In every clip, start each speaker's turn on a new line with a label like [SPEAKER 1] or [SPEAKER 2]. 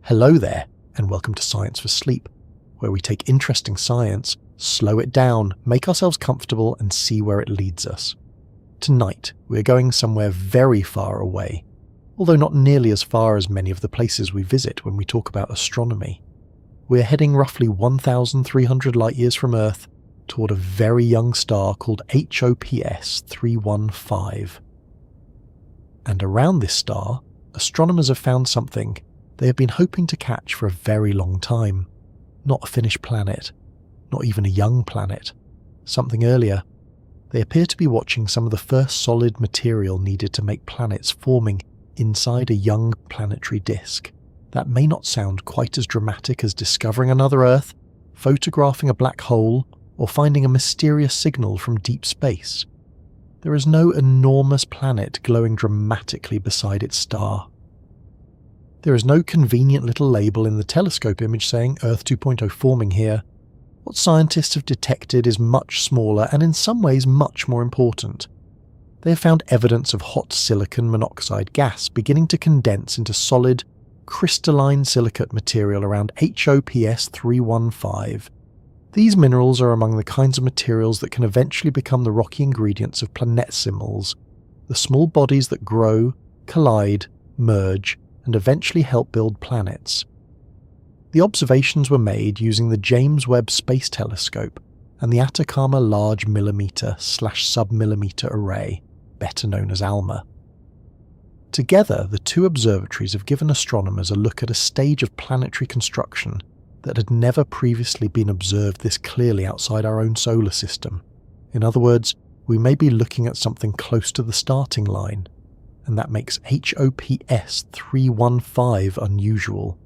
[SPEAKER 1] Hello there, and welcome to Science for Sleep, where we take interesting science, slow it down, make ourselves comfortable, and see where it leads us. Tonight, we're going somewhere very far away, although not nearly as far as many of the places we visit when we talk about astronomy. We're heading roughly 1,300 light-years from Earth toward a very young star called HOPS 315. And around this star, astronomers have found something they have been hoping to catch for a very long time. Not a finished planet, not even a young planet, something earlier. They appear to be watching some of the first solid material needed to make planets forming inside a young planetary disk. That may not sound quite as dramatic as discovering another Earth, photographing a black hole, or finding a mysterious signal from deep space. There is no enormous planet glowing dramatically beside its star. There is no convenient little label in the telescope image saying Earth 2.0 forming here. What scientists have detected is much smaller and in some ways much more important. They have found evidence of hot silicon monoxide gas beginning to condense into solid, crystalline silicate material around HOPS 315. These minerals are among the kinds of materials that can eventually become the rocky ingredients of planetesimals, the small bodies that grow, collide, merge, and eventually help build planets. The observations were made using the James Webb Space Telescope and the Atacama Large Millimeter/Submillimeter Array, better known as ALMA. Together, the two observatories have given astronomers a look at a stage of planetary construction that had never previously been observed this clearly outside our own solar system. In other words, we may be looking at something close to the starting line, and that makes HOPS 315 unusual.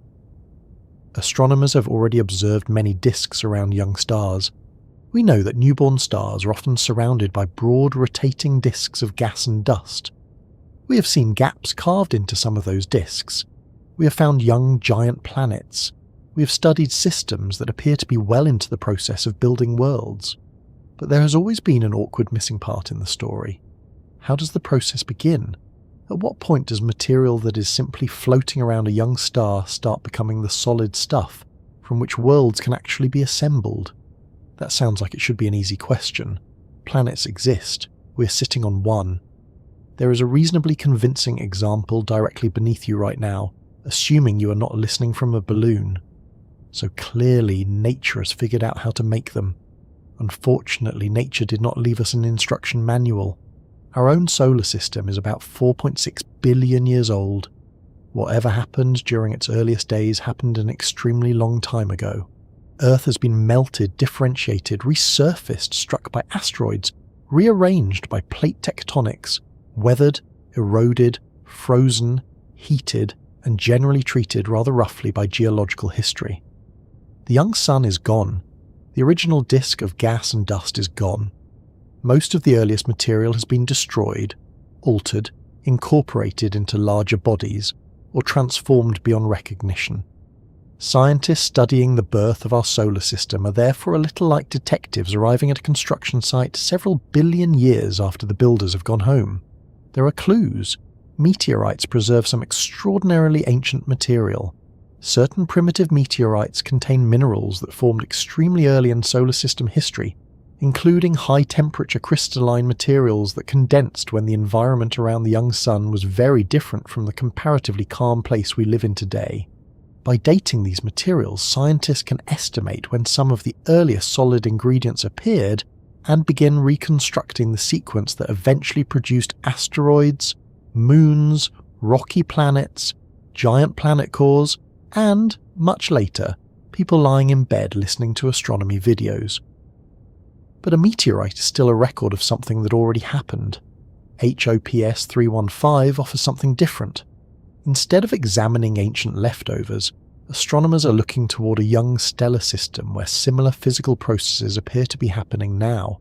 [SPEAKER 1] Astronomers have already observed many disks around young stars. We know that newborn stars are often surrounded by broad rotating disks of gas and dust. We have seen gaps carved into some of those disks. We have found young giant planets. We have studied systems that appear to be well into the process of building worlds. But there has always been an awkward missing part in the story. How does the process begin? At what point does material that is simply floating around a young star start becoming the solid stuff from which worlds can actually be assembled? That sounds like it should be an easy question. Planets exist. We're sitting on one. There is a reasonably convincing example directly beneath you right now, assuming you are not listening from a balloon. So clearly nature has figured out how to make them. Unfortunately, nature did not leave us an instruction manual. Our own solar system is about 4.6 billion years old. Whatever happened during its earliest days happened an extremely long time ago. Earth has been melted, differentiated, resurfaced, struck by asteroids, rearranged by plate tectonics, weathered, eroded, frozen, heated, and generally treated rather roughly by geological history. The young sun is gone. The original disk of gas and dust is gone. Most of the earliest material has been destroyed, altered, incorporated into larger bodies, or transformed beyond recognition. Scientists studying the birth of our solar system are therefore a little like detectives arriving at a construction site several billion years after the builders have gone home. There are clues. Meteorites preserve some extraordinarily ancient material. Certain primitive meteorites contain minerals that formed extremely early in solar system history, including high-temperature crystalline materials that condensed when the environment around the young sun was very different from the comparatively calm place we live in today. By dating these materials, scientists can estimate when some of the earliest solid ingredients appeared and begin reconstructing the sequence that eventually produced asteroids, moons, rocky planets, giant planet cores, and, much later, people lying in bed listening to astronomy videos. But a meteorite is still a record of something that already happened. HOPS 315 offers something different. Instead of examining ancient leftovers, astronomers are looking toward a young stellar system where similar physical processes appear to be happening now.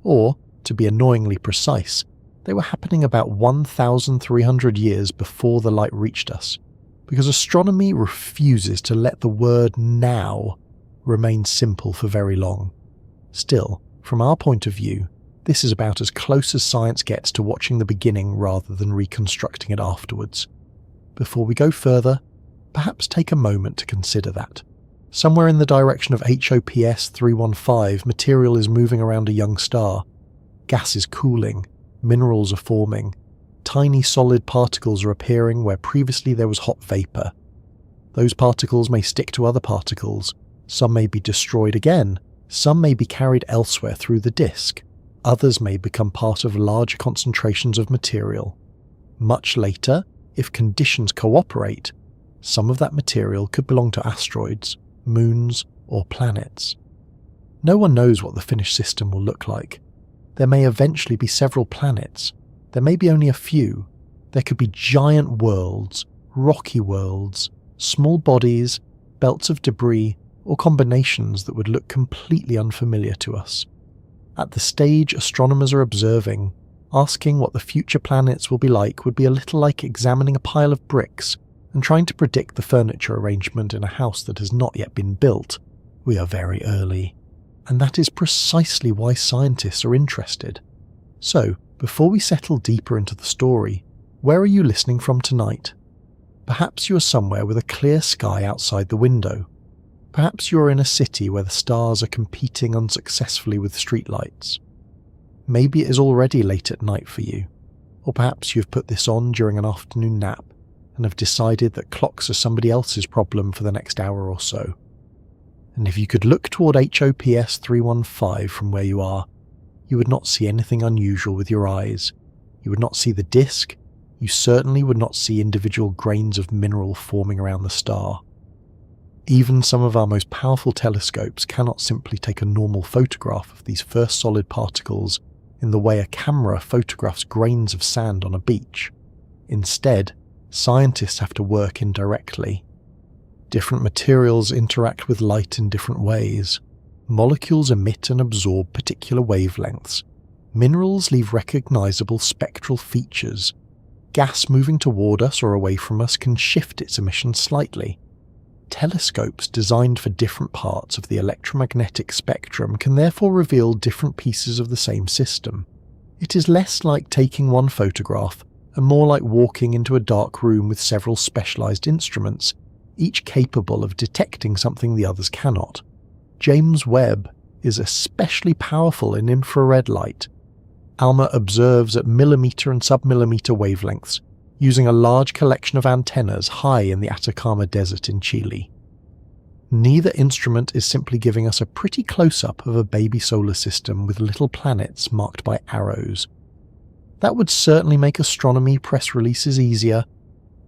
[SPEAKER 1] Or, to be annoyingly precise, they were happening about 1,300 years before the light reached us, because astronomy refuses to let the word now remain simple for very long. Still, from our point of view, this is about as close as science gets to watching the beginning rather than reconstructing it afterwards. Before we go further, perhaps take a moment to consider that. Somewhere in the direction of HOPS 315, material is moving around a young star. Gas is cooling, minerals are forming, tiny solid particles are appearing where previously there was hot vapor. Those particles may stick to other particles, some may be destroyed again, some may be carried elsewhere through the disk, others may become part of larger concentrations of material. Much later, if conditions cooperate, some of that material could belong to asteroids, moons, or planets. No one knows what the finished system will look like. There may eventually be several planets. There may be only a few. There could be giant worlds, rocky worlds, small bodies, belts of debris, or combinations that would look completely unfamiliar to us. At the stage astronomers are observing, asking what the future planets will be like would be a little like examining a pile of bricks and trying to predict the furniture arrangement in a house that has not yet been built. We are very early. And that is precisely why scientists are interested. So, before we settle deeper into the story, where are you listening from tonight? Perhaps you are somewhere with a clear sky outside the window. Perhaps you are in a city where the stars are competing unsuccessfully with streetlights. Maybe it is already late at night for you, or perhaps you have put this on during an afternoon nap and have decided that clocks are somebody else's problem for the next hour or so. And if you could look toward HOPS 315 from where you are, you would not see anything unusual with your eyes. You would not see the disk. You certainly would not see individual grains of mineral forming around the star. Even some of our most powerful telescopes cannot simply take a normal photograph of these first solid particles in the way a camera photographs grains of sand on a beach. Instead, scientists have to work indirectly. Different materials interact with light in different ways. Molecules emit and absorb particular wavelengths. Minerals leave recognizable spectral features. Gas moving toward us or away from us can shift its emission slightly. Telescopes designed for different parts of the electromagnetic spectrum can therefore reveal different pieces of the same system. It is less like taking one photograph and more like walking into a dark room with several specialized instruments, each capable of detecting something the others cannot. James Webb is especially powerful in infrared light. ALMA observes at millimeter and submillimeter wavelengths, using a large collection of antennas high in the Atacama Desert in Chile. Neither instrument is simply giving us a pretty close-up of a baby solar system with little planets marked by arrows. That would certainly make astronomy press releases easier.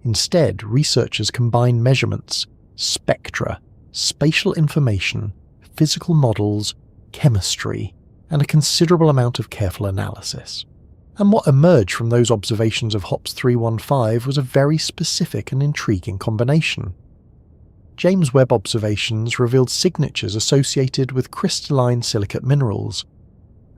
[SPEAKER 1] Instead, researchers combine measurements, spectra, spatial information, physical models, chemistry, and a considerable amount of careful analysis. And what emerged from those observations of HOPS 315 was a very specific and intriguing combination. James Webb observations revealed signatures associated with crystalline silicate minerals.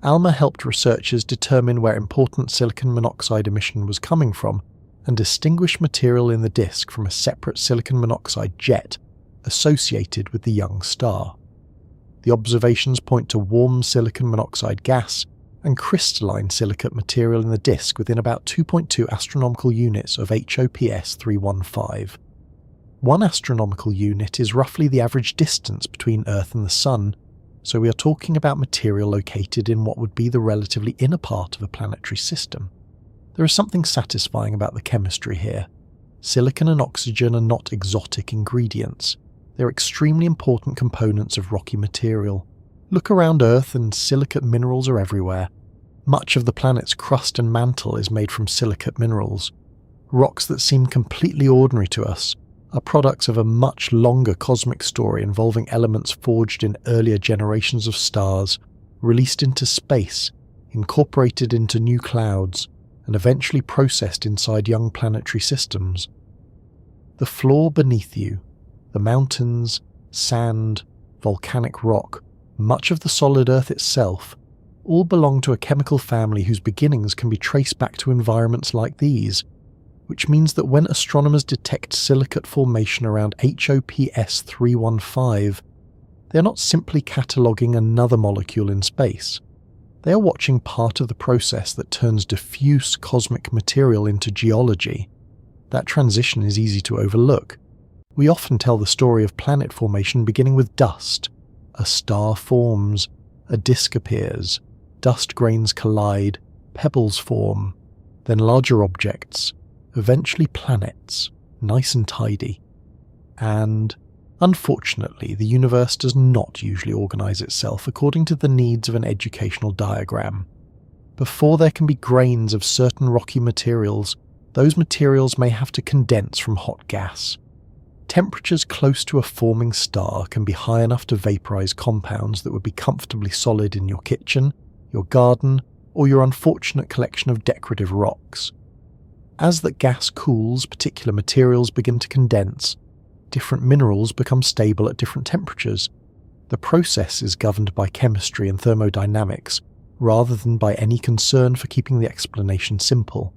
[SPEAKER 1] ALMA helped researchers determine where important silicon monoxide emission was coming from and distinguish material in the disk from a separate silicon monoxide jet associated with the young star. The observations point to warm silicon monoxide gas and crystalline silicate material in the disk within about 2.2 astronomical units of HOPS 315. 1 astronomical unit is roughly the average distance between Earth and the Sun, so we are talking about material located in what would be the relatively inner part of a planetary system. There is something satisfying about the chemistry here. Silicon and oxygen are not exotic ingredients. They're extremely important components of rocky material. Look around Earth and silicate minerals are everywhere. Much of the planet's crust and mantle is made from silicate minerals. Rocks that seem completely ordinary to us are products of a much longer cosmic story involving elements forged in earlier generations of stars, released into space, incorporated into new clouds, and eventually processed inside young planetary systems. The floor beneath you, the mountains, sand, volcanic rock, much of the solid Earth itself, all belong to a chemical family whose beginnings can be traced back to environments like these, which means that when astronomers detect silicate formation around HOPS 315, they are not simply cataloguing another molecule in space. They are watching part of the process that turns diffuse cosmic material into geology. That transition is easy to overlook. We often tell the story of planet formation beginning with dust. A star forms, a disk appears, dust grains collide, pebbles form, then larger objects, eventually planets, nice and tidy. And, unfortunately, the universe does not usually organise itself according to the needs of an educational diagram. Before there can be grains of certain rocky materials, those materials may have to condense from hot gas. Temperatures close to a forming star can be high enough to vaporize compounds that would be comfortably solid in your kitchen, your garden, or your unfortunate collection of decorative rocks. As that gas cools, particular materials begin to condense. Different minerals become stable at different temperatures. The process is governed by chemistry and thermodynamics, rather than by any concern for keeping the explanation simple.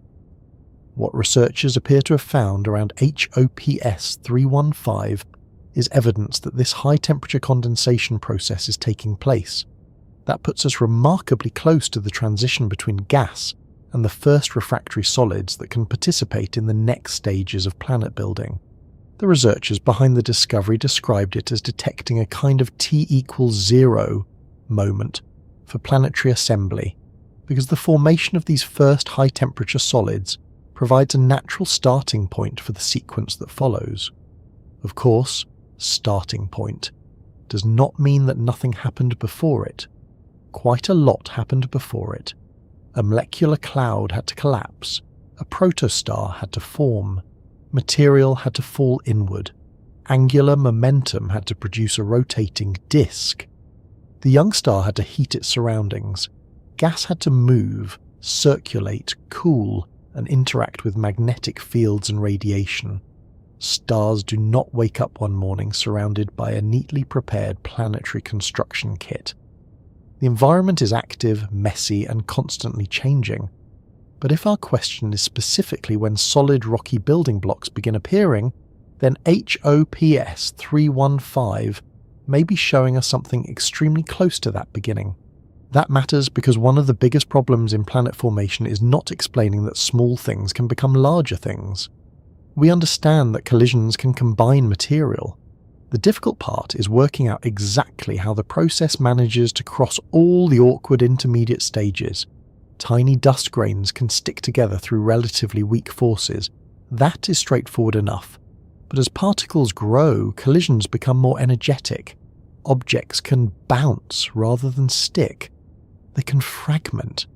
[SPEAKER 1] What researchers appear to have found around HOPS 315 is evidence that this high-temperature condensation process is taking place. That puts us remarkably close to the transition between gas and the first refractory solids that can participate in the next stages of planet building. The researchers behind the discovery described it as detecting a kind of T=0 moment for planetary assembly, because the formation of these first high-temperature solids provides a natural starting point for the sequence that follows. Of course, starting point does not mean that nothing happened before it. Quite a lot happened before it. A molecular cloud had to collapse, a protostar had to form, material had to fall inward, angular momentum had to produce a rotating disk. The young star had to heat its surroundings, gas had to move, circulate, cool, and interact with magnetic fields and radiation. Stars do not wake up one morning surrounded by a neatly prepared planetary construction kit. The environment is active, messy, and constantly changing. But if our question is specifically when solid rocky building blocks begin appearing, then HOPS 315 may be showing us something extremely close to that beginning. That matters because one of the biggest problems in planet formation is not explaining that small things can become larger things. We understand that collisions can combine material. The difficult part is working out exactly how the process manages to cross all the awkward intermediate stages. Tiny dust grains can stick together through relatively weak forces. That is straightforward enough. But as particles grow, collisions become more energetic. Objects can bounce rather than stick. They can fragment.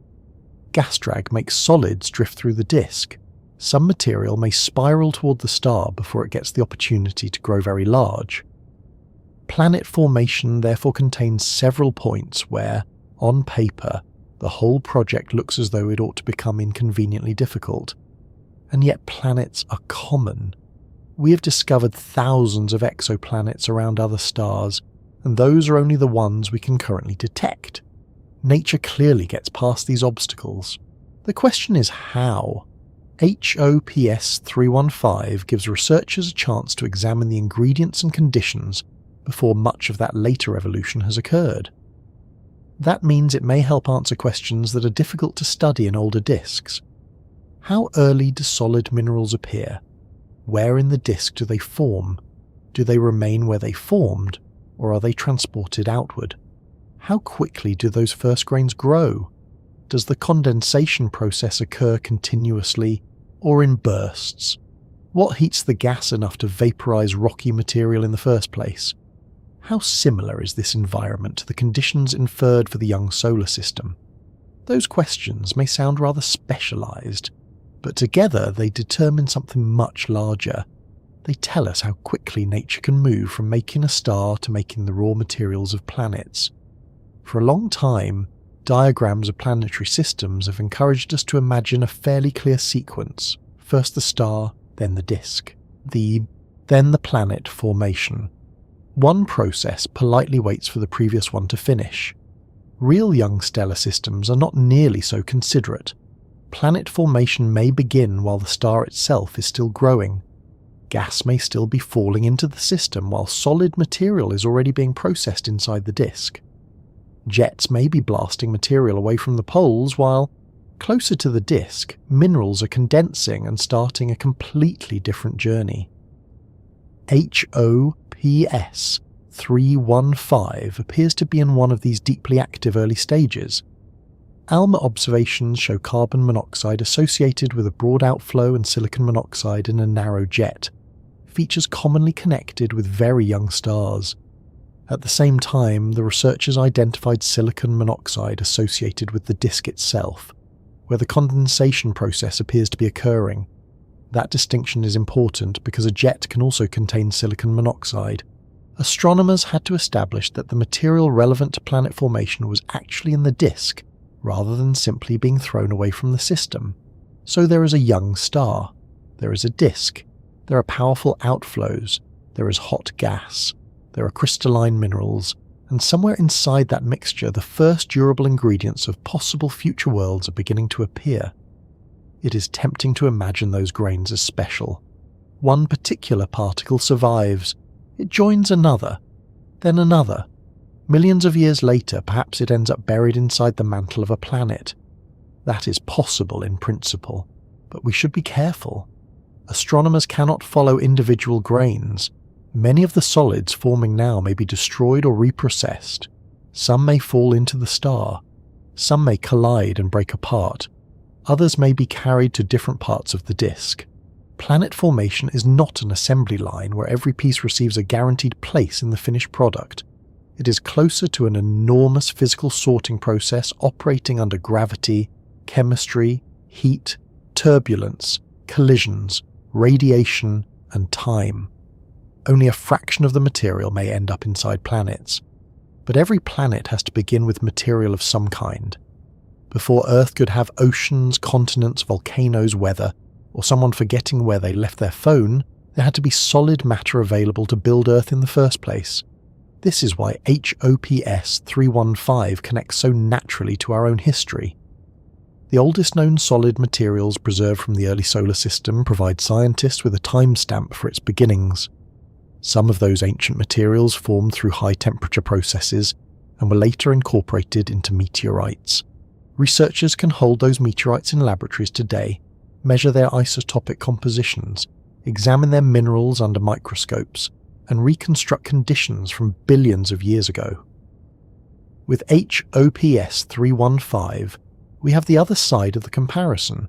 [SPEAKER 1] Gas drag makes solids drift through the disk. Some material may spiral toward the star before it gets the opportunity to grow very large. Planet formation therefore contains several points where, on paper, the whole project looks as though it ought to become inconveniently difficult. And yet planets are common. We have discovered thousands of exoplanets around other stars, and those are only the ones we can currently detect. Nature clearly gets past these obstacles. The question is how. HOPS 315 gives researchers a chance to examine the ingredients and conditions before much of that later evolution has occurred. That means it may help answer questions that are difficult to study in older disks. How early do solid minerals appear? Where in the disk do they form? Do they remain where they formed, or are they transported outward? How quickly do those first grains grow? Does the condensation process occur continuously or in bursts? What heats the gas enough to vaporize rocky material in the first place? How similar is this environment to the conditions inferred for the young solar system? Those questions may sound rather specialized, but together they determine something much larger. They tell us how quickly nature can move from making a star to making the raw materials of planets. For a long time, diagrams of planetary systems have encouraged us to imagine a fairly clear sequence. First the star, then the disk, then the planet formation. One process politely waits for the previous one to finish. Real young stellar systems are not nearly so considerate. Planet formation may begin while the star itself is still growing. Gas may still be falling into the system while solid material is already being processed inside the disk. Jets may be blasting material away from the poles while, closer to the disk, minerals are condensing and starting a completely different journey. HOPS 315 appears to be in one of these deeply active early stages. ALMA observations show carbon monoxide associated with a broad outflow and silicon monoxide in a narrow jet, features commonly connected with very young stars. At the same time, the researchers identified silicon monoxide associated with the disk itself, where the condensation process appears to be occurring. That distinction is important because a jet can also contain silicon monoxide. Astronomers had to establish that the material relevant to planet formation was actually in the disk, rather than simply being thrown away from the system. So there is a young star, there is a disk, there are powerful outflows, there is hot gas, there are crystalline minerals, and somewhere inside that mixture the first durable ingredients of possible future worlds are beginning to appear. It is tempting to imagine those grains as special. One particular particle survives, it joins another, then another. Millions of years later, perhaps it ends up buried inside the mantle of a planet. That is possible in principle, but we should be careful. Astronomers cannot follow individual grains. Many of the solids forming now may be destroyed or reprocessed. Some may fall into the star. Some may collide and break apart. Others may be carried to different parts of the disk. Planet formation is not an assembly line where every piece receives a guaranteed place in the finished product. It is closer to an enormous physical sorting process operating under gravity, chemistry, heat, turbulence, collisions, radiation, and time. Only a fraction of the material may end up inside planets. But every planet has to begin with material of some kind. Before Earth could have oceans, continents, volcanoes, weather, or someone forgetting where they left their phone, there had to be solid matter available to build Earth in the first place. This is why HOPS 315 connects so naturally to our own history. The oldest known solid materials preserved from the early solar system provide scientists with a timestamp for its beginnings. Some of those ancient materials formed through high-temperature processes and were later incorporated into meteorites. Researchers can hold those meteorites in laboratories today, measure their isotopic compositions, examine their minerals under microscopes, and reconstruct conditions from billions of years ago. With HOPS 315, we have the other side of the comparison.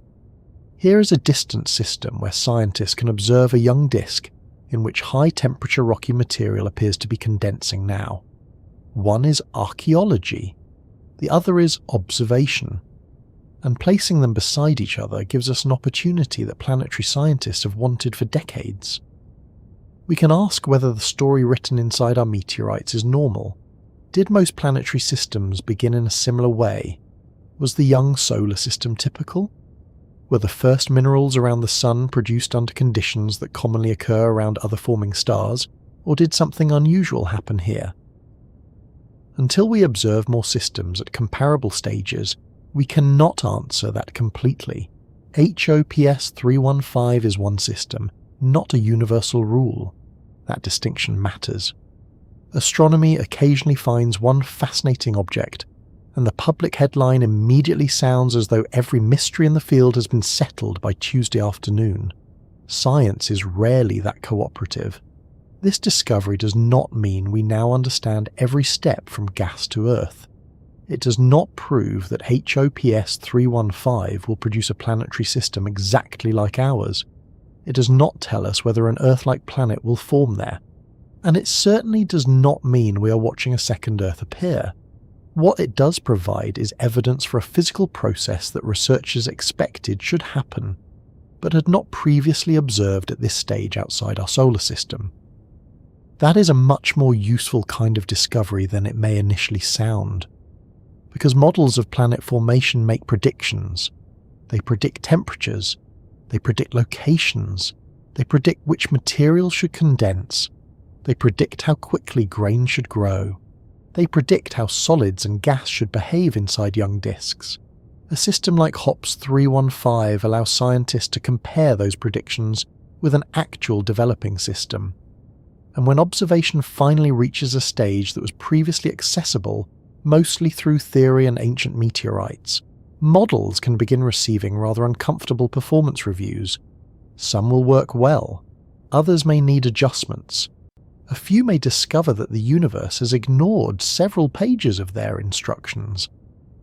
[SPEAKER 1] Here is a distant system where scientists can observe a young disk in which high-temperature rocky material appears to be condensing now. One is archaeology, the other is observation. And placing them beside each other gives us an opportunity that planetary scientists have wanted for decades. We can ask whether the story written inside our meteorites is normal. Did most planetary systems begin in a similar way? Was the young solar system typical? Were the first minerals around the Sun produced under conditions that commonly occur around other forming stars, or did something unusual happen here? Until we observe more systems at comparable stages, we cannot answer that completely. HOPS 315 is one system, not a universal rule. That distinction matters. Astronomy occasionally finds one fascinating object, and the public headline immediately sounds as though every mystery in the field has been settled by Tuesday afternoon. Science is rarely that cooperative. This discovery does not mean we now understand every step from gas to Earth. It does not prove that HOPS 315 will produce a planetary system exactly like ours. It does not tell us whether an Earth-like planet will form there. And it certainly does not mean we are watching a second Earth appear. What it does provide is evidence for a physical process that researchers expected should happen, but had not previously observed at this stage outside our solar system. That is a much more useful kind of discovery than it may initially sound, because models of planet formation make predictions. They predict temperatures, they predict locations, they predict which materials should condense, they predict how quickly grain should grow, they predict how solids and gas should behave inside young disks. A system like HOPS 315 allows scientists to compare those predictions with an actual developing system. And when observation finally reaches a stage that was previously accessible mostly through theory and ancient meteorites, models can begin receiving rather uncomfortable performance reviews. Some will work well, Others may need adjustments. A few may discover that the universe has ignored several pages of their instructions.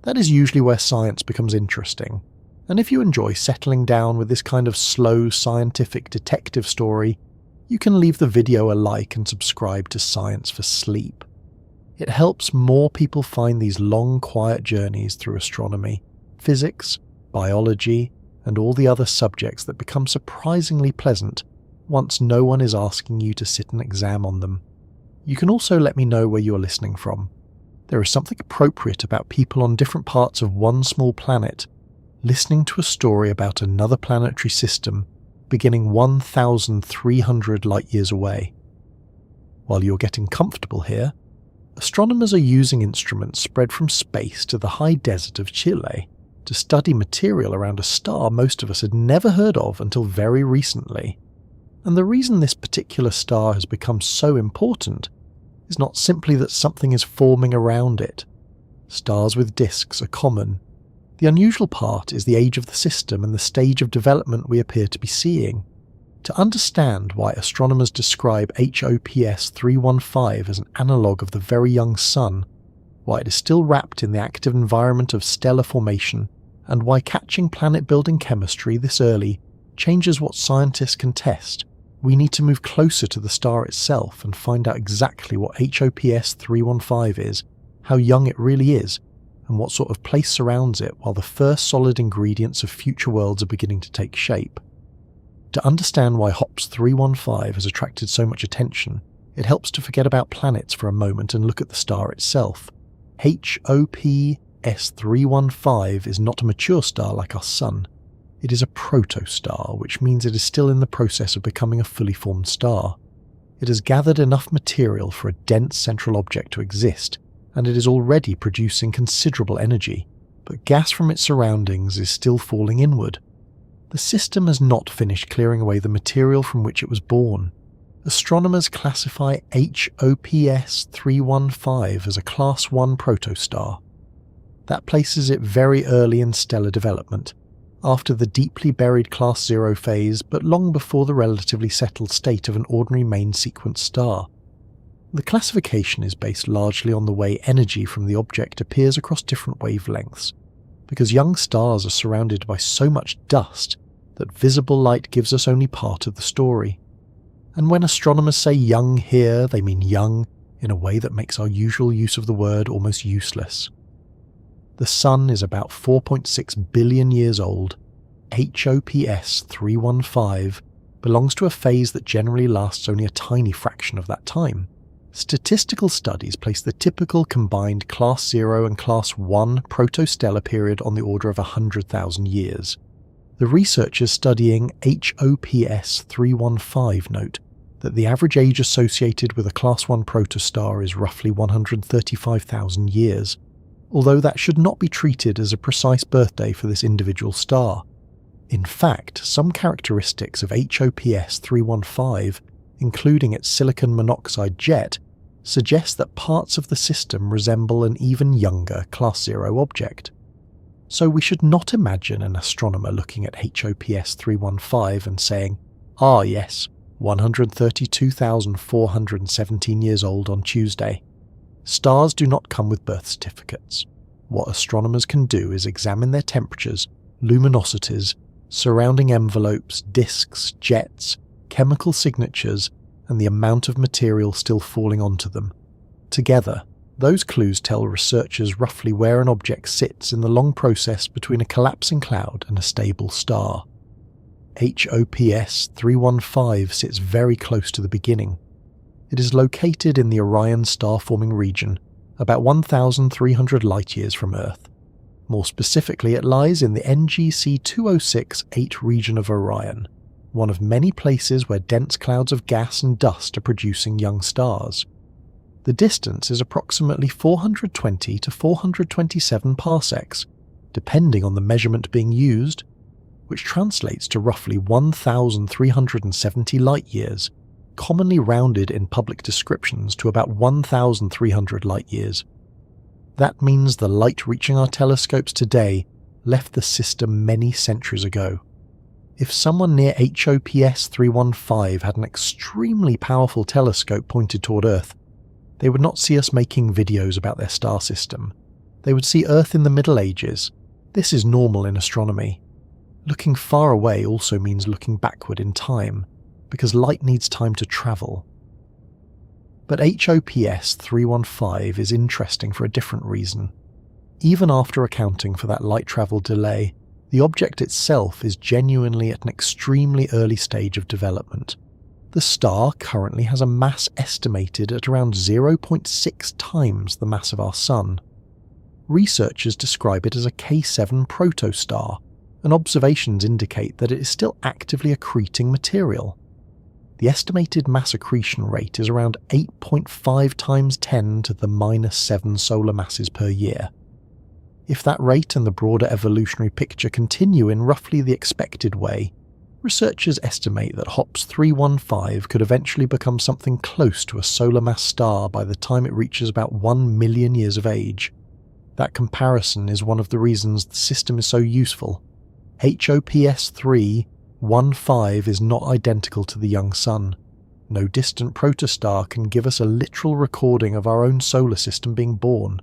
[SPEAKER 1] That is usually where science becomes interesting. And if you enjoy settling down with this kind of slow scientific detective story, you can leave the video a like and subscribe to Science for Sleep. It helps more people find these long, quiet journeys through astronomy, physics, biology, and all the other subjects that become surprisingly pleasant once no one is asking you to sit an exam on them. You can also let me know where you're listening from. There is something appropriate about people on different parts of one small planet listening to a story about another planetary system beginning 1,300 light-years away. While you're getting comfortable here, astronomers are using instruments spread from space to the high desert of Chile to study material around a star most of us had never heard of until very recently. And the reason this particular star has become so important is not simply that something is forming around it. Stars with disks are common. The unusual part is the age of the system and the stage of development we appear to be seeing. To understand why astronomers describe HOPS 315 as an analogue of the very young Sun, why it is still wrapped in the active environment of stellar formation, and why catching planet-building chemistry this early changes what scientists can test, we need to move closer to the star itself and find out exactly what HOPS 315 is, how young it really is, and what sort of place surrounds it while the first solid ingredients of future worlds are beginning to take shape. To understand why HOPS 315 has attracted so much attention, it helps to forget about planets for a moment and look at the star itself. HOPS 315 is not a mature star like our Sun. It is a protostar, which means it is still in the process of becoming a fully formed star. It has gathered enough material for a dense central object to exist, and it is already producing considerable energy, but gas from its surroundings is still falling inward. The system has not finished clearing away the material from which it was born. Astronomers classify HOPS 315 as a Class 1 protostar. That places it very early in stellar development, after the deeply buried Class 0 phase but long before the relatively settled state of an ordinary main sequence star. The classification is based largely on the way energy from the object appears across different wavelengths, because young stars are surrounded by so much dust that visible light gives us only part of the story. And when astronomers say young here, they mean young in a way that makes our usual use of the word almost useless. The Sun is about 4.6 billion years old. HOPS 315 belongs to a phase that generally lasts only a tiny fraction of that time. Statistical studies place the typical combined Class 0 and Class 1 protostellar period on the order of 100,000 years. The researchers studying HOPS 315 note that the average age associated with a Class 1 protostar is roughly 135,000 years, although that should not be treated as a precise birthday for this individual star. In fact, some characteristics of HOPS 315, including its silicon monoxide jet, suggest that parts of the system resemble an even younger Class 0 object. So we should not imagine an astronomer looking at HOPS 315 and saying, "Ah yes, 132,417 years old on Tuesday." Stars do not come with birth certificates. What astronomers can do is examine their temperatures, luminosities, surrounding envelopes, disks, jets, chemical signatures, and the amount of material still falling onto them. Together, those clues tell researchers roughly where an object sits in the long process between a collapsing cloud and a stable star. HOPS 315 sits very close to the beginning. It is located in the Orion star-forming region, about 1,300 light-years from Earth. More specifically, it lies in the NGC 206-8 region of Orion, one of many places where dense clouds of gas and dust are producing young stars. The distance is approximately 420 to 427 parsecs, depending on the measurement being used, which translates to roughly 1,370 light-years, commonly rounded in public descriptions to about 1,300 light-years. That means the light reaching our telescopes today left the system many centuries ago. If someone near HOPS 315 had an extremely powerful telescope pointed toward Earth, they would not see us making videos about their star system. They would see Earth in the Middle Ages. This is normal in astronomy. Looking far away also means looking backward in time, because light needs time to travel. But HOPS 315 is interesting for a different reason. Even after accounting for that light travel delay, the object itself is genuinely at an extremely early stage of development. The star currently has a mass estimated at around 0.6 times the mass of our Sun. Researchers describe it as a K7 protostar, and observations indicate that it is still actively accreting material. The estimated mass accretion rate is around 8.5 times 10 to the -7 solar masses per year. If that rate and the broader evolutionary picture continue in roughly the expected way, researchers estimate that HOPS 315 could eventually become something close to a solar mass star by the time it reaches about 1 million years of age. That comparison is one of the reasons the system is so useful. HOPS 315 is not identical to the young Sun. No distant protostar can give us a literal recording of our own solar system being born.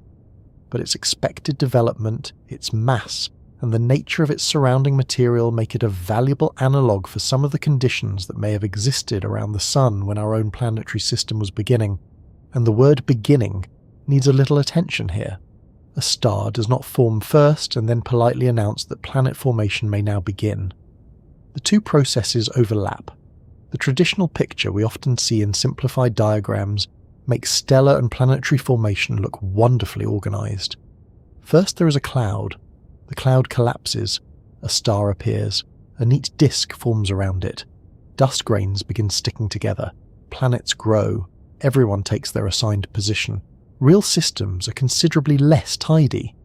[SPEAKER 1] But its expected development, its mass, and the nature of its surrounding material make it a valuable analogue for some of the conditions that may have existed around the Sun when our own planetary system was beginning. And the word beginning needs a little attention here. A star does not form first and then politely announce that planet formation may now begin. The two processes overlap. The traditional picture we often see in simplified diagrams makes stellar and planetary formation look wonderfully organised. First there is a cloud. The cloud collapses, a star appears, a neat disk forms around it. Dust grains begin sticking together, planets grow, everyone takes their assigned position. Real systems are considerably less tidy.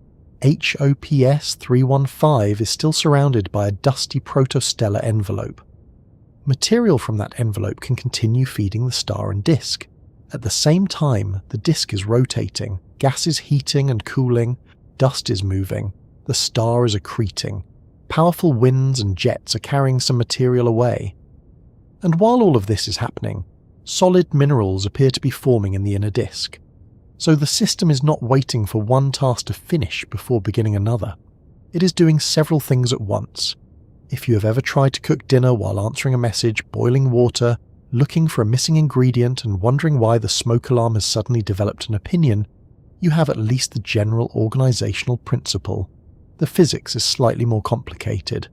[SPEAKER 1] HOPS 315 is still surrounded by a dusty protostellar envelope. Material from that envelope can continue feeding the star and disk. At the same time, the disk is rotating, gas is heating and cooling, dust is moving, the star is accreting. Powerful winds and jets are carrying some material away. And while all of this is happening, solid minerals appear to be forming in the inner disk. So the system is not waiting for one task to finish before beginning another. It is doing several things at once. If you have ever tried to cook dinner while answering a message, boiling water, looking for a missing ingredient and wondering why the smoke alarm has suddenly developed an opinion, you have at least the general organisational principle. The physics is slightly more complicated.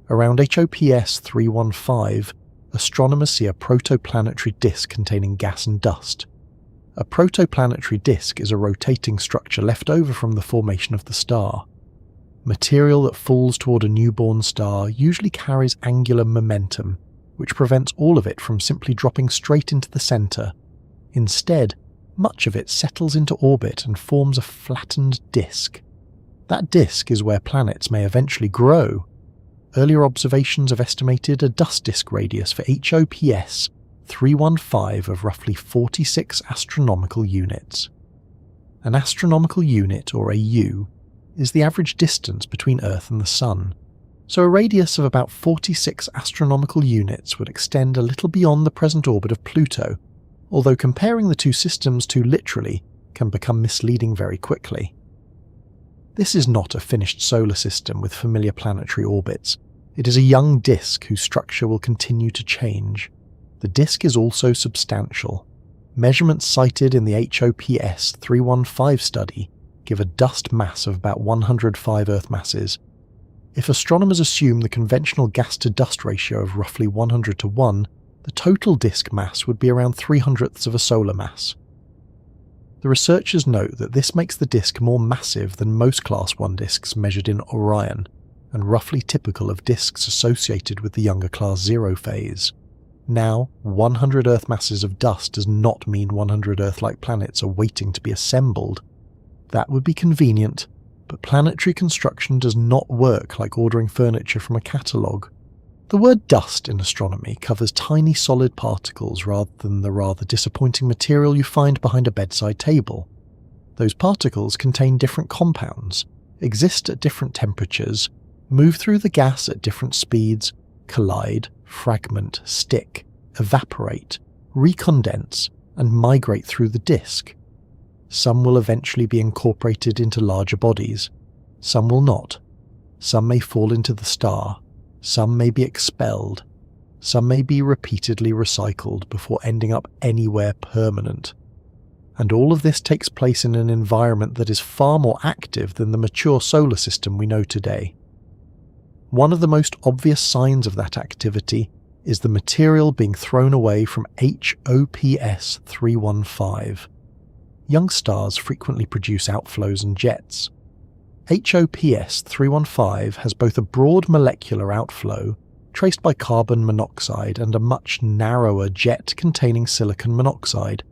[SPEAKER 1] Around HOPS 315, astronomers see a protoplanetary disk containing gas and dust. A protoplanetary disk is a rotating structure left over from the formation of the star. Material that falls toward a newborn star usually carries angular momentum, which prevents all of it from simply dropping straight into the centre. Instead, much of it settles into orbit and forms a flattened disk. That disk is where planets may eventually grow. Earlier observations have estimated a dust disk radius for HOPS 315 of roughly 46 astronomical units. An astronomical unit, or AU, is the average distance between Earth and the Sun. So a radius of about 46 astronomical units would extend a little beyond the present orbit of Pluto, although comparing the two systems too literally can become misleading very quickly. This is not a finished solar system with familiar planetary orbits. It is a young disk whose structure will continue to change. The disk is also substantial. Measurements cited in the HOPS 315 study give a dust mass of about 105 Earth masses. If astronomers assume the conventional gas-to-dust ratio of roughly 100 to 1, the total disk mass would be around 3/100ths of a solar mass. The researchers note that this makes the disk more massive than most Class 1 disks measured in Orion, and roughly typical of disks associated with the younger Class 0 phase. Now, 100 Earth masses of dust does not mean 100 Earth-like planets are waiting to be assembled. That would be convenient, but planetary construction does not work like ordering furniture from a catalogue. The word dust in astronomy covers tiny solid particles rather than the rather disappointing material you find behind a bedside table. Those particles contain different compounds, exist at different temperatures, move through the gas at different speeds, collide, fragment, stick, evaporate, recondense, and migrate through the disk. Some will eventually be incorporated into larger bodies. Some will not. Some may fall into the star. Some may be expelled. Some may be repeatedly recycled before ending up anywhere permanent. And all of this takes place in an environment that is far more active than the mature solar system we know today. One of the most obvious signs of that activity is the material being thrown away from HOPS 315. Young stars frequently produce outflows and jets. HOPS 315 has both a broad molecular outflow, traced by carbon monoxide, and a much narrower jet containing silicon monoxide.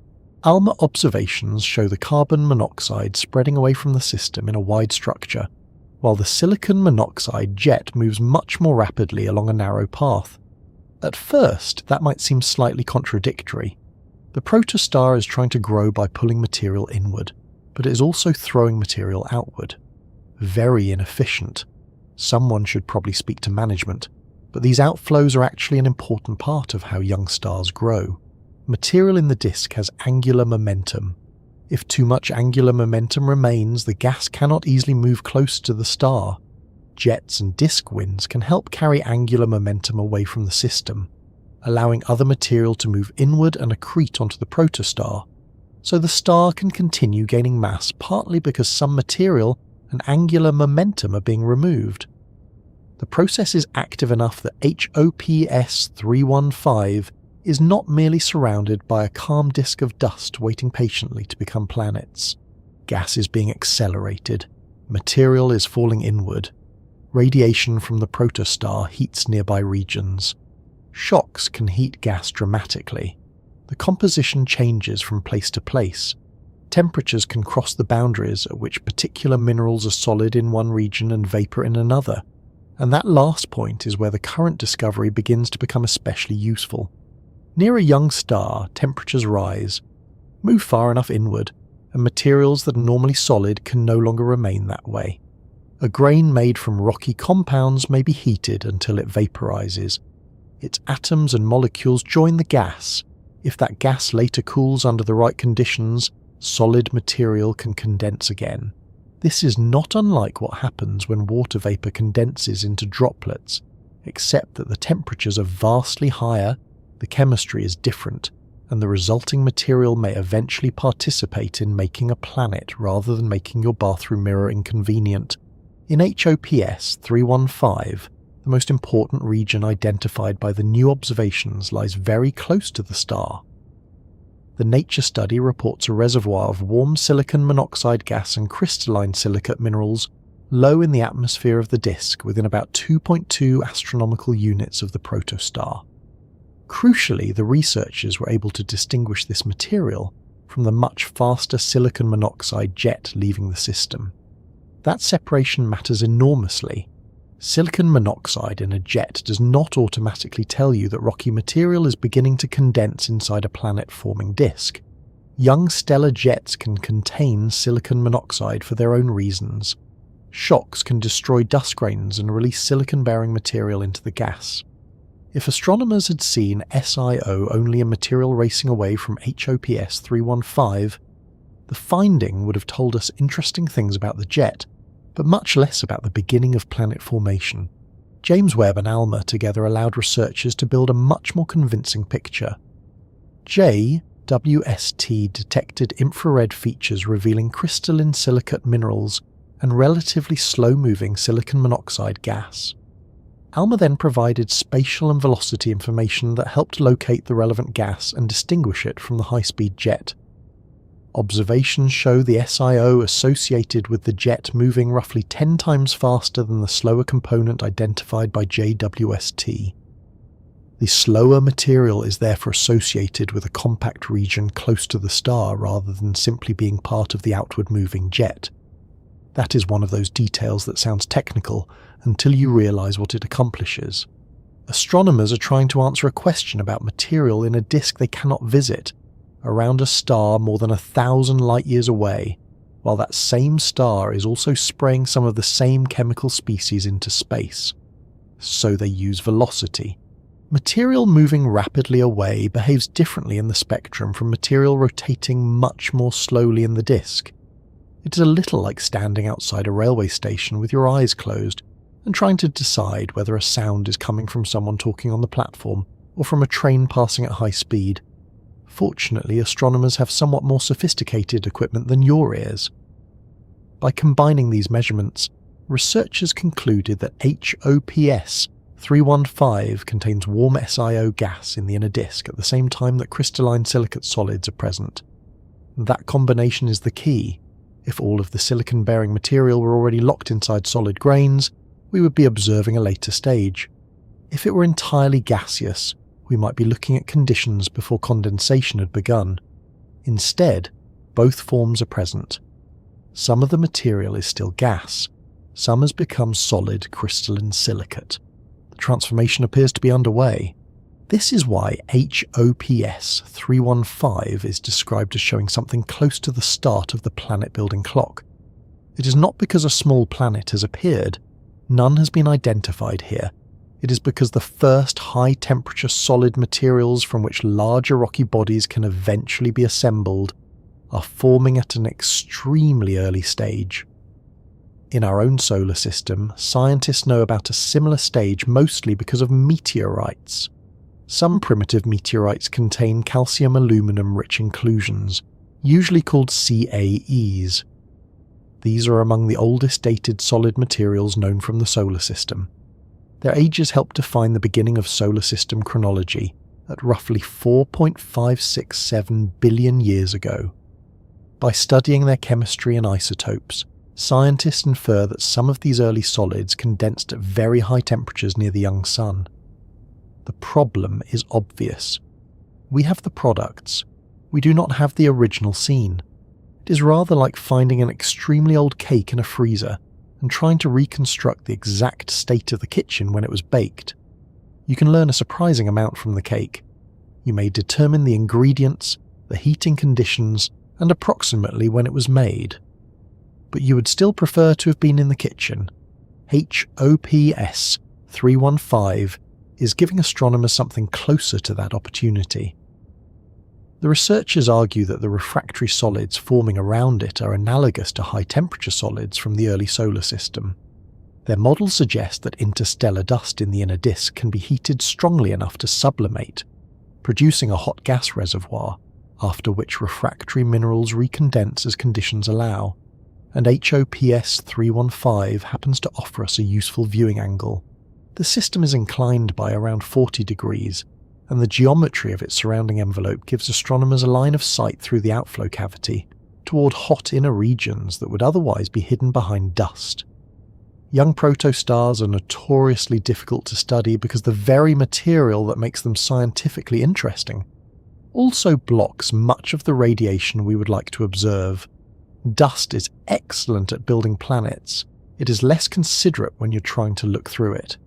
[SPEAKER 1] ALMA observations show the carbon monoxide spreading away from the system in a wide structure, while the silicon monoxide jet moves much more rapidly along a narrow path. At first, that might seem slightly contradictory. The protostar is trying to grow by pulling material inward, but it is also throwing material outward. Very inefficient. Someone should probably speak to management, but these outflows are actually an important part of how young stars grow. Material in the disk has angular momentum. If too much angular momentum remains, the gas cannot easily move close to the star. Jets and disk winds can help carry angular momentum away from the system, allowing other material to move inward and accrete onto the protostar, so the star can continue gaining mass partly because some material and angular momentum are being removed. The process is active enough that HOPS 315 is not merely surrounded by a calm disk of dust waiting patiently to become planets. Gas is being accelerated, material is falling inward, radiation from the protostar heats nearby regions. Shocks can heat gas dramatically. The composition changes from place to place. Temperatures can cross the boundaries at which particular minerals are solid in one region and vapor in another, and that last point is where the current discovery begins to become especially useful. Near a young star, temperatures rise, move far enough inward, and materials that are normally solid can no longer remain that way. A grain made from rocky compounds may be heated until it vaporizes. Its atoms and molecules join the gas. If that gas later cools under the right conditions, solid material can condense again. This is not unlike what happens when water vapor condenses into droplets, except that the temperatures are vastly higher, the chemistry is different, and the resulting material may eventually participate in making a planet rather than making your bathroom mirror inconvenient. In HOPS 315, the most important region identified by the new observations lies very close to the star. The Nature study reports a reservoir of warm silicon monoxide gas and crystalline silicate minerals low in the atmosphere of the disk within about 2.2 astronomical units of the protostar. Crucially, the researchers were able to distinguish this material from the much faster silicon monoxide jet leaving the system. That separation matters enormously. Silicon monoxide in a jet does not automatically tell you that rocky material is beginning to condense inside a planet-forming disk. Young stellar jets can contain silicon monoxide for their own reasons. Shocks can destroy dust grains and release silicon-bearing material into the gas. If astronomers had seen SiO only a material racing away from HOPS 315, the finding would have told us interesting things about the jet, but much less about the beginning of planet formation. James Webb and ALMA together allowed researchers to build a much more convincing picture. JWST detected infrared features revealing crystalline silicate minerals and relatively slow-moving silicon monoxide gas. ALMA then provided spatial and velocity information that helped locate the relevant gas and distinguish it from the high-speed jet. Observations show the SiO associated with the jet moving roughly 10 times faster than the slower component identified by JWST. The slower material is therefore associated with a compact region close to the star rather than simply being part of the outward moving jet. That is one of those details that sounds technical until you realize what it accomplishes. Astronomers are trying to answer a question about material in a disk they cannot visit, around a star more than 1,000 light-years away, while that same star is also spraying some of the same chemical species into space. So they use velocity. Material moving rapidly away behaves differently in the spectrum from material rotating much more slowly in the disk. It is a little like standing outside a railway station with your eyes closed and trying to decide whether a sound is coming from someone talking on the platform or from a train passing at high speed. Fortunately, astronomers have somewhat more sophisticated equipment than your ears. By combining these measurements, researchers concluded that HOPS 315 contains warm SiO gas in the inner disk at the same time that crystalline silicate solids are present. That combination is the key. If all of the silicon-bearing material were already locked inside solid grains, we would be observing a later stage. If it were entirely gaseous, we might be looking at conditions before condensation had begun. Instead, both forms are present. Some of the material is still gas, some has become solid crystalline silicate. The transformation appears to be underway. This is why HOPS 315 is described as showing something close to the start of the planet-building clock. It is not because a small planet has appeared. None has been identified here. It is because the first high-temperature solid materials from which larger rocky bodies can eventually be assembled are forming at an extremely early stage. In our own solar system, scientists know about a similar stage mostly because of meteorites. Some primitive meteorites contain calcium-aluminum-rich inclusions, usually called CAEs. These are among the oldest dated solid materials known from the solar system. Their ages help define the beginning of solar system chronology at roughly 4.567 billion years ago. By studying their chemistry and isotopes, scientists infer that some of these early solids condensed at very high temperatures near the young sun. The problem is obvious. We have the products. We do not have the original scene. It is rather like finding an extremely old cake in a freezer and trying to reconstruct the exact state of the kitchen when it was baked. You can learn a surprising amount from the cake. You may determine the ingredients, the heating conditions, and approximately when it was made. But you would still prefer to have been in the kitchen. HOPS 315 is giving astronomers something closer to that opportunity. The researchers argue that the refractory solids forming around it are analogous to high-temperature solids from the early solar system. Their models suggest that interstellar dust in the inner disk can be heated strongly enough to sublimate, producing a hot gas reservoir, after which refractory minerals recondense as conditions allow, and HOPS 315 happens to offer us a useful viewing angle. The system is inclined by around 40 degrees, and the geometry of its surrounding envelope gives astronomers a line of sight through the outflow cavity toward hot inner regions that would otherwise be hidden behind dust. Young protostars are notoriously difficult to study because the very material that makes them scientifically interesting also blocks much of the radiation we would like to observe. Dust is excellent at building planets. It is less considerate when you're trying to look through it.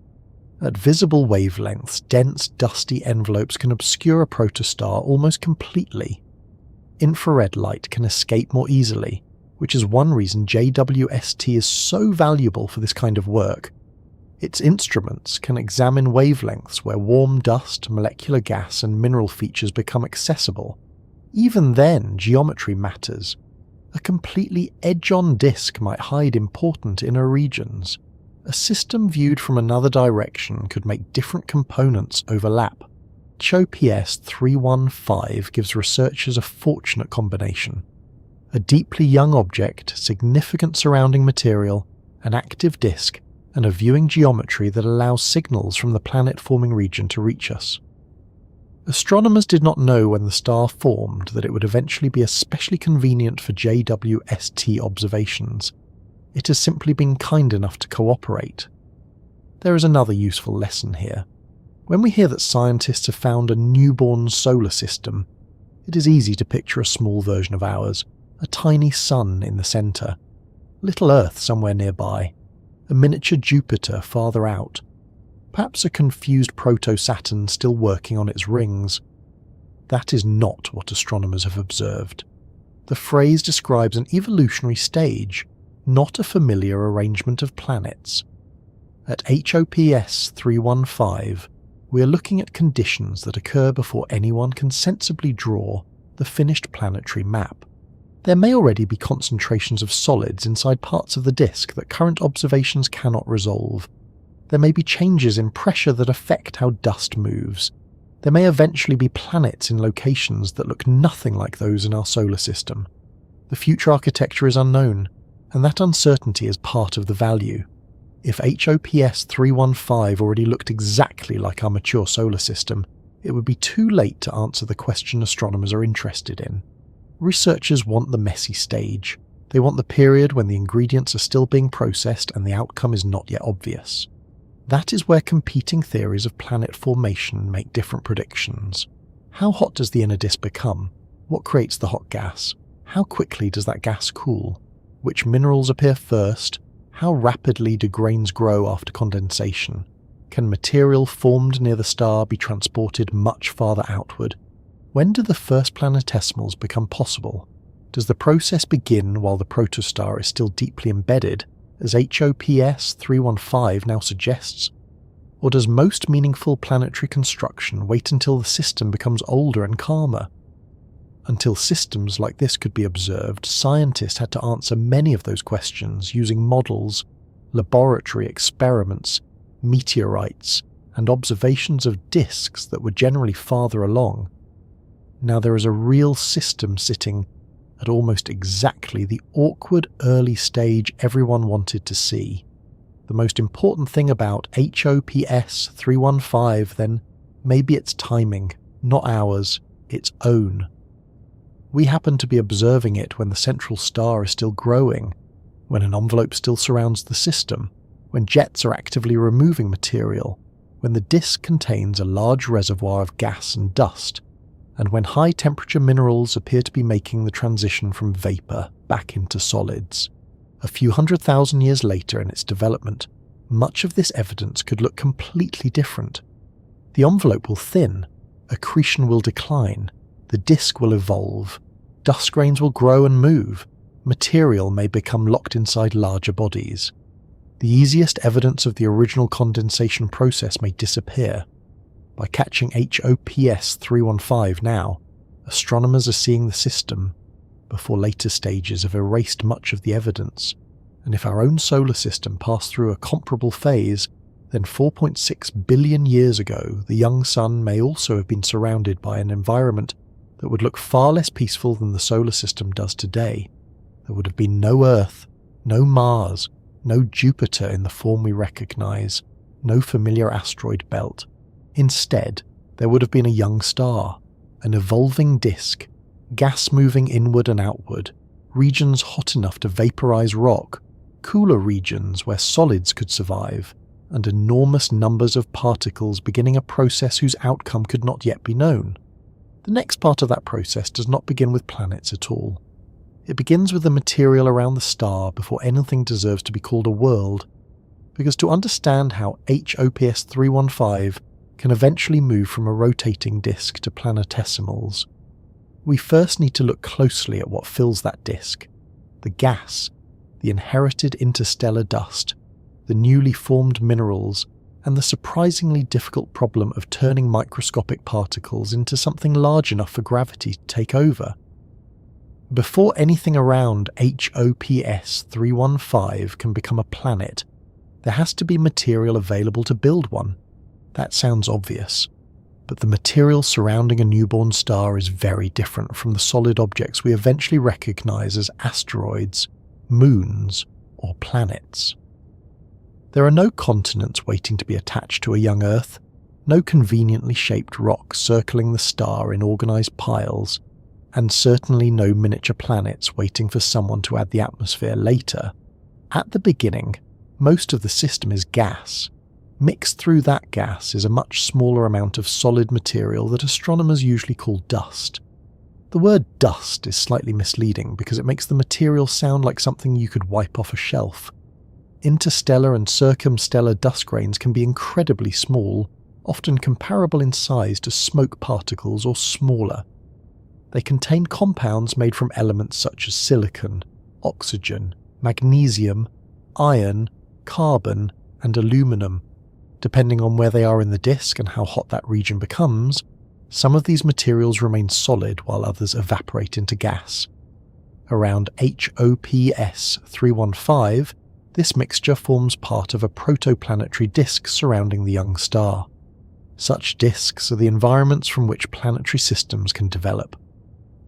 [SPEAKER 1] At visible wavelengths, dense, dusty envelopes can obscure a protostar almost completely. Infrared light can escape more easily, which is one reason JWST is so valuable for this kind of work. Its instruments can examine wavelengths where warm dust, molecular gas, and mineral features become accessible. Even then, geometry matters. A completely edge-on disk might hide important inner regions. A system viewed from another direction could make different components overlap. HOPS 315 gives researchers a fortunate combination. A deeply young object, significant surrounding material, an active disk, and a viewing geometry that allows signals from the planet-forming region to reach us. Astronomers did not know when the star formed that it would eventually be especially convenient for JWST observations. It has simply been kind enough to cooperate. There is another useful lesson here. When we hear that scientists have found a newborn solar system, it is easy to picture a small version of ours, a tiny sun in the centre, little Earth somewhere nearby, a miniature Jupiter farther out, perhaps a confused proto-Saturn still working on its rings. That is not what astronomers have observed. The phrase describes an evolutionary stage, not a familiar arrangement of planets. At HOPS 315, we are looking at conditions that occur before anyone can sensibly draw the finished planetary map. There may already be concentrations of solids inside parts of the disk that current observations cannot resolve. There may be changes in pressure that affect how dust moves. There may eventually be planets in locations that look nothing like those in our solar system. The future architecture is unknown, and that uncertainty is part of the value. If HOPS 315 already looked exactly like our mature solar system, it would be too late to answer the question astronomers are interested in. Researchers want the messy stage. They want the period when the ingredients are still being processed and the outcome is not yet obvious. That is where competing theories of planet formation make different predictions. How hot does the inner disk become? What creates the hot gas? How quickly does that gas cool? Which minerals appear first? How rapidly do grains grow after condensation? Can material formed near the star be transported much farther outward? When do the first planetesimals become possible? Does the process begin while the protostar is still deeply embedded, as HOPS 315 now suggests? Or does most meaningful planetary construction wait until the system becomes older and calmer? Until systems like this could be observed, scientists had to answer many of those questions using models, laboratory experiments, meteorites, and observations of disks that were generally farther along. Now there is a real system sitting at almost exactly the awkward early stage everyone wanted to see. The most important thing about HOPS 315 then may be its timing, not ours, its own. We happen to be observing it when the central star is still growing, when an envelope still surrounds the system, when jets are actively removing material, when the disk contains a large reservoir of gas and dust, and when high-temperature minerals appear to be making the transition from vapor back into solids. A few 100,000 years later in its development, much of this evidence could look completely different. The envelope will thin, accretion will decline, the disk will evolve, dust grains will grow and move, material may become locked inside larger bodies. The easiest evidence of the original condensation process may disappear. By catching HOPS 315 now, astronomers are seeing the system before later stages have erased much of the evidence, and if our own solar system passed through a comparable phase, then 4.6 billion years ago the young sun may also have been surrounded by an environment that would look far less peaceful than the solar system does today. There would have been no Earth, no Mars, no Jupiter in the form we recognize, no familiar asteroid belt. Instead, there would have been a young star, an evolving disk, gas moving inward and outward, regions hot enough to vaporize rock, cooler regions where solids could survive, and enormous numbers of particles beginning a process whose outcome could not yet be known. The next part of that process does not begin with planets at all. It begins with the material around the star before anything deserves to be called a world, because to understand how HOPS 315 can eventually move from a rotating disk to planetesimals, we first need to look closely at what fills that disk: the gas, the inherited interstellar dust, the newly formed minerals, and the surprisingly difficult problem of turning microscopic particles into something large enough for gravity to take over. Before anything around HOPS 315 can become a planet, there has to be material available to build one. That sounds obvious, but the material surrounding a newborn star is very different from the solid objects we eventually recognize as asteroids, moons, or planets. There are no continents waiting to be attached to a young Earth, no conveniently shaped rocks circling the star in organized piles, and certainly no miniature planets waiting for someone to add the atmosphere later. At the beginning, most of the system is gas. Mixed through that gas is a much smaller amount of solid material that astronomers usually call dust. The word dust is slightly misleading because it makes the material sound like something you could wipe off a shelf. Interstellar and circumstellar dust grains can be incredibly small, often comparable in size to smoke particles or smaller. They contain compounds made from elements such as silicon, oxygen, magnesium, iron, carbon, and aluminum. Depending on where they are in the disk and how hot that region becomes, some of these materials remain solid while others evaporate into gas. Around HOPS 315, this mixture forms part of a protoplanetary disk surrounding the young star. Such disks are the environments from which planetary systems can develop.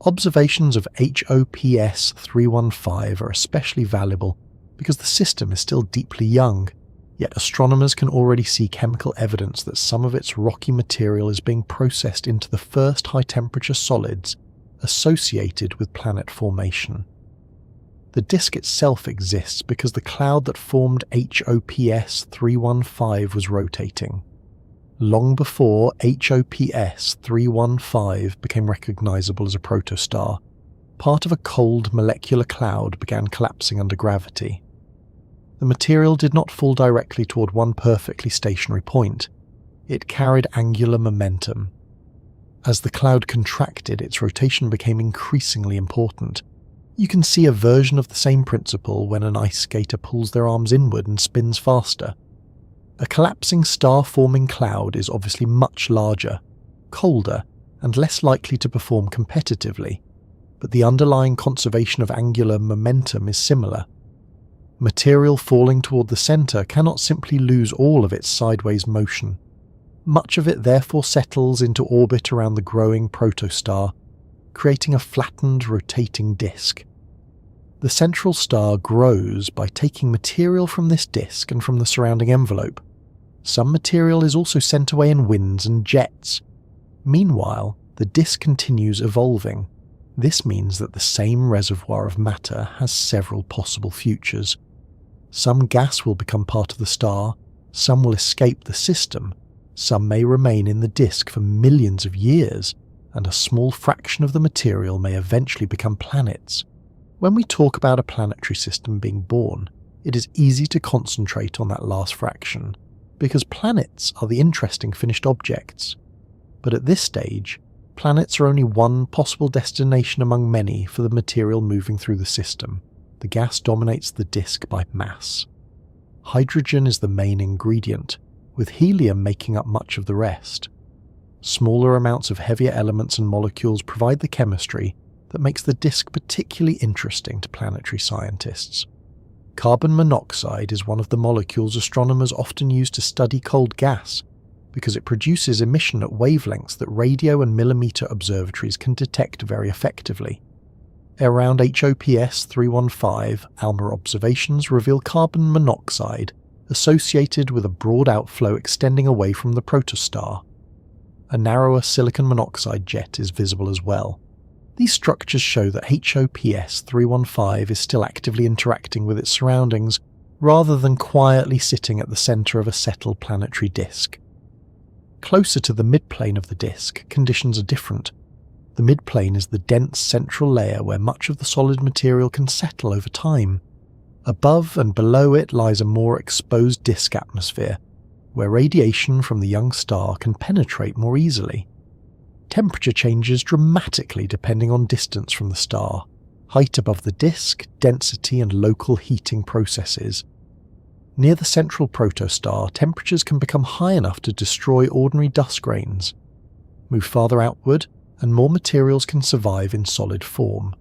[SPEAKER 1] Observations of HOPS 315 are especially valuable because the system is still deeply young, yet astronomers can already see chemical evidence that some of its rocky material is being processed into the first high-temperature solids associated with planet formation. The disk itself exists because the cloud that formed HOPS 315 was rotating. Long before HOPS 315 became recognizable as a protostar, part of a cold molecular cloud began collapsing under gravity. The material did not fall directly toward one perfectly stationary point. It carried angular momentum. As the cloud contracted, its rotation became increasingly important. You can see a version of the same principle when an ice skater pulls their arms inward and spins faster. A collapsing star-forming cloud is obviously much larger, colder, and less likely to perform competitively, but the underlying conservation of angular momentum is similar. Material falling toward the center cannot simply lose all of its sideways motion. Much of it therefore settles into orbit around the growing protostar, creating a flattened, rotating disk. The central star grows by taking material from this disk and from the surrounding envelope. Some material is also sent away in winds and jets. Meanwhile, the disk continues evolving. This means that the same reservoir of matter has several possible futures. Some gas will become part of the star, some will escape the system, some may remain in the disk for millions of years, and a small fraction of the material may eventually become planets. When we talk about a planetary system being born, it is easy to concentrate on that last fraction, because planets are the interesting finished objects. But at this stage, planets are only one possible destination among many for the material moving through the system. The gas dominates the disk by mass. Hydrogen is the main ingredient, with helium making up much of the rest. Smaller amounts of heavier elements and molecules provide the chemistry that makes the disk particularly interesting to planetary scientists. Carbon monoxide is one of the molecules astronomers often use to study cold gas, because it produces emission at wavelengths that radio and millimeter observatories can detect very effectively. Around HOPS 315, ALMA observations reveal carbon monoxide associated with a broad outflow extending away from the protostar. A narrower silicon monoxide jet is visible as well. These structures show that HOPS 315 is still actively interacting with its surroundings, rather than quietly sitting at the center of a settled planetary disk. Closer to the midplane of the disk, conditions are different. The midplane is the dense central layer where much of the solid material can settle over time. Above and below it lies a more exposed disk atmosphere, where radiation from the young star can penetrate more easily. Temperature changes dramatically depending on distance from the star, height above the disk, density and local heating processes. Near the central protostar, temperatures can become high enough to destroy ordinary dust grains. Move farther outward, and more materials can survive in solid form.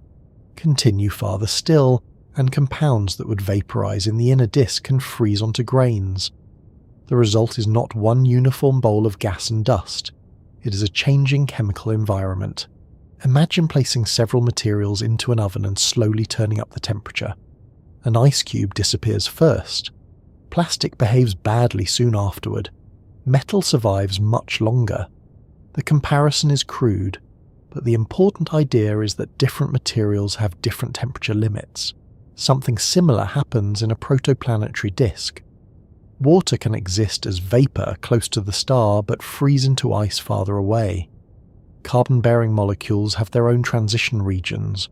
[SPEAKER 1] Continue farther still, and compounds that would vaporize in the inner disk can freeze onto grains. The result is not one uniform bowl of gas and dust. It is a changing chemical environment. Imagine placing several materials into an oven and slowly turning up the temperature. An ice cube disappears first. Plastic behaves badly soon afterward. Metal survives much longer. The comparison is crude, but the important idea is that different materials have different temperature limits. Something similar happens in a protoplanetary disk. Water can exist as vapor close to the star but freeze into ice farther away. Carbon-bearing molecules have their own transition regions.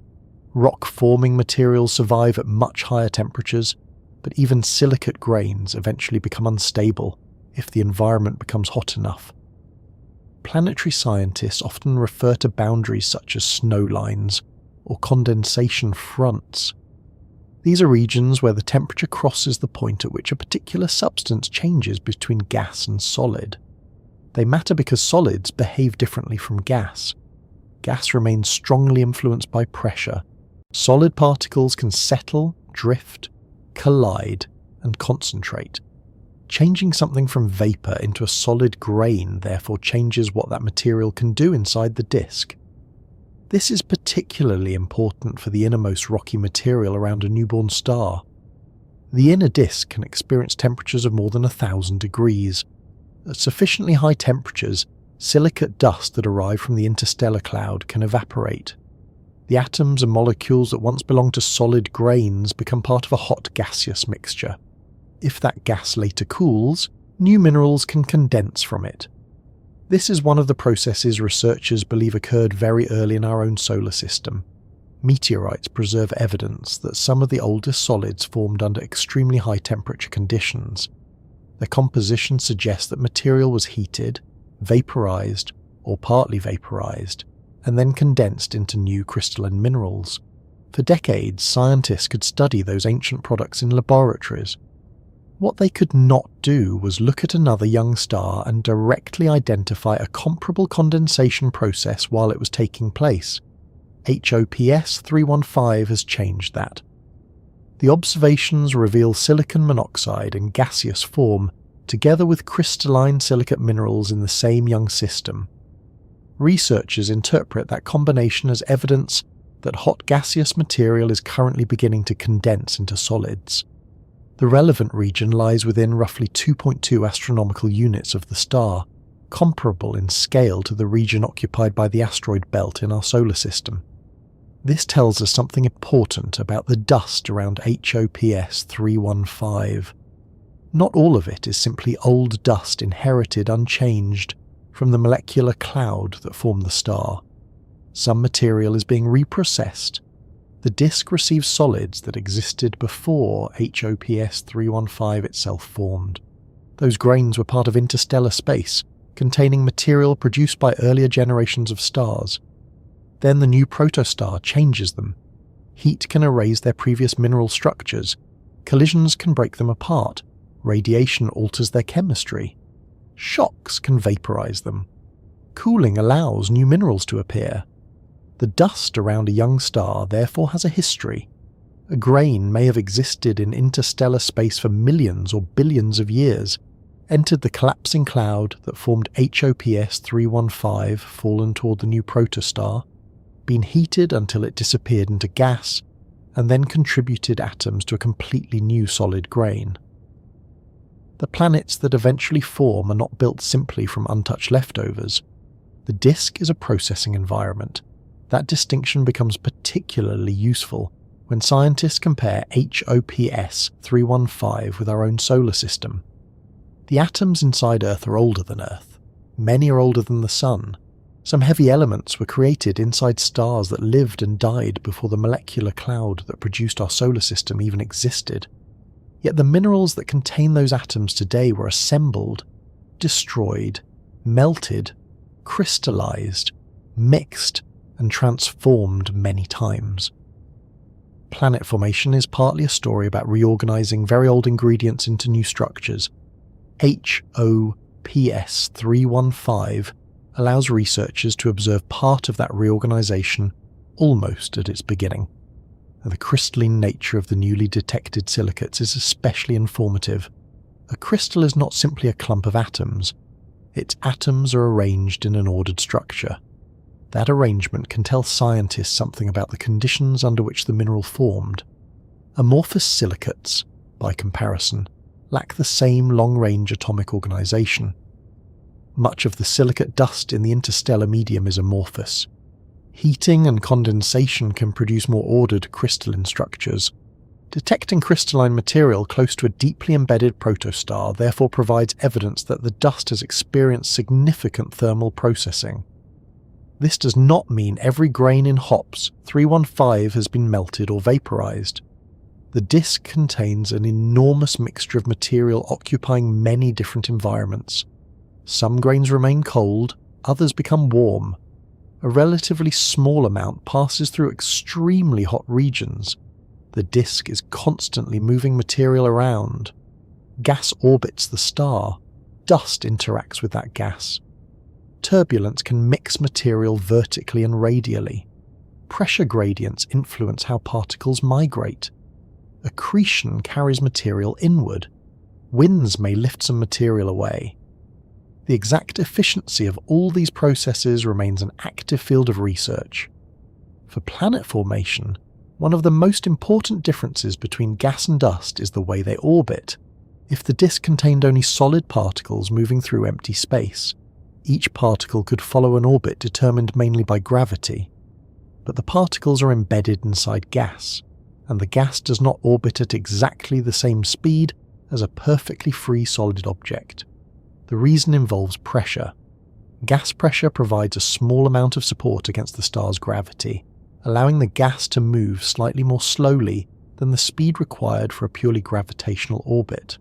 [SPEAKER 1] Rock-forming materials survive at much higher temperatures, but even silicate grains eventually become unstable if the environment becomes hot enough. Planetary scientists often refer to boundaries such as snow lines or condensation fronts. These are regions where the temperature crosses the point at which a particular substance changes between gas and solid. They matter because solids behave differently from gas. Gas remains strongly influenced by pressure. Solid particles can settle, drift, collide, and concentrate. Changing something from vapor into a solid grain therefore changes what that material can do inside the disk. This is particularly important for the innermost rocky material around a newborn star. The inner disk can experience temperatures of more than 1,000 degrees. At sufficiently high temperatures, silicate dust that arrive from the interstellar cloud can evaporate. The atoms and molecules that once belonged to solid grains become part of a hot gaseous mixture. If that gas later cools, new minerals can condense from it. This is one of the processes researchers believe occurred very early in our own solar system. Meteorites preserve evidence that some of the oldest solids formed under extremely high temperature conditions. Their composition suggests that material was heated, vaporized, or partly vaporized, and then condensed into new crystalline minerals. For decades, scientists could study those ancient products in laboratories. What they could not do was look at another young star and directly identify a comparable condensation process while it was taking place. HOPS 315 has changed that. The observations reveal silicon monoxide in gaseous form, together with crystalline silicate minerals in the same young system. Researchers interpret that combination as evidence that hot gaseous material is currently beginning to condense into solids. The relevant region lies within roughly 2.2 astronomical units of the star, comparable in scale to the region occupied by the asteroid belt in our solar system. This tells us something important about the dust around HOPS 315. Not all of it is simply old dust inherited unchanged from the molecular cloud that formed the star. Some material is being reprocessed. The disk receives solids that existed before HOPS 315 itself formed. Those grains were part of interstellar space, containing material produced by earlier generations of stars. Then the new protostar changes them. Heat can erase their previous mineral structures. Collisions can break them apart. Radiation alters their chemistry. Shocks can vaporize them. Cooling allows new minerals to appear. The dust around a young star therefore has a history. A grain may have existed in interstellar space for millions or billions of years, entered the collapsing cloud that formed HOPS 315 fallen toward the new protostar, been heated until it disappeared into gas, and then contributed atoms to a completely new solid grain. The planets that eventually form are not built simply from untouched leftovers. The disk is a processing environment. That distinction becomes particularly useful when scientists compare HOPS 315 with our own solar system. The atoms inside Earth are older than Earth. Many are older than the Sun. Some heavy elements were created inside stars that lived and died before the molecular cloud that produced our solar system even existed. Yet the minerals that contain those atoms today were assembled, destroyed, melted, crystallized, mixed, and transformed many times. Planet formation is partly a story about reorganizing very old ingredients into new structures. HOPS 315 allows researchers to observe part of that reorganization almost at its beginning. The crystalline nature of the newly detected silicates is especially informative. A crystal is not simply a clump of atoms. Its atoms are arranged in an ordered structure. That arrangement can tell scientists something about the conditions under which the mineral formed. Amorphous silicates, by comparison, lack the same long-range atomic organization. Much of the silicate dust in the interstellar medium is amorphous. Heating and condensation can produce more ordered crystalline structures. Detecting crystalline material close to a deeply embedded protostar therefore provides evidence that the dust has experienced significant thermal processing. This does not mean every grain in HOPS 315 has been melted or vaporized. The disk contains an enormous mixture of material occupying many different environments. Some grains remain cold, others become warm. A relatively small amount passes through extremely hot regions. The disk is constantly moving material around. Gas orbits the star. Dust interacts with that gas. Turbulence can mix material vertically and radially. Pressure gradients influence how particles migrate. Accretion carries material inward. Winds may lift some material away. The exact efficiency of all these processes remains an active field of research. For planet formation, one of the most important differences between gas and dust is the way they orbit. If the disk contained only solid particles moving through empty space, each particle could follow an orbit determined mainly by gravity. But the particles are embedded inside gas, and the gas does not orbit at exactly the same speed as a perfectly free solid object. The reason involves pressure. Gas pressure provides a small amount of support against the star's gravity, allowing the gas to move slightly more slowly than the speed required for a purely gravitational orbit.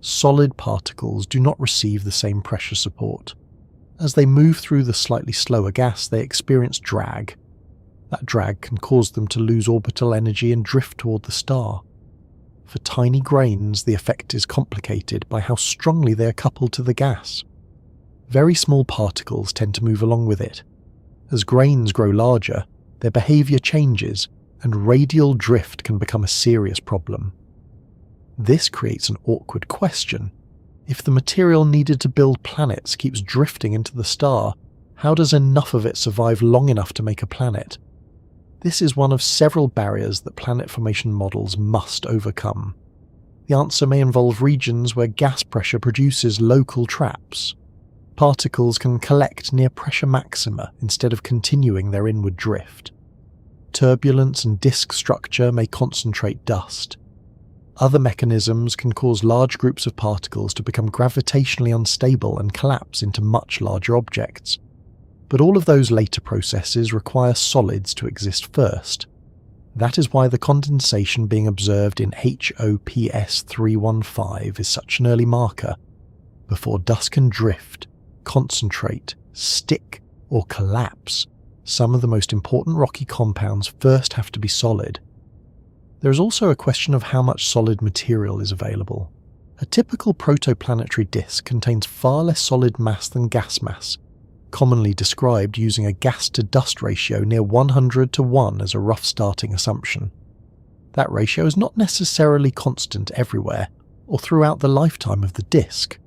[SPEAKER 1] Solid particles do not receive the same pressure support. As they move through the slightly slower gas, they experience drag. That drag can cause them to lose orbital energy and drift toward the star. For tiny grains, the effect is complicated by how strongly they are coupled to the gas. Very small particles tend to move along with it. As grains grow larger, their behavior changes, and radial drift can become a serious problem. This creates an awkward question. If the material needed to build planets keeps drifting into the star, how does enough of it survive long enough to make a planet? This is one of several barriers that planet formation models must overcome. The answer may involve regions where gas pressure produces local traps. Particles can collect near pressure maxima instead of continuing their inward drift. Turbulence and disk structure may concentrate dust. Other mechanisms can cause large groups of particles to become gravitationally unstable and collapse into much larger objects. But all of those later processes require solids to exist first. That is why the condensation being observed in HOPS 315 is such an early marker. Before dust can drift, concentrate, stick, or collapse, some of the most important rocky compounds first have to be solid. There is also a question of how much solid material is available. A typical protoplanetary disk contains far less solid mass than gas mass, commonly described using a gas-to-dust ratio near 100 to 1 as a rough starting assumption. That ratio is not necessarily constant everywhere, or throughout the lifetime of the disk.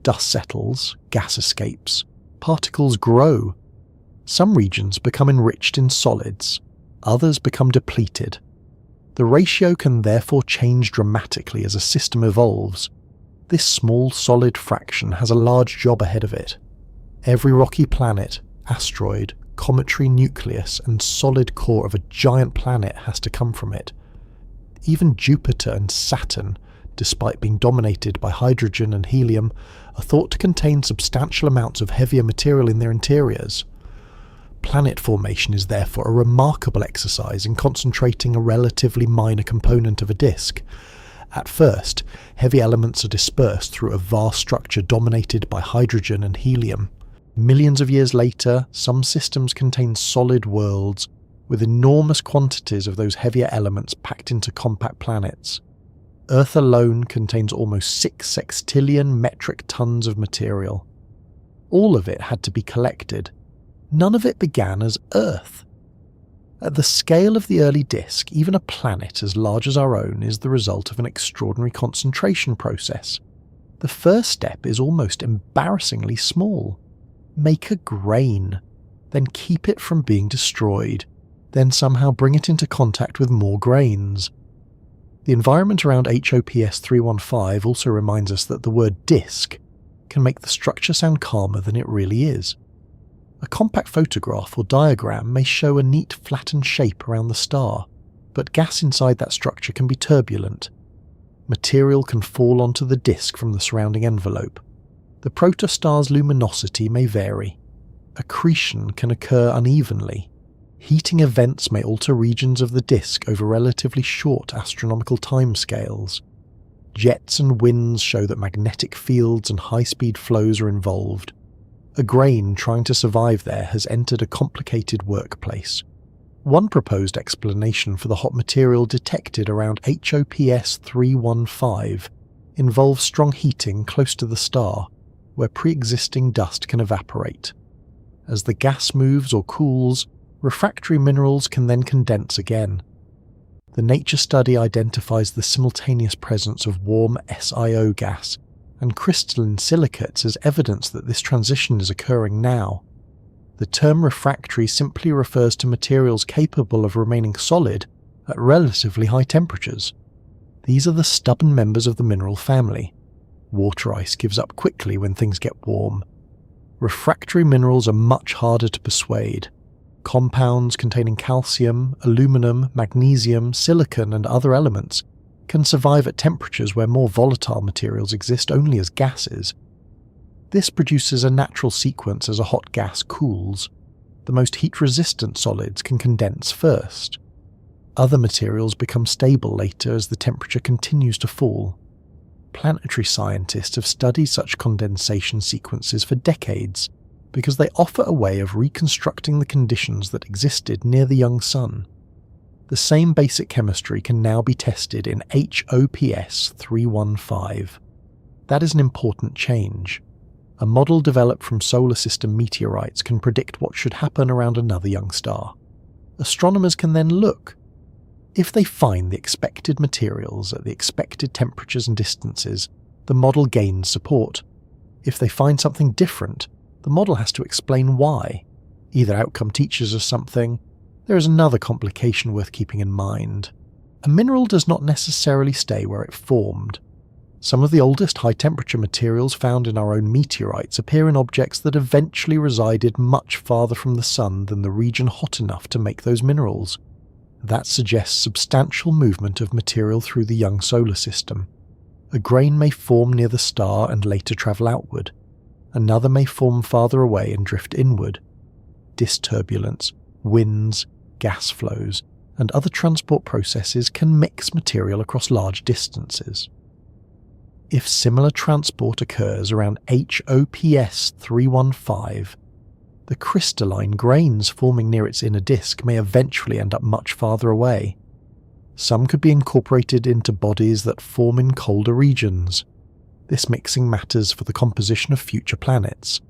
[SPEAKER 1] Dust settles, gas escapes, particles grow. Some regions become enriched in solids, others become depleted. The ratio can therefore change dramatically as a system evolves. This small solid fraction has a large job ahead of it. Every rocky planet, asteroid, cometary nucleus, and solid core of a giant planet has to come from it. Even Jupiter and Saturn, despite being dominated by hydrogen and helium, are thought to contain substantial amounts of heavier material in their interiors. Planet formation is therefore a remarkable exercise in concentrating a relatively minor component of a disk. At first, heavy elements are dispersed through a vast structure dominated by hydrogen and helium. Millions of years later, some systems contain solid worlds with enormous quantities of those heavier elements packed into compact planets. Earth alone contains almost 6 sextillion metric tons of material. All of it had to be collected. None of it began as Earth. At the scale of the early disk, even a planet as large as our own is the result of an extraordinary concentration process. The first step is almost embarrassingly small. Make a grain, then keep it from being destroyed, then somehow bring it into contact with more grains. The environment around HOPS 315 also reminds us that the word disk can make the structure sound calmer than it really is. A compact photograph or diagram may show a neat flattened shape around the star, but gas inside that structure can be turbulent. Material can fall onto the disk from the surrounding envelope. The protostar's luminosity may vary. Accretion can occur unevenly. Heating events may alter regions of the disk over relatively short astronomical timescales. Jets and winds show that magnetic fields and high-speed flows are involved. A grain trying to survive there has entered a complicated workplace. One proposed explanation for the hot material detected around HOPS 315 involves strong heating close to the star, where pre-existing dust can evaporate. As the gas moves or cools, refractory minerals can then condense again. The nature study identifies the simultaneous presence of warm SiO gas and crystalline silicates as evidence that this transition is occurring now. The term refractory simply refers to materials capable of remaining solid at relatively high temperatures. These are the stubborn members of the mineral family. Water ice gives up quickly when things get warm. Refractory minerals are much harder to persuade. Compounds containing calcium, aluminum, magnesium, silicon, and other elements can survive at temperatures where more volatile materials exist only as gases. This produces a natural sequence as a hot gas cools. The most heat-resistant solids can condense first. Other materials become stable later as the temperature continues to fall. Planetary scientists have studied such condensation sequences for decades because they offer a way of reconstructing the conditions that existed near the young sun. The same basic chemistry can now be tested in HOPS 315. That is an important change. A model developed from solar system meteorites can predict what should happen around another young star. Astronomers can then look. If they find the expected materials at the expected temperatures and distances, the model gains support. If they find something different, the model has to explain why. Either outcome teaches us something. There is another complication worth keeping in mind. A mineral does not necessarily stay where it formed. Some of the oldest high-temperature materials found in our own meteorites appear in objects that eventually resided much farther from the sun than the region hot enough to make those minerals. That suggests substantial movement of material through the young solar system. A grain may form near the star and later travel outward. Another may form farther away and drift inward. Disk turbulence, winds, gas flows, and other transport processes can mix material across large distances. If similar transport occurs around HOPS 315, the crystalline grains forming near its inner disk may eventually end up much farther away. Some could be incorporated into bodies that form in colder regions. This mixing matters for the composition of future planets.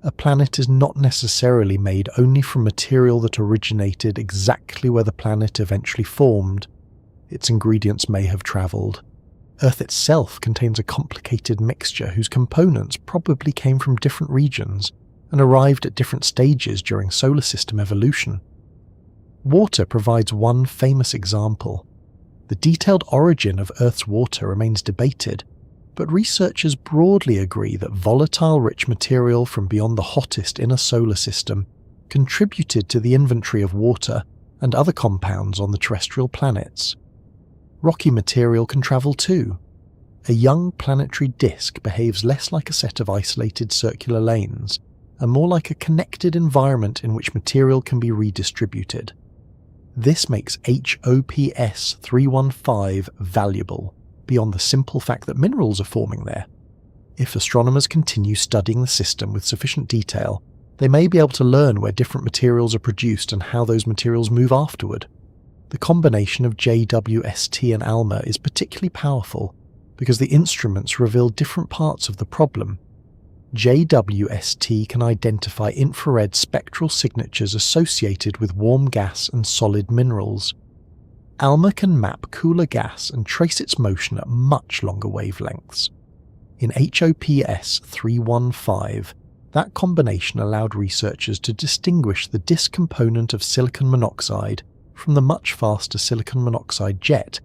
[SPEAKER 1] A planet is not necessarily made only from material that originated exactly where the planet eventually formed. Its ingredients may have travelled. Earth itself contains a complicated mixture whose components probably came from different regions and arrived at different stages during solar system evolution. Water provides one famous example. The detailed origin of Earth's water remains debated, but researchers broadly agree that volatile rich material from beyond the hottest inner solar system contributed to the inventory of water and other compounds on the terrestrial planets. Rocky material can travel too. A young planetary disk behaves less like a set of isolated circular lanes, and more like a connected environment in which material can be redistributed. This makes HOPS 315 valuable, beyond the simple fact that minerals are forming there. If astronomers continue studying the system with sufficient detail, they may be able to learn where different materials are produced and how those materials move afterward. The combination of JWST and ALMA is particularly powerful because the instruments reveal different parts of the problem. JWST can identify infrared spectral signatures associated with warm gas and solid minerals. ALMA can map cooler gas and trace its motion at much longer wavelengths. In HOPS 315, that combination allowed researchers to distinguish the disk component of silicon monoxide from the much faster silicon monoxide jet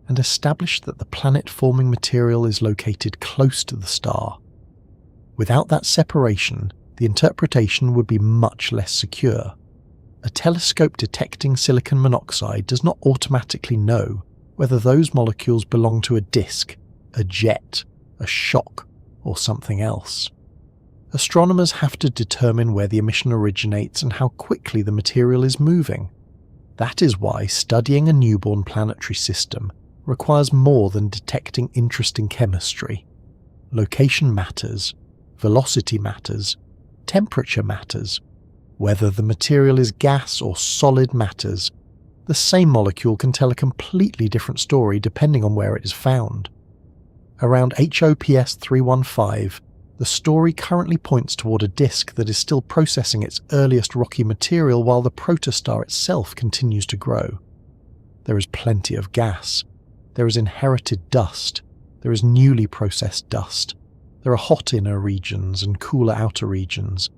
[SPEAKER 1] and establish that the planet-forming material is located close to the star. Without that separation, the interpretation would be much less secure. A telescope detecting silicon monoxide does not automatically know whether those molecules belong to a disk, a jet, a shock, or something else. Astronomers have to determine where the emission originates and how quickly the material is moving. That is why studying a newborn planetary system requires more than detecting interesting chemistry. Location matters, velocity matters, temperature matters. Whether the material is gas or solid matters, the same molecule can tell a completely different story depending on where it is found. Around HOPS 315, the story currently points toward a disk that is still processing its earliest rocky material while the protostar itself continues to grow. There is plenty of gas. There is inherited dust. There is newly processed dust. There are hot inner regions and cooler outer regions.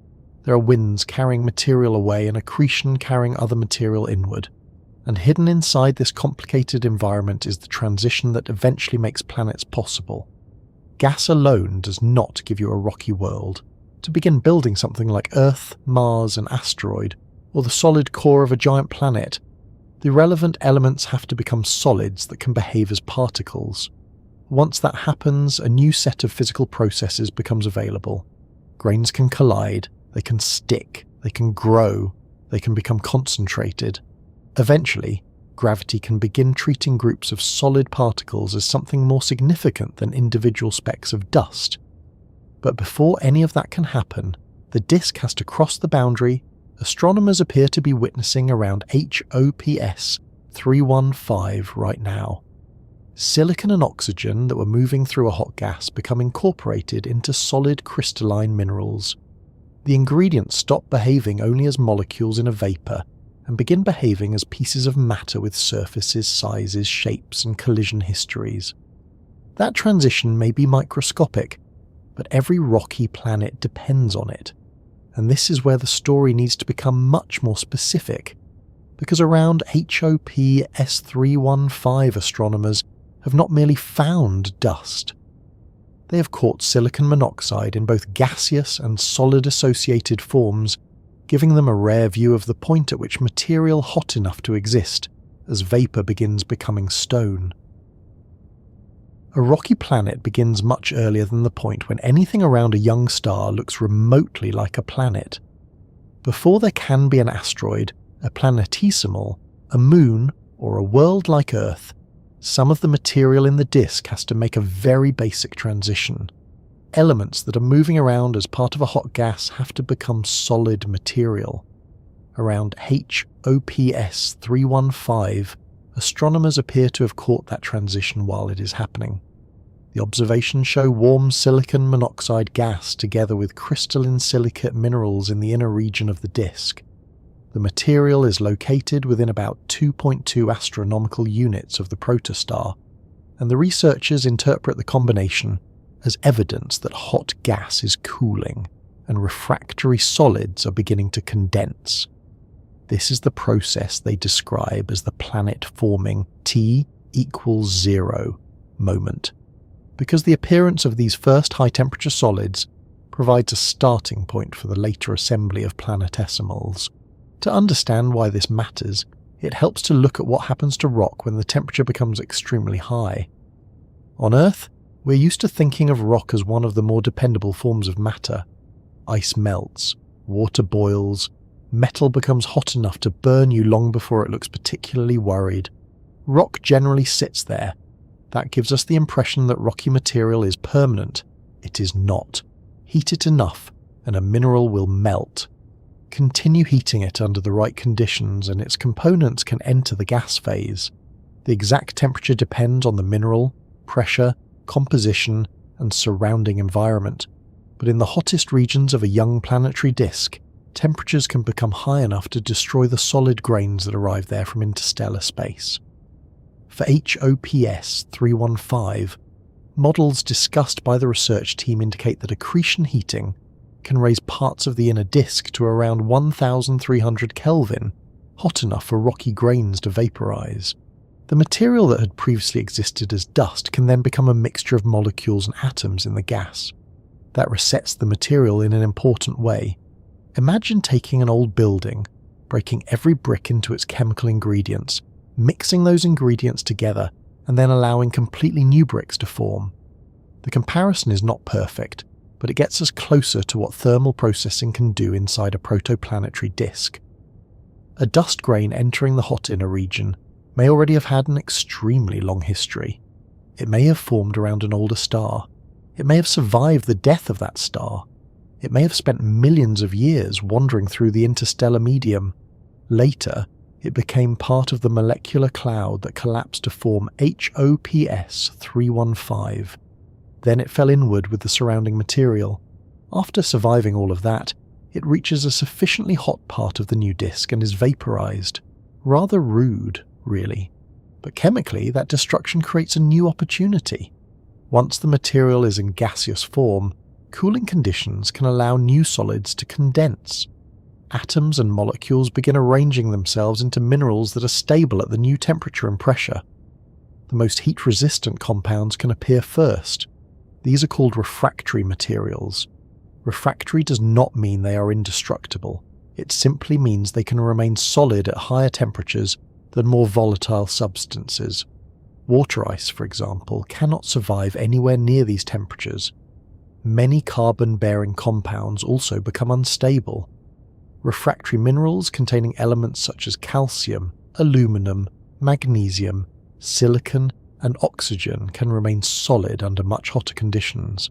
[SPEAKER 1] There are winds carrying material away and accretion carrying other material inward. And hidden inside this complicated environment is the transition that eventually makes planets possible. Gas alone does not give you a rocky world. To begin building something like Earth, Mars, an asteroid, or the solid core of a giant planet, the relevant elements have to become solids that can behave as particles. Once that happens, a new set of physical processes becomes available. Grains can collide, they can stick, they can grow, they can become concentrated. Eventually, gravity can begin treating groups of solid particles as something more significant than individual specks of dust. But before any of that can happen, the disk has to cross the boundary astronomers appear to be witnessing around HOPS 315 right now. Silicon and oxygen that were moving through a hot gas become incorporated into solid crystalline minerals. The ingredients stop behaving only as molecules in a vapor and begin behaving as pieces of matter with surfaces, sizes, shapes, and collision histories. That transition may be microscopic, but every rocky planet depends on it. And this is where the story needs to become much more specific, because around HOPS 315 astronomers have not merely found dust. They have caught silicon monoxide in both gaseous and solid associated forms, giving them a rare view of the point at which material hot enough to exist as vapor begins becoming stone. A rocky planet begins much earlier than the point when anything around a young star looks remotely like a planet. Before there can be an asteroid, a planetesimal, a moon, or a world like Earth, some of the material in the disk has to make a very basic transition. Elements that are moving around as part of a hot gas have to become solid material. Around HOPS 315, astronomers appear to have caught that transition while it is happening. The observations show warm silicon monoxide gas together with crystalline silicate minerals in the inner region of the disk. The material is located within about 2.2 astronomical units of the protostar, and the researchers interpret the combination as evidence that hot gas is cooling and refractory solids are beginning to condense. This is the process they describe as the planet-forming T=0 moment, because the appearance of these first high-temperature solids provides a starting point for the later assembly of planetesimals. To understand why this matters, it helps to look at what happens to rock when the temperature becomes extremely high. On Earth, we're used to thinking of rock as one of the more dependable forms of matter. Ice melts, water boils, metal becomes hot enough to burn you long before it looks particularly worried. Rock generally sits there. That gives us the impression that rocky material is permanent. It is not. Heat it enough, and a mineral will melt. Continue heating it under the right conditions, and its components can enter the gas phase. The exact temperature depends on the mineral, pressure, composition, and surrounding environment, but in the hottest regions of a young planetary disk, temperatures can become high enough to destroy the solid grains that arrive there from interstellar space. For HOPS 315, models discussed by the research team indicate that accretion heating can raise parts of the inner disk to around 1300 Kelvin, hot enough for rocky grains to vaporize. The material that had previously existed as dust can then become a mixture of molecules and atoms in the gas. That resets the material in an important way. Imagine taking an old building, breaking every brick into its chemical ingredients, mixing those ingredients together, and then allowing completely new bricks to form. The comparison is not perfect, but it gets us closer to what thermal processing can do inside a protoplanetary disk. A dust grain entering the hot inner region may already have had an extremely long history. It may have formed around an older star. It may have survived the death of that star. It may have spent millions of years wandering through the interstellar medium. Later, it became part of the molecular cloud that collapsed to form HOPS 315. Then it fell inward with the surrounding material. After surviving all of that, it reaches a sufficiently hot part of the new disk and is vaporized. Rather rude, really. But chemically, that destruction creates a new opportunity. Once the material is in gaseous form, cooling conditions can allow new solids to condense. Atoms and molecules begin arranging themselves into minerals that are stable at the new temperature and pressure. The most heat-resistant compounds can appear first. These are called refractory materials. Refractory does not mean they are indestructible. It simply means they can remain solid at higher temperatures than more volatile substances. Water ice, for example, cannot survive anywhere near these temperatures. Many carbon-bearing compounds also become unstable. Refractory minerals containing elements such as calcium, aluminum, magnesium, silicon, and oxygen can remain solid under much hotter conditions.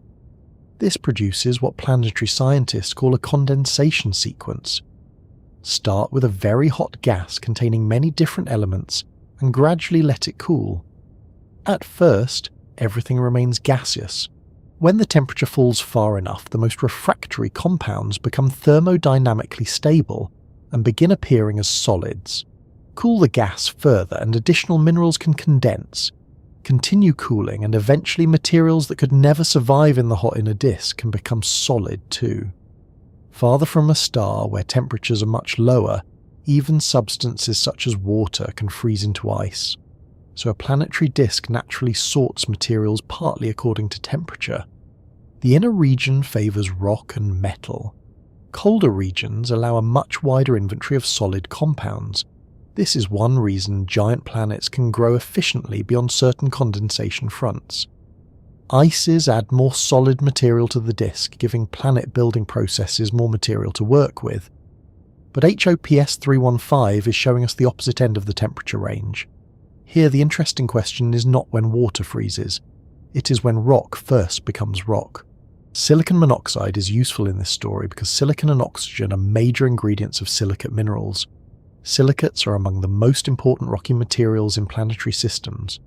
[SPEAKER 1] This produces what planetary scientists call a condensation sequence. Start with a very hot gas containing many different elements and gradually let it cool. At first, everything remains gaseous. When the temperature falls far enough, the most refractory compounds become thermodynamically stable and begin appearing as solids. Cool the gas further and additional minerals can condense. Continue cooling and eventually materials that could never survive in the hot inner disk can become solid too. Farther from a star where temperatures are much lower, even substances such as water can freeze into ice. So a planetary disk naturally sorts materials partly according to temperature. The inner region favours rock and metal. Colder regions allow a much wider inventory of solid compounds. This is one reason giant planets can grow efficiently beyond certain condensation fronts. Ices add more solid material to the disk, giving planet-building processes more material to work with. But HOPS 315 is showing us the opposite end of the temperature range. Here the interesting question is not when water freezes, it is when rock first becomes rock. Silicon monoxide is useful in this story because silicon and oxygen are major ingredients of silicate minerals. Silicates are among the most important rocky materials in planetary systems.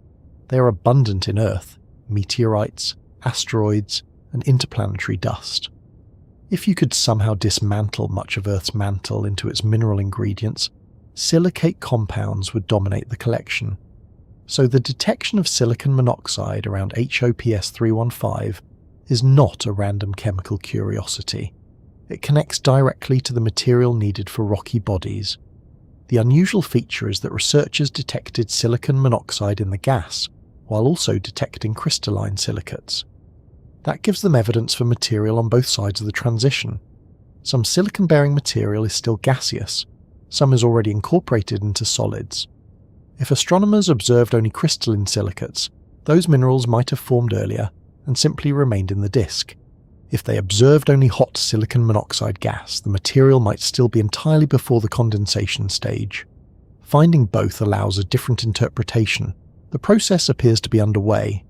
[SPEAKER 1] They are abundant in Earth, meteorites, asteroids, and interplanetary dust. If you could somehow dismantle much of Earth's mantle into its mineral ingredients, silicate compounds would dominate the collection. So the detection of silicon monoxide around HOPS 315 is not a random chemical curiosity. It connects directly to the material needed for rocky bodies. The unusual feature is that researchers detected silicon monoxide in the gas, while also detecting crystalline silicates. That gives them evidence for material on both sides of the transition. Some silicon-bearing material is still gaseous, some is already incorporated into solids. If astronomers observed only crystalline silicates, those minerals might have formed earlier and simply remained in the disk. If they observed only hot silicon monoxide gas, the material might still be entirely before the condensation stage. Finding both allows a different interpretation. The process appears to be underway.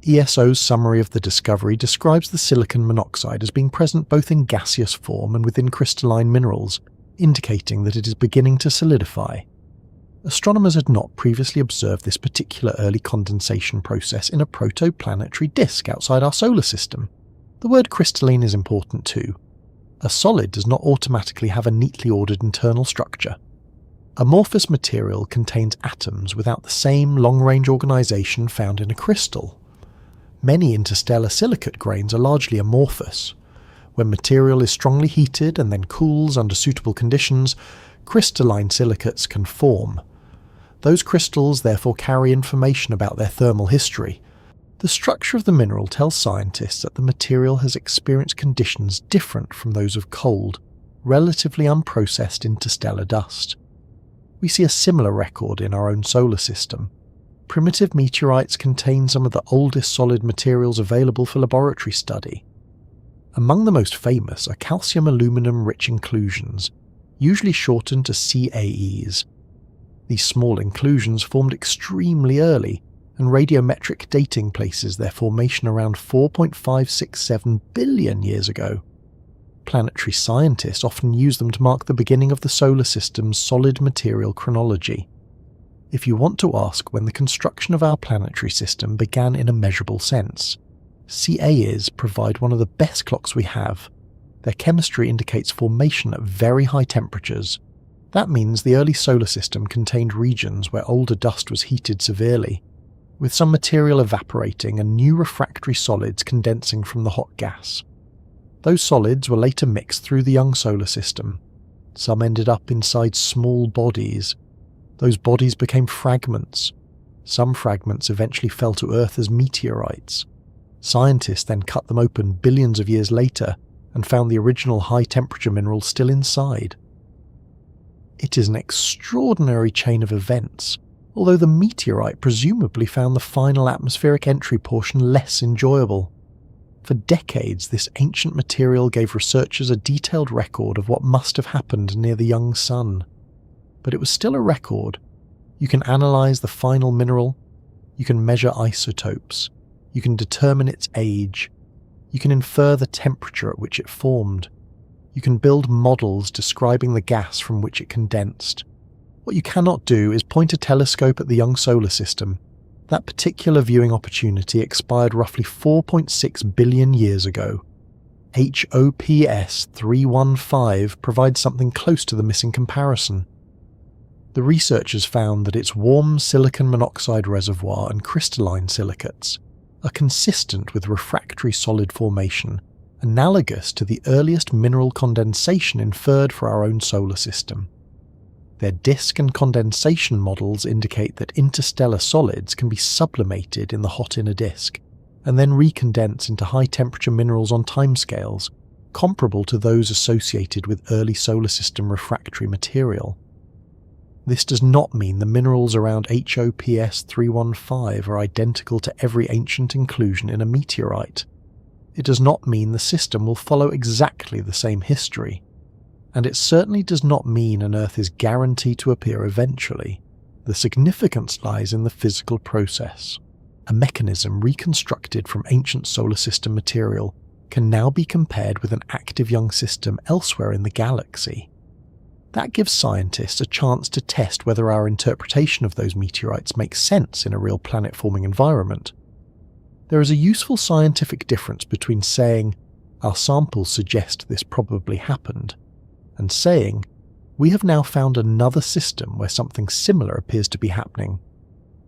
[SPEAKER 1] ESO's summary of the discovery describes the silicon monoxide as being present both in gaseous form and within crystalline minerals, indicating that it is beginning to solidify. Astronomers had not previously observed this particular early condensation process in a protoplanetary disk outside our solar system. The word crystalline is important too. A solid does not automatically have a neatly ordered internal structure. Amorphous material contains atoms without the same long-range organization found in a crystal. Many interstellar silicate grains are largely amorphous. When material is strongly heated and then cools under suitable conditions, crystalline silicates can form. Those crystals therefore carry information about their thermal history. The structure of the mineral tells scientists that the material has experienced conditions different from those of cold, relatively unprocessed interstellar dust. We see a similar record in our own solar system. Primitive meteorites contain some of the oldest solid materials available for laboratory study. Among the most famous are calcium-aluminum-rich inclusions, usually shortened to CAEs. These small inclusions formed extremely early, and radiometric dating places their formation around 4.567 billion years ago. Planetary scientists often use them to mark the beginning of the solar system's solid material chronology. If you want to ask when the construction of our planetary system began in a measurable sense, CAs provide one of the best clocks we have. Their chemistry indicates formation at very high temperatures. That means the early solar system contained regions where older dust was heated severely, with some material evaporating and new refractory solids condensing from the hot gas. Those solids were later mixed through the young solar system. Some ended up inside small bodies. Those bodies became fragments. Some fragments eventually fell to Earth as meteorites. Scientists then cut them open billions of years later and found the original high-temperature minerals still inside. It is an extraordinary chain of events, although the meteorite presumably found the final atmospheric entry portion less enjoyable. For decades, this ancient material gave researchers a detailed record of what must have happened near the young sun. But it was still a record. You can analyse the final mineral, you can measure isotopes, you can determine its age, you can infer the temperature at which it formed, you can build models describing the gas from which it condensed. What you cannot do is point a telescope at the young solar system. That particular viewing opportunity expired roughly 4.6 billion years ago. HOPS 315 provides something close to the missing comparison. The researchers found that its warm silicon monoxide reservoir and crystalline silicates are consistent with refractory solid formation, analogous to the earliest mineral condensation inferred for our own solar system. Their disk and condensation models indicate that interstellar solids can be sublimated in the hot inner disk, and then recondense into high-temperature minerals on timescales, comparable to those associated with early solar system refractory material. This does not mean the minerals around HOPS 315 are identical to every ancient inclusion in a meteorite. It does not mean the system will follow exactly the same history. And it certainly does not mean an Earth is guaranteed to appear eventually. The significance lies in the physical process. A mechanism reconstructed from ancient solar system material can now be compared with an active young system elsewhere in the galaxy. That gives scientists a chance to test whether our interpretation of those meteorites makes sense in a real planet-forming environment. There is a useful scientific difference between saying, "Our samples suggest this probably happened," and saying, "We have now found another system where something similar appears to be happening."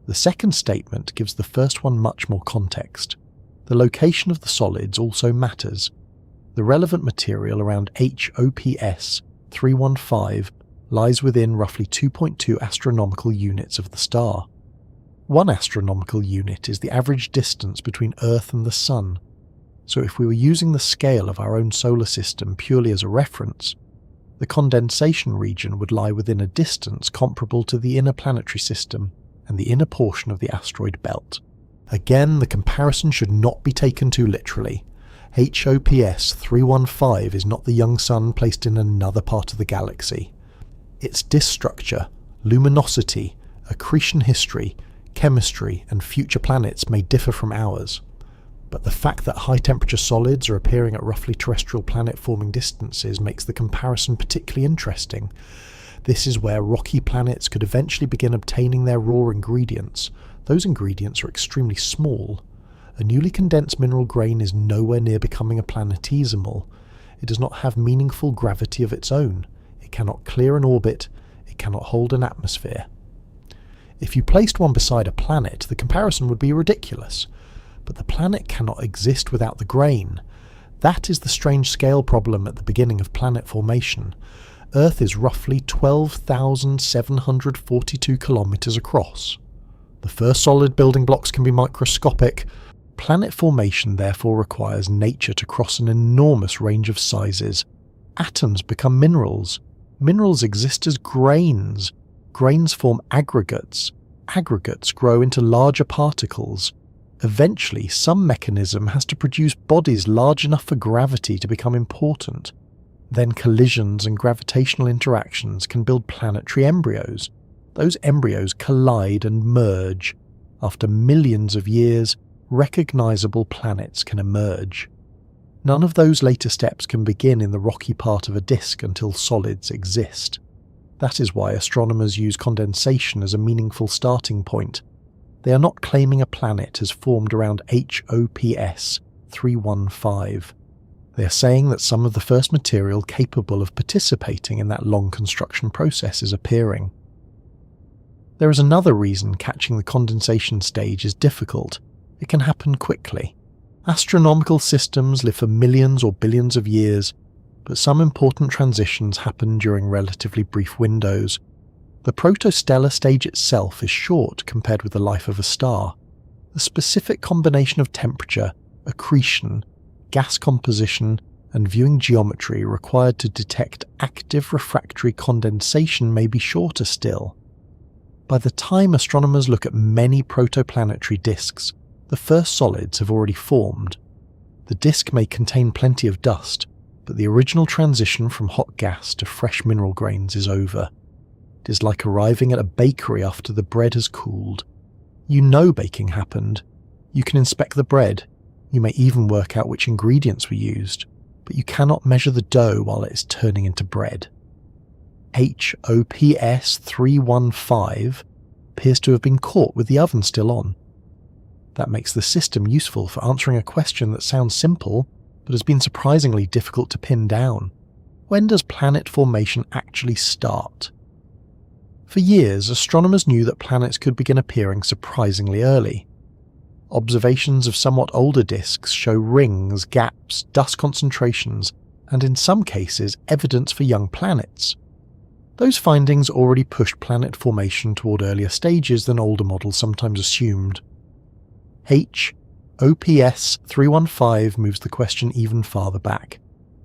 [SPEAKER 1] The second statement gives the first one much more context. The location of the solids also matters. The relevant material around HOPS 315 lies within roughly 2.2 astronomical units of the star. 1 astronomical unit is the average distance between Earth and the Sun. So if we were using the scale of our own solar system purely as a reference, the condensation region would lie within a distance comparable to the inner planetary system and the inner portion of the asteroid belt. Again, the comparison should not be taken too literally. HOPS 315 is not the young sun placed in another part of the galaxy. Its disk structure, luminosity, accretion history, chemistry, and future planets may differ from ours. But the fact that high-temperature solids are appearing at roughly terrestrial planet-forming distances makes the comparison particularly interesting. This is where rocky planets could eventually begin obtaining their raw ingredients. Those ingredients are extremely small. A newly condensed mineral grain is nowhere near becoming a planetesimal. It does not have meaningful gravity of its own. It cannot clear an orbit. It cannot hold an atmosphere. If you placed one beside a planet, the comparison would be ridiculous. But the planet cannot exist without the grain. That is the strange scale problem at the beginning of planet formation. Earth is roughly 12,742 kilometers across. The first solid building blocks can be microscopic. Planet formation therefore requires nature to cross an enormous range of sizes. Atoms become minerals. Minerals exist as grains. Grains form aggregates. Aggregates grow into larger particles. Eventually, some mechanism has to produce bodies large enough for gravity to become important. Then collisions and gravitational interactions can build planetary embryos. Those embryos collide and merge. After millions of years, recognizable planets can emerge. None of those later steps can begin in the rocky part of a disk until solids exist. That is why astronomers use condensation as a meaningful starting point. They are not claiming a planet has formed around HOPS 315. They are saying that some of the first material capable of participating in that long construction process is appearing. There is another reason catching the condensation stage is difficult. It can happen quickly. Astronomical systems live for millions or billions of years, but some important transitions happen during relatively brief windows. The protostellar stage itself is short compared with the life of a star. The specific combination of temperature, accretion, gas composition, and viewing geometry required to detect active refractory condensation may be shorter still. By the time astronomers look at many protoplanetary disks, the first solids have already formed. The disk may contain plenty of dust, but the original transition from hot gas to fresh mineral grains is over. It is like arriving at a bakery after the bread has cooled. You know baking happened. You can inspect the bread. You may even work out which ingredients were used, but you cannot measure the dough while it is turning into bread. HOPS 315 appears to have been caught with the oven still on. That makes the system useful for answering a question that sounds simple, but has been surprisingly difficult to pin down. When does planet formation actually start? For years, astronomers knew that planets could begin appearing surprisingly early. Observations of somewhat older disks show rings, gaps, dust concentrations, and in some cases evidence for young planets. Those findings already pushed planet formation toward earlier stages than older models sometimes assumed. HOPS 315 moves the question even farther back.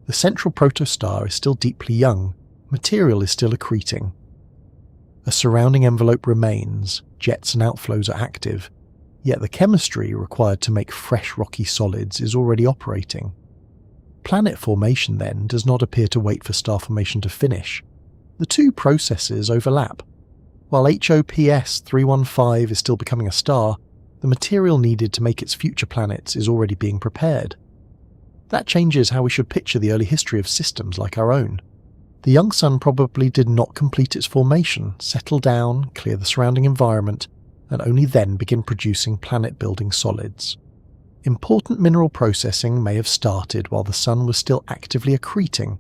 [SPEAKER 1] The central protostar is still deeply young, material is still accreting. A surrounding envelope remains, jets and outflows are active, yet the chemistry required to make fresh rocky solids is already operating. Planet formation, then, does not appear to wait for star formation to finish. The two processes overlap. While HOPS 315 is still becoming a star, the material needed to make its future planets is already being prepared. That changes how we should picture the early history of systems like our own. The young sun probably did not complete its formation, settle down, clear the surrounding environment, and only then begin producing planet-building solids. Important mineral processing may have started while the sun was still actively accreting.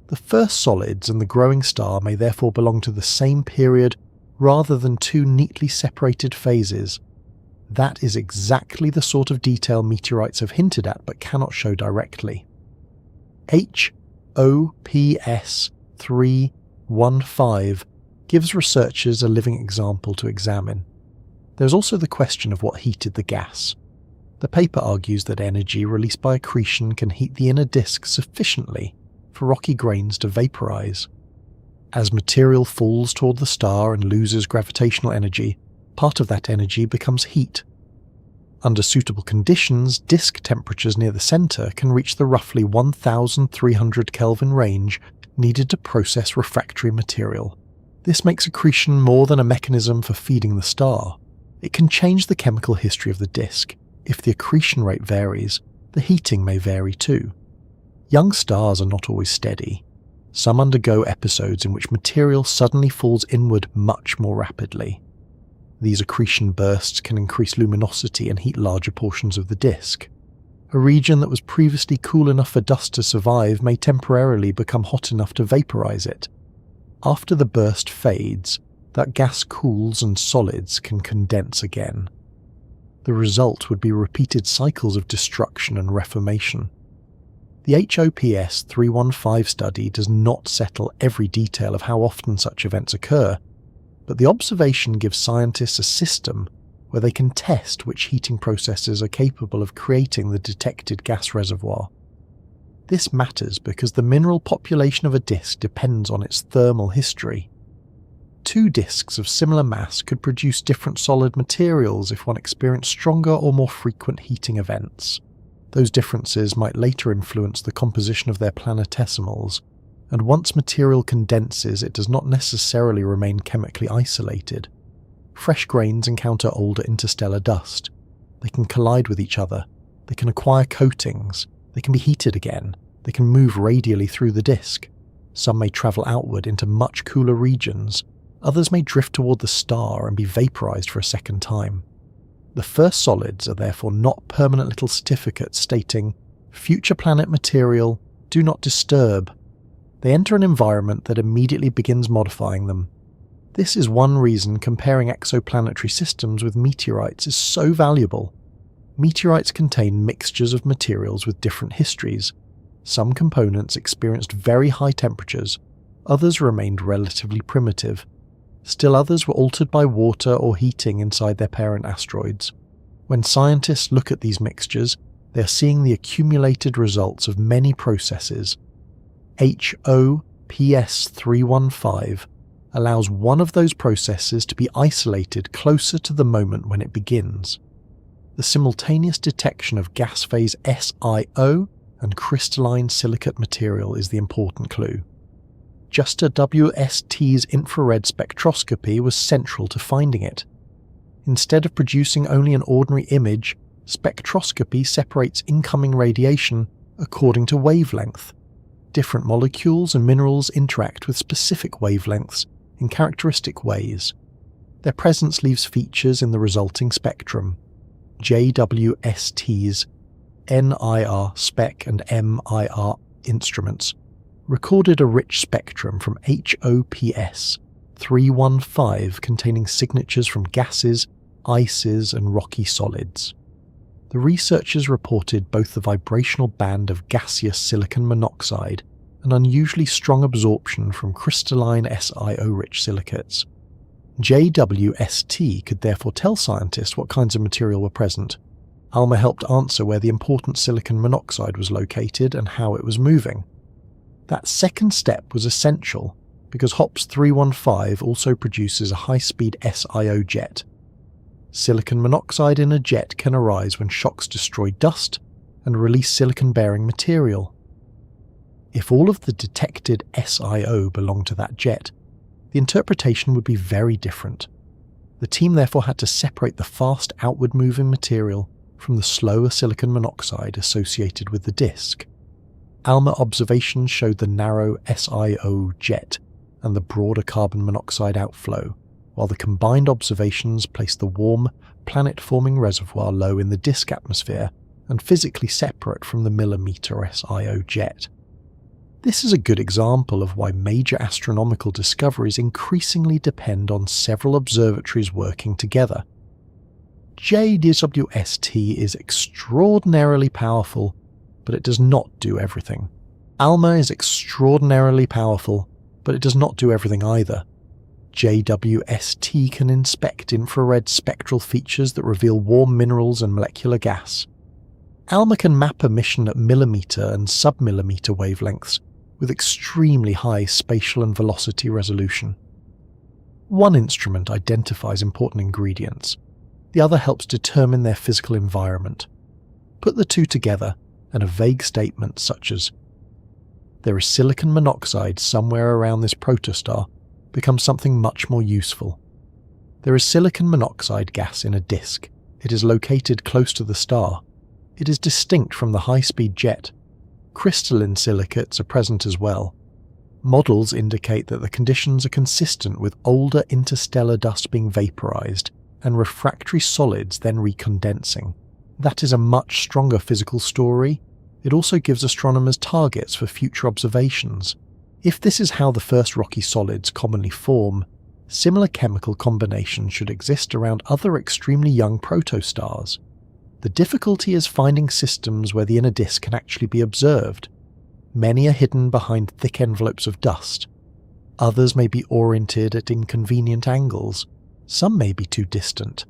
[SPEAKER 1] The first solids and the growing star may therefore belong to the same period rather than two neatly separated phases. That is exactly the sort of detail meteorites have hinted at but cannot show directly. HOPS 315 gives researchers a living example to examine. There's also the question of what heated the gas. The paper argues that energy released by accretion can heat the inner disk sufficiently for rocky grains to vaporize. As material falls toward the star and loses gravitational energy, part of that energy becomes heat. Under suitable conditions, disk temperatures near the center can reach the roughly 1300 Kelvin range needed to process refractory material. This makes accretion more than a mechanism for feeding the star. It can change the chemical history of the disk. If the accretion rate varies, the heating may vary too. Young stars are not always steady. Some undergo episodes in which material suddenly falls inward much more rapidly. These accretion bursts can increase luminosity and heat larger portions of the disk. A region that was previously cool enough for dust to survive may temporarily become hot enough to vaporize it. After the burst fades, that gas cools and solids can condense again. The result would be repeated cycles of destruction and reformation. The HOPS 315 study does not settle every detail of how often such events occur, but the observation gives scientists a system where they can test which heating processes are capable of creating the detected gas reservoir. This matters because the mineral population of a disk depends on its thermal history. Two disks of similar mass could produce different solid materials if one experienced stronger or more frequent heating events. Those differences might later influence the composition of their planetesimals, and once material condenses, it does not necessarily remain chemically isolated. Fresh grains encounter older interstellar dust. They can collide with each other. They can acquire coatings. They can be heated again. They can move radially through the disk. Some may travel outward into much cooler regions. Others may drift toward the star and be vaporized for a second time. The first solids are therefore not permanent little certificates stating, "Future planet material, do not disturb." They enter an environment that immediately begins modifying them. This is one reason comparing exoplanetary systems with meteorites is so valuable. Meteorites contain mixtures of materials with different histories. Some components experienced very high temperatures, others remained relatively primitive. Still others were altered by water or heating inside their parent asteroids. When scientists look at these mixtures, they are seeing the accumulated results of many processes. HOPS 315 allows one of those processes to be isolated closer to the moment when it begins. The simultaneous detection of gas phase SiO and crystalline silicate material is the important clue. Juster WST's infrared spectroscopy was central to finding it. Instead of producing only an ordinary image, spectroscopy separates incoming radiation according to wavelength. Different molecules and minerals interact with specific wavelengths in characteristic ways. Their presence leaves features in the resulting spectrum. JWST's NIR spec and MIR instruments recorded a rich spectrum from HOPS 315 containing signatures from gases, ices, and rocky solids. The researchers reported both the vibrational band of gaseous silicon monoxide and unusually strong absorption from crystalline SiO-rich silicates. JWST could therefore tell scientists what kinds of material were present. ALMA helped answer where the important silicon monoxide was located and how it was moving. That second step was essential because HOPS 315 also produces a high-speed SiO jet. Silicon monoxide in a jet can arise when shocks destroy dust and release silicon-bearing material. If all of the detected SiO belonged to that jet, the interpretation would be very different. The team therefore had to separate the fast outward-moving material from the slower silicon monoxide associated with the disk. ALMA observations showed the narrow SiO jet and the broader carbon monoxide outflow, while the combined observations placed the warm, planet-forming reservoir low in the disk atmosphere and physically separate from the millimeter SiO jet. This is a good example of why major astronomical discoveries increasingly depend on several observatories working together. JWST is extraordinarily powerful, but it does not do everything. ALMA is extraordinarily powerful, but it does not do everything either. JWST can inspect infrared spectral features that reveal warm minerals and molecular gas. ALMA can map emission at millimeter and submillimeter wavelengths with extremely high spatial and velocity resolution. One instrument identifies important ingredients, the other helps determine their physical environment. Put the two together, and a vague statement such as, "There is silicon monoxide somewhere around this protostar," becomes something much more useful. There is silicon monoxide gas in a disk. It is located close to the star. It is distinct from the high-speed jet. Crystalline silicates are present as well. Models indicate that the conditions are consistent with older interstellar dust being vaporized and refractory solids then recondensing. That is a much stronger physical story. It also gives astronomers targets for future observations. If this is how the first rocky solids commonly form, similar chemical combinations should exist around other extremely young protostars. The difficulty is finding systems where the inner disk can actually be observed. Many are hidden behind thick envelopes of dust. Others may be oriented at inconvenient angles. Some may be too distant.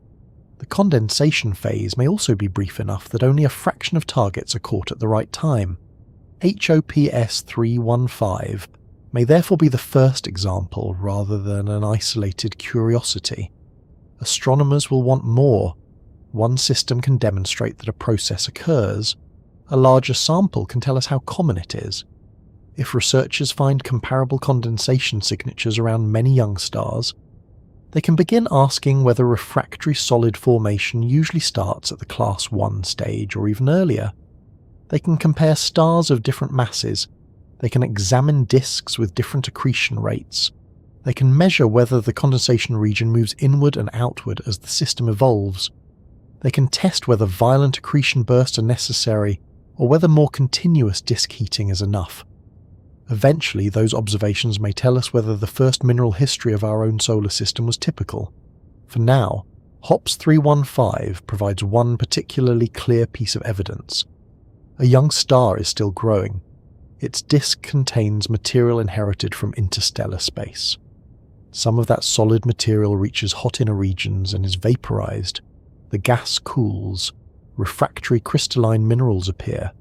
[SPEAKER 1] The condensation phase may also be brief enough that only a fraction of targets are caught at the right time. HOPS 315 may therefore be the first example rather than an isolated curiosity. Astronomers will want more. One system can demonstrate that a process occurs. A larger sample can tell us how common it is. If researchers find comparable condensation signatures around many young stars, they can begin asking whether refractory solid formation usually starts at the Class 1 stage or even earlier. They can compare stars of different masses. They can examine disks with different accretion rates. They can measure whether the condensation region moves inward and outward as the system evolves. They can test whether violent accretion bursts are necessary or whether more continuous disk heating is enough. Eventually, those observations may tell us whether the first mineral history of our own solar system was typical. For now, HOPS 315 provides one particularly clear piece of evidence. A young star is still growing. Its disk contains material inherited from interstellar space. Some of that solid material reaches hot inner regions and is vaporized. The gas cools. Refractory crystalline minerals appear.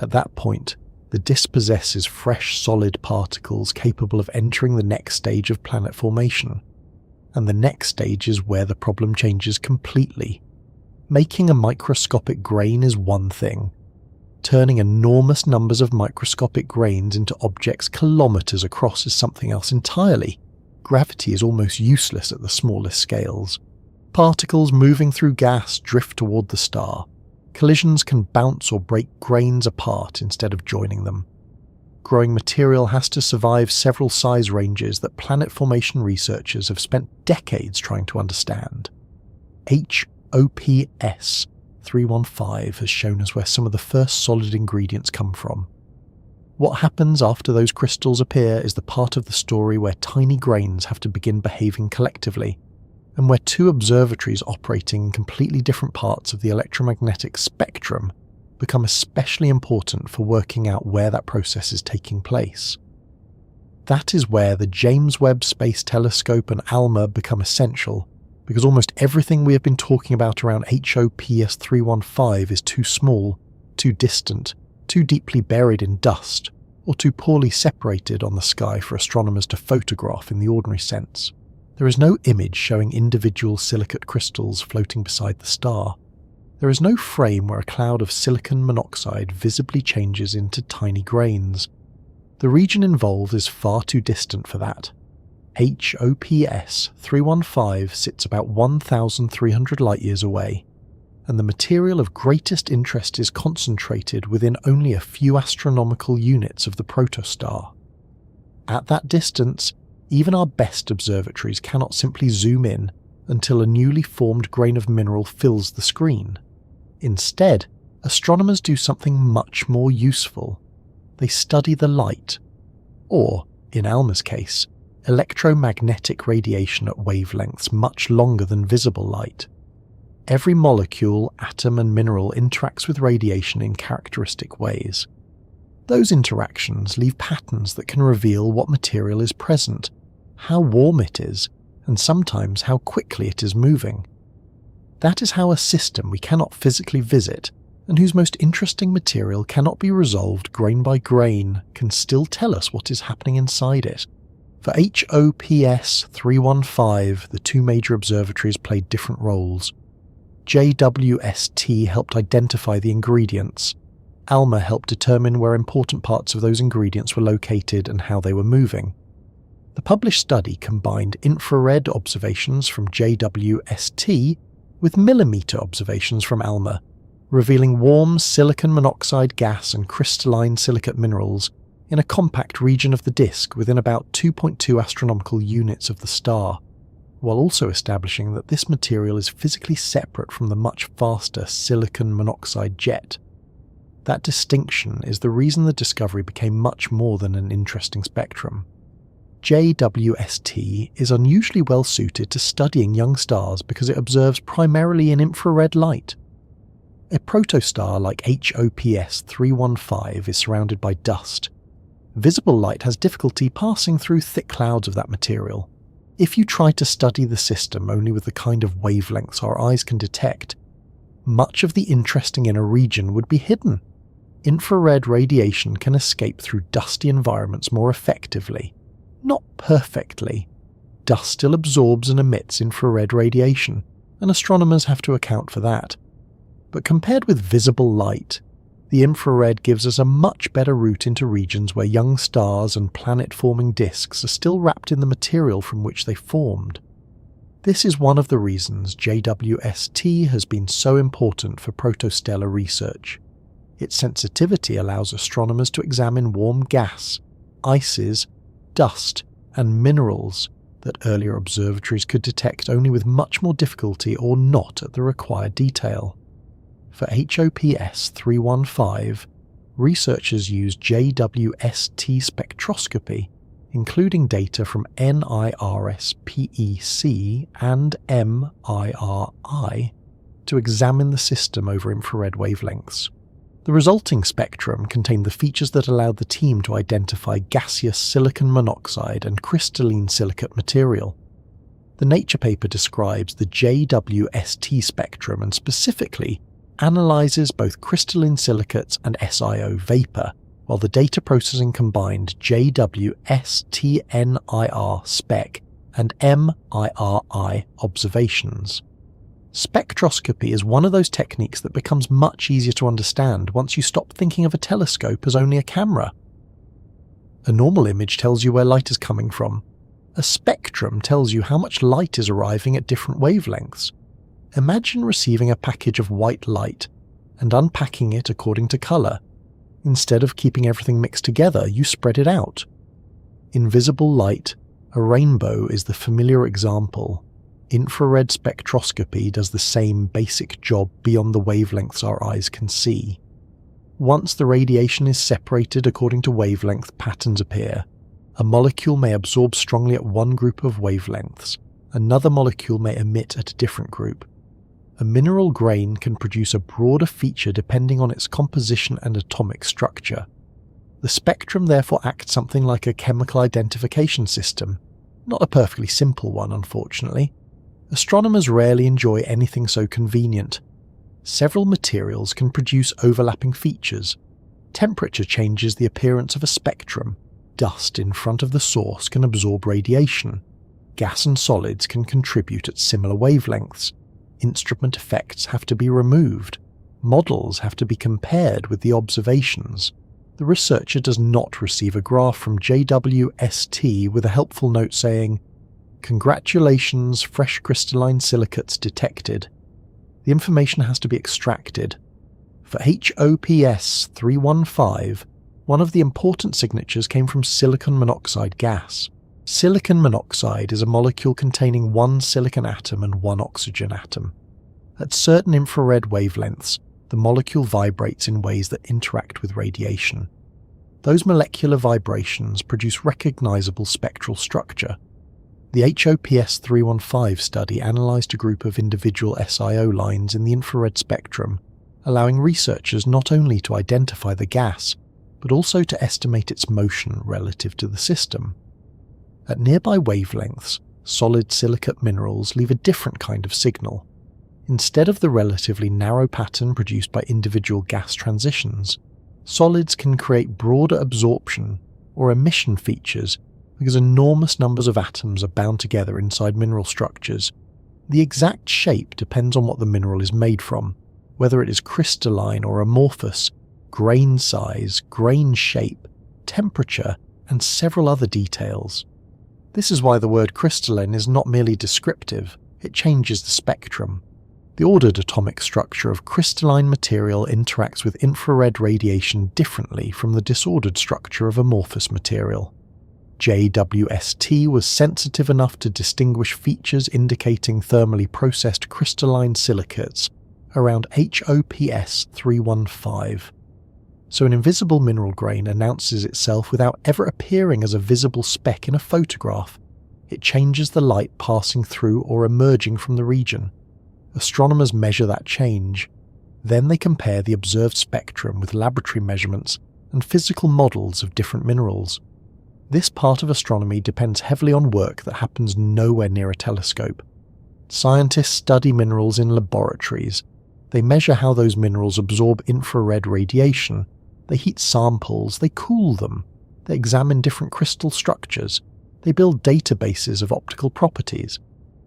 [SPEAKER 1] At that point, the disk possesses fresh solid particles capable of entering the next stage of planet formation. And the next stage is where the problem changes completely. Making a microscopic grain is one thing. Turning enormous numbers of microscopic grains into objects kilometers across is something else entirely. Gravity is almost useless at the smallest scales. Particles moving through gas drift toward the star. Collisions can bounce or break grains apart instead of joining them. Growing material has to survive several size ranges that planet formation researchers have spent decades trying to understand. HOPS 315 has shown us where some of the first solid ingredients come from. What happens after those crystals appear is the part of the story where tiny grains have to begin behaving collectively, and where two observatories operating in completely different parts of the electromagnetic spectrum become especially important for working out where that process is taking place. That is where the James Webb Space Telescope and ALMA become essential, because almost everything we have been talking about around HOPS 315 is too small, too distant, too deeply buried in dust, or too poorly separated on the sky for astronomers to photograph in the ordinary sense. There is no image showing individual silicate crystals floating beside the star. There is no frame where a cloud of silicon monoxide visibly changes into tiny grains. The region involved is far too distant for that. HOPS 315 sits about 1,300 light-years away, and the material of greatest interest is concentrated within only a few astronomical units of the protostar. At that distance, even our best observatories cannot simply zoom in until a newly formed grain of mineral fills the screen. Instead, astronomers do something much more useful. They study the light, or, in ALMA's case, electromagnetic radiation at wavelengths much longer than visible light. Every molecule, atom and mineral interacts with radiation in characteristic ways. Those interactions leave patterns that can reveal what material is present, how warm it is, and sometimes how quickly it is moving. That is how a system we cannot physically visit, and whose most interesting material cannot be resolved grain by grain, can still tell us what is happening inside it. For HOPS 315, the two major observatories played different roles. JWST helped identify the ingredients. ALMA helped determine where important parts of those ingredients were located and how they were moving. The published study combined infrared observations from JWST with millimeter observations from ALMA, revealing warm silicon monoxide gas and crystalline silicate minerals in a compact region of the disk within about 2.2 astronomical units of the star, while also establishing that this material is physically separate from the much faster silicon monoxide jet. That distinction is the reason the discovery became much more than an interesting spectrum. JWST is unusually well suited to studying young stars because it observes primarily in infrared light. A protostar like HOPS 315 is surrounded by dust. Visible light has difficulty passing through thick clouds of that material. If you try to study the system only with the kind of wavelengths our eyes can detect, much of the interesting inner region would be hidden. Infrared radiation can escape through dusty environments more effectively. Not perfectly. Dust still absorbs and emits infrared radiation, and astronomers have to account for that. But compared with visible light, the infrared gives us a much better route into regions where young stars and planet-forming disks are still wrapped in the material from which they formed. This is one of the reasons JWST has been so important for protostellar research. Its sensitivity allows astronomers to examine warm gas, ices, dust, and minerals that earlier observatories could detect only with much more difficulty or not at the required detail. For HOPS 315, researchers used JWST spectroscopy, including data from NIRS-PEC and MIRI, to examine the system over infrared wavelengths. The resulting spectrum contained the features that allowed the team to identify gaseous silicon monoxide and crystalline silicate material. The Nature paper describes the JWST spectrum and specifically analyzes both crystalline silicates and SiO vapor, while the data processing combined JWST-NIR spec and MIRI observations. Spectroscopy is one of those techniques that becomes much easier to understand once you stop thinking of a telescope as only a camera. A normal image tells you where light is coming from. A spectrum tells you how much light is arriving at different wavelengths. Imagine receiving a package of white light and unpacking it according to colour. Instead of keeping everything mixed together, you spread it out. In visible light, a rainbow is the familiar example. Infrared spectroscopy does the same basic job beyond the wavelengths our eyes can see. Once the radiation is separated according to wavelength, patterns appear. A molecule may absorb strongly at one group of wavelengths. Another molecule may emit at a different group. A mineral grain can produce a broader feature depending on its composition and atomic structure. The spectrum therefore acts something like a chemical identification system, not a perfectly simple one, unfortunately. Astronomers rarely enjoy anything so convenient. Several materials can produce overlapping features. Temperature changes the appearance of a spectrum. Dust in front of the source can absorb radiation. Gas and solids can contribute at similar wavelengths. Instrument effects have to be removed. Models have to be compared with the observations. The researcher does not receive a graph from JWST with a helpful note saying, "Congratulations, fresh crystalline silicates detected." The information has to be extracted. For HOPS 315, one of the important signatures came from silicon monoxide gas. Silicon monoxide is a molecule containing one silicon atom and one oxygen atom. At certain infrared wavelengths, the molecule vibrates in ways that interact with radiation. Those molecular vibrations produce recognizable spectral structure. The HOPS 315 study analysed a group of individual SiO lines in the infrared spectrum, allowing researchers not only to identify the gas, but also to estimate its motion relative to the system. At nearby wavelengths, solid silicate minerals leave a different kind of signal. Instead of the relatively narrow pattern produced by individual gas transitions, solids can create broader absorption or emission features because enormous numbers of atoms are bound together inside mineral structures. The exact shape depends on what the mineral is made from, whether it is crystalline or amorphous, grain size, grain shape, temperature, and several other details. This is why the word crystalline is not merely descriptive, it changes the spectrum. The ordered atomic structure of crystalline material interacts with infrared radiation differently from the disordered structure of amorphous material. JWST was sensitive enough to distinguish features indicating thermally processed crystalline silicates around HOPS 315. So an invisible mineral grain announces itself without ever appearing as a visible speck in a photograph. It changes the light passing through or emerging from the region. Astronomers measure that change. Then they compare the observed spectrum with laboratory measurements and physical models of different minerals. This part of astronomy depends heavily on work that happens nowhere near a telescope. Scientists study minerals in laboratories. They measure how those minerals absorb infrared radiation. They heat samples, they cool them. They examine different crystal structures. They build databases of optical properties.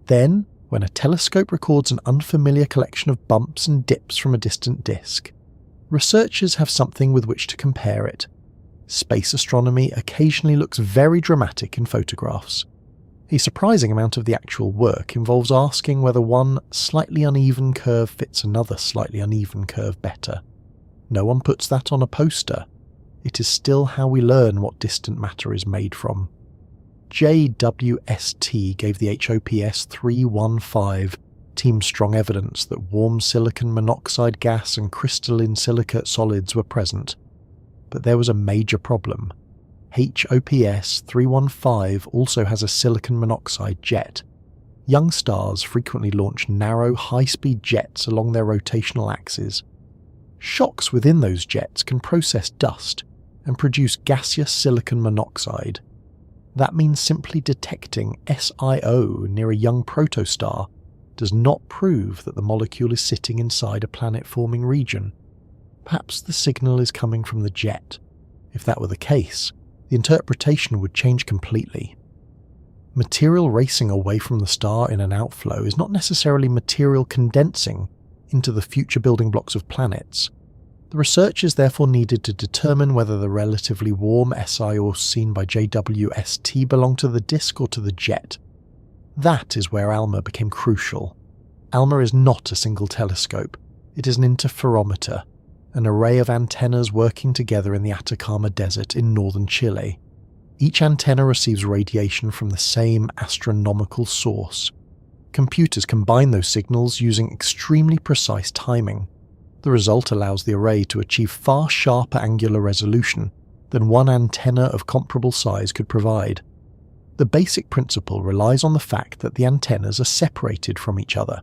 [SPEAKER 1] Then, when a telescope records an unfamiliar collection of bumps and dips from a distant disk, researchers have something with which to compare it. Space astronomy occasionally looks very dramatic in photographs. A surprising amount of the actual work involves asking whether one slightly uneven curve fits another slightly uneven curve better. No one puts that on a poster. It is still how we learn what distant matter is made from. JWST gave the HOPS 315 team strong evidence that warm silicon monoxide gas and crystalline silicate solids were present. But there was a major problem. HOPS 315 also has a silicon monoxide jet. Young stars frequently launch narrow, high-speed jets along their rotational axes. Shocks within those jets can process dust and produce gaseous silicon monoxide. That means simply detecting SiO near a young protostar does not prove that the molecule is sitting inside a planet-forming region. Perhaps the signal is coming from the jet. If that were the case, the interpretation would change completely. Material racing away from the star in an outflow is not necessarily material condensing into the future building blocks of planets. The researchers therefore needed to determine whether the relatively warm SiO seen by JWST belonged to the disk or to the jet. That is where ALMA became crucial. ALMA is not a single telescope, it is an interferometer, an array of antennas working together in the Atacama Desert in northern Chile. Each antenna receives radiation from the same astronomical source. Computers combine those signals using extremely precise timing. The result allows the array to achieve far sharper angular resolution than one antenna of comparable size could provide. The basic principle relies on the fact that the antennas are separated from each other.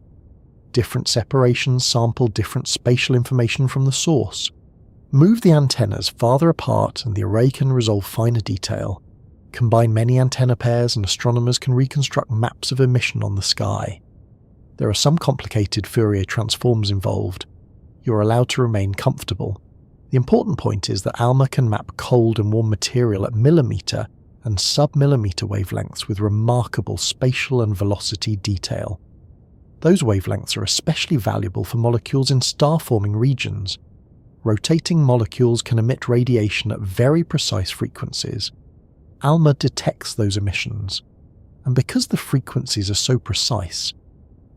[SPEAKER 1] Different separations sample different spatial information from the source. Move the antennas farther apart and the array can resolve finer detail. Combine many antenna pairs and astronomers can reconstruct maps of emission on the sky. There are some complicated Fourier transforms involved. You are allowed to remain comfortable. The important point is that ALMA can map cold and warm material at millimeter and sub-millimeter wavelengths with remarkable spatial and velocity detail. Those wavelengths are especially valuable for molecules in star-forming regions. Rotating molecules can emit radiation at very precise frequencies. ALMA detects those emissions, and because the frequencies are so precise,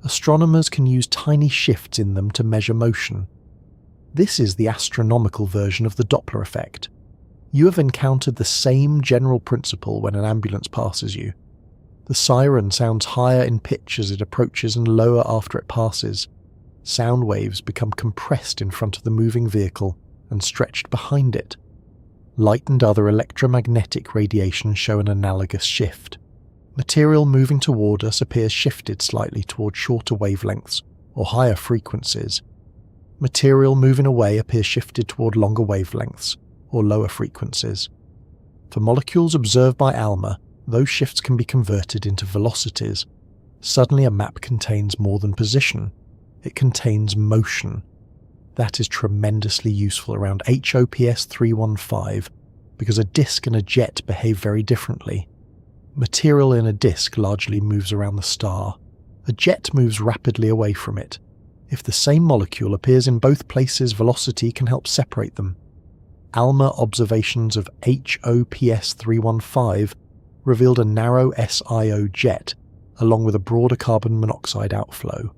[SPEAKER 1] astronomers can use tiny shifts in them to measure motion. This is the astronomical version of the Doppler effect. You have encountered the same general principle when an ambulance passes you. The siren sounds higher in pitch as it approaches and lower after it passes. Sound waves become compressed in front of the moving vehicle and stretched behind it. Light and other electromagnetic radiation show an analogous shift. Material moving toward us appears shifted slightly toward shorter wavelengths or higher frequencies. Material moving away appears shifted toward longer wavelengths or lower frequencies. For molecules observed by ALMA, those shifts can be converted into velocities. Suddenly a map contains more than position. It contains motion. That is tremendously useful around HOPS 315 because a disk and a jet behave very differently. Material in a disk largely moves around the star. A jet moves rapidly away from it. If the same molecule appears in both places, velocity can help separate them. ALMA observations of HOPS 315 revealed a narrow SiO jet, along with a broader carbon monoxide outflow.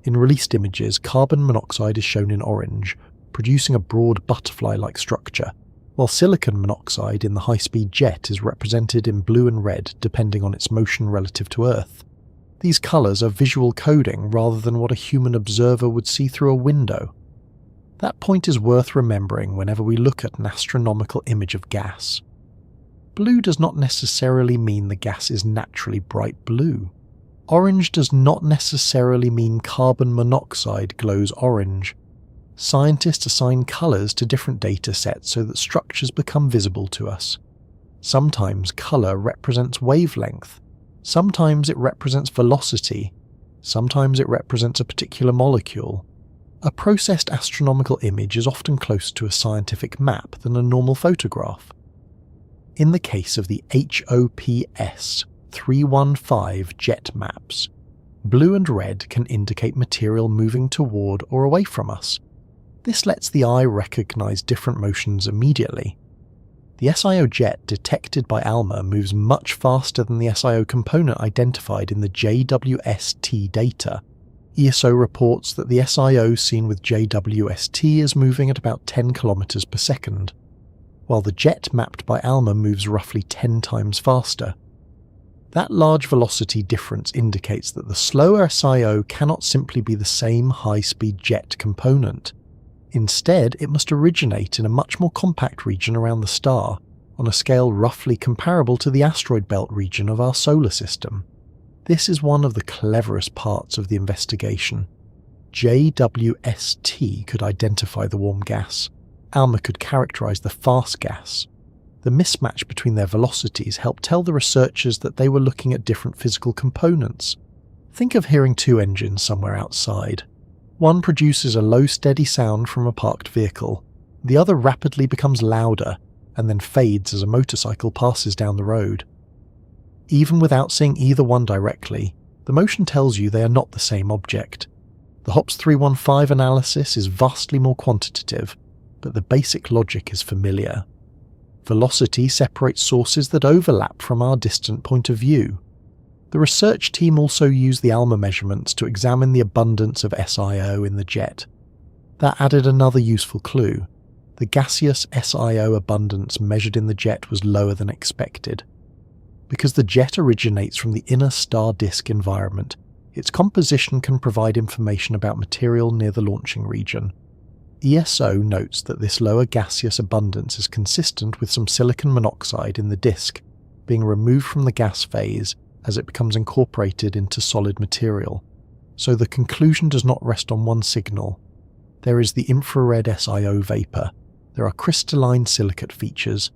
[SPEAKER 1] In released images, carbon monoxide is shown in orange, producing a broad butterfly-like structure, while silicon monoxide in the high-speed jet is represented in blue and red depending on its motion relative to Earth. These colours are visual coding rather than what a human observer would see through a window. That point is worth remembering whenever we look at an astronomical image of gas. Blue does not necessarily mean the gas is naturally bright blue. Orange does not necessarily mean carbon monoxide glows orange. Scientists assign colours to different data sets so that structures become visible to us. Sometimes colour represents wavelength. Sometimes it represents velocity. Sometimes it represents a particular molecule. A processed astronomical image is often closer to a scientific map than a normal photograph. In the case of the HOPS 315 jet maps, blue and red can indicate material moving toward or away from us. This lets the eye recognize different motions immediately. The SiO jet detected by ALMA moves much faster than the SiO component identified in the JWST data. ESO reports that the SIO seen with JWST is moving at about 10 kilometers per second, while the jet mapped by ALMA moves roughly 10 times faster. That large velocity difference indicates that the slower SIO cannot simply be the same high-speed jet component. Instead, it must originate in a much more compact region around the star, on a scale roughly comparable to the asteroid belt region of our solar system. This is one of the cleverest parts of the investigation. JWST could identify the warm gas. ALMA could characterize the fast gas. The mismatch between their velocities helped tell the researchers that they were looking at different physical components. Think of hearing two engines somewhere outside. One produces a low steady sound from a parked vehicle. The other rapidly becomes louder and then fades as a motorcycle passes down the road. Even without seeing either one directly, the motion tells you they are not the same object. The HOPS 315 analysis is vastly more quantitative, but the basic logic is familiar. Velocity separates sources that overlap from our distant point of view. The research team also used the ALMA measurements to examine the abundance of SIO in the jet. That added another useful clue. The gaseous SIO abundance measured in the jet was lower than expected. Because the jet originates from the inner star disk environment, its composition can provide information about material near the launching region. ESO notes that this lower gaseous abundance is consistent with some silicon monoxide in the disk being removed from the gas phase as it becomes incorporated into solid material. So the conclusion does not rest on one signal. There is the infrared SIO vapor, there are crystalline silicate features,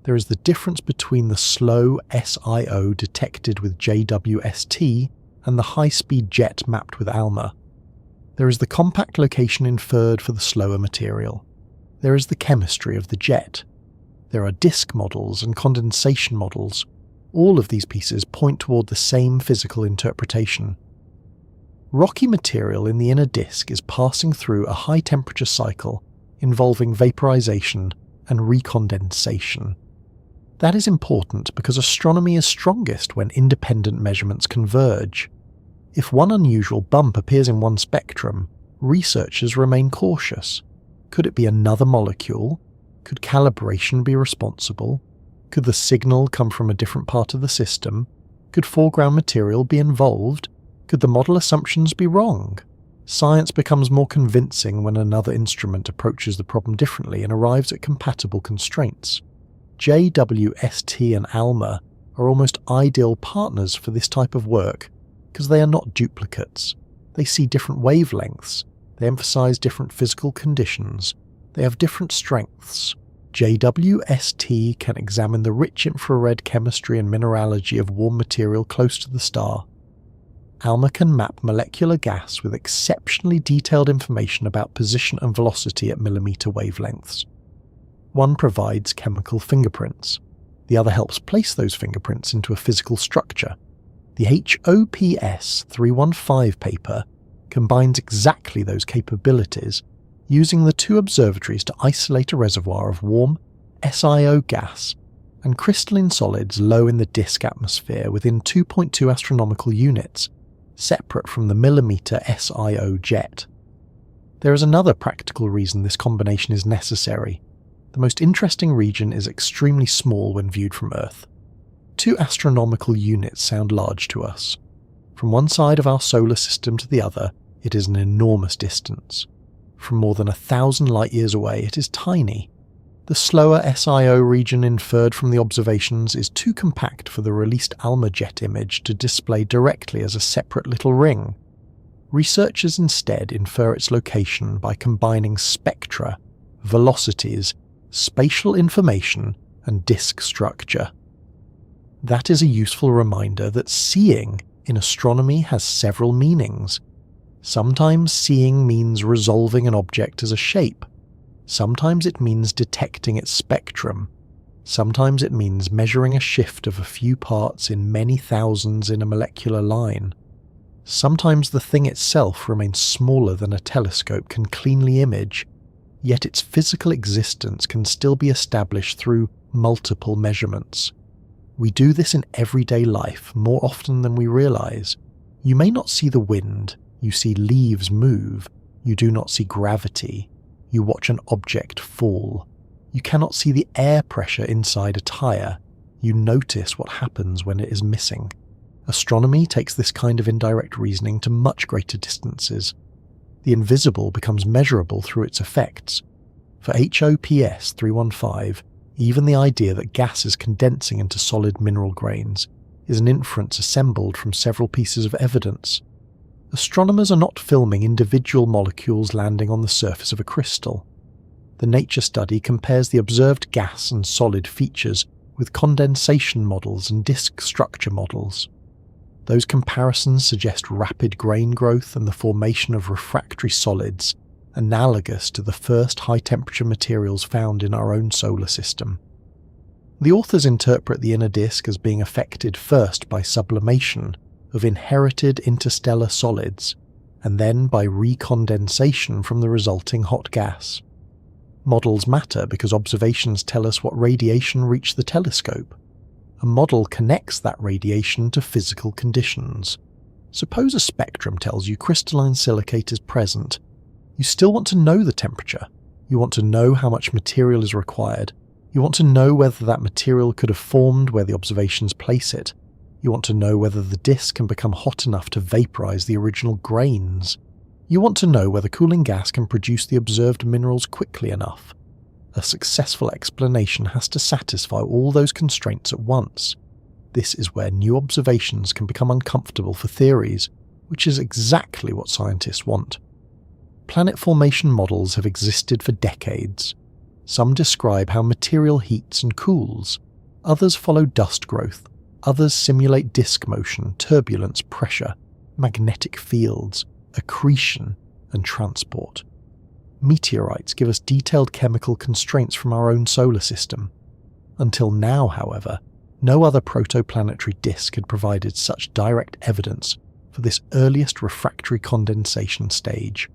[SPEAKER 1] there is the difference between the slow SIO detected with JWST and the high-speed jet mapped with ALMA. There is the compact location inferred for the slower material. There is the chemistry of the jet. There are disk models and condensation models. All of these pieces point toward the same physical interpretation. Rocky material in the inner disk is passing through a high-temperature cycle involving vaporization and recondensation. That is important because astronomy is strongest when independent measurements converge. If one unusual bump appears in one spectrum, researchers remain cautious. Could it be another molecule? Could calibration be responsible? Could the signal come from a different part of the system? Could foreground material be involved? Could the model assumptions be wrong? Science becomes more convincing when another instrument approaches the problem differently and arrives at compatible constraints. JWST and ALMA are almost ideal partners for this type of work because they are not duplicates. They see different wavelengths, they emphasize different physical conditions, they have different strengths. JWST can examine the rich infrared chemistry and mineralogy of warm material close to the star. ALMA can map molecular gas with exceptionally detailed information about position and velocity at millimeter wavelengths. One provides chemical fingerprints. The other helps place those fingerprints into a physical structure. The HOPS 315 paper combines exactly those capabilities, using the two observatories to isolate a reservoir of warm SIO gas and crystalline solids low in the disk atmosphere within 2.2 astronomical units, separate from the millimeter SIO jet. There is another practical reason this combination is necessary. The most interesting region is extremely small when viewed from Earth. 2 astronomical units sound large to us. From one side of our solar system to the other, it is an enormous distance. From more than 1,000 light-years away, it is tiny. The slower SIO region inferred from the observations is too compact for the released ALMA jet image to display directly as a separate little ring. Researchers instead infer its location by combining spectra, velocities, spatial information, and disk structure. That is a useful reminder that seeing in astronomy has several meanings. Sometimes seeing means resolving an object as a shape. Sometimes it means detecting its spectrum. Sometimes it means measuring a shift of a few parts in many thousands in a molecular line. Sometimes the thing itself remains smaller than a telescope can cleanly image, yet its physical existence can still be established through multiple measurements. We do this in everyday life more often than we realize. You may not see the wind, You see leaves move. You do not see gravity. You watch an object fall. You cannot see the air pressure inside a tire. You notice what happens when it is missing. Astronomy takes this kind of indirect reasoning to much greater distances. The invisible becomes measurable through its effects. For HOPS 315, even the idea that gas is condensing into solid mineral grains is an inference assembled from several pieces of evidence. Astronomers are not filming individual molecules landing on the surface of a crystal. The nature study compares the observed gas and solid features with condensation models and disk structure models. Those comparisons suggest rapid grain growth and the formation of refractory solids, analogous to the first high-temperature materials found in our own solar system. The authors interpret the inner disk as being affected first by sublimation of inherited interstellar solids, and then by recondensation from the resulting hot gas. Models matter because observations tell us what radiation reached the telescope. A model connects that radiation to physical conditions. Suppose a spectrum tells you crystalline silicate is present. You still want to know the temperature. You want to know how much material is required. You want to know whether that material could have formed where the observations place it. You want to know whether the disk can become hot enough to vaporize the original grains. You want to know whether cooling gas can produce the observed minerals quickly enough. A successful explanation has to satisfy all those constraints at once. This is where new observations can become uncomfortable for theories, which is exactly what scientists want. Planet formation models have existed for decades. Some describe how material heats and cools. Others follow dust growth. Others simulate disk motion, turbulence, pressure, magnetic fields, accretion, and transport. Meteorites give us detailed chemical constraints from our own solar system. Until now, however, no other protoplanetary disk had provided such direct evidence for this earliest refractory condensation stage.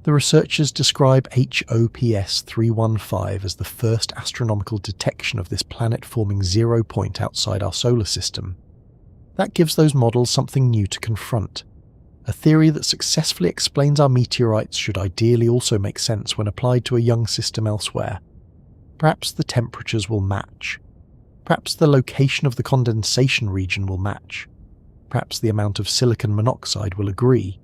[SPEAKER 1] The researchers describe HOPS 315 as the first astronomical detection of this planet-forming zero point outside our solar system. That gives those models something new to confront. A theory that successfully explains our meteorites should ideally also make sense when applied to a young system elsewhere. Perhaps the temperatures will match. Perhaps the location of the condensation region will match. Perhaps the amount of silicon monoxide will agree.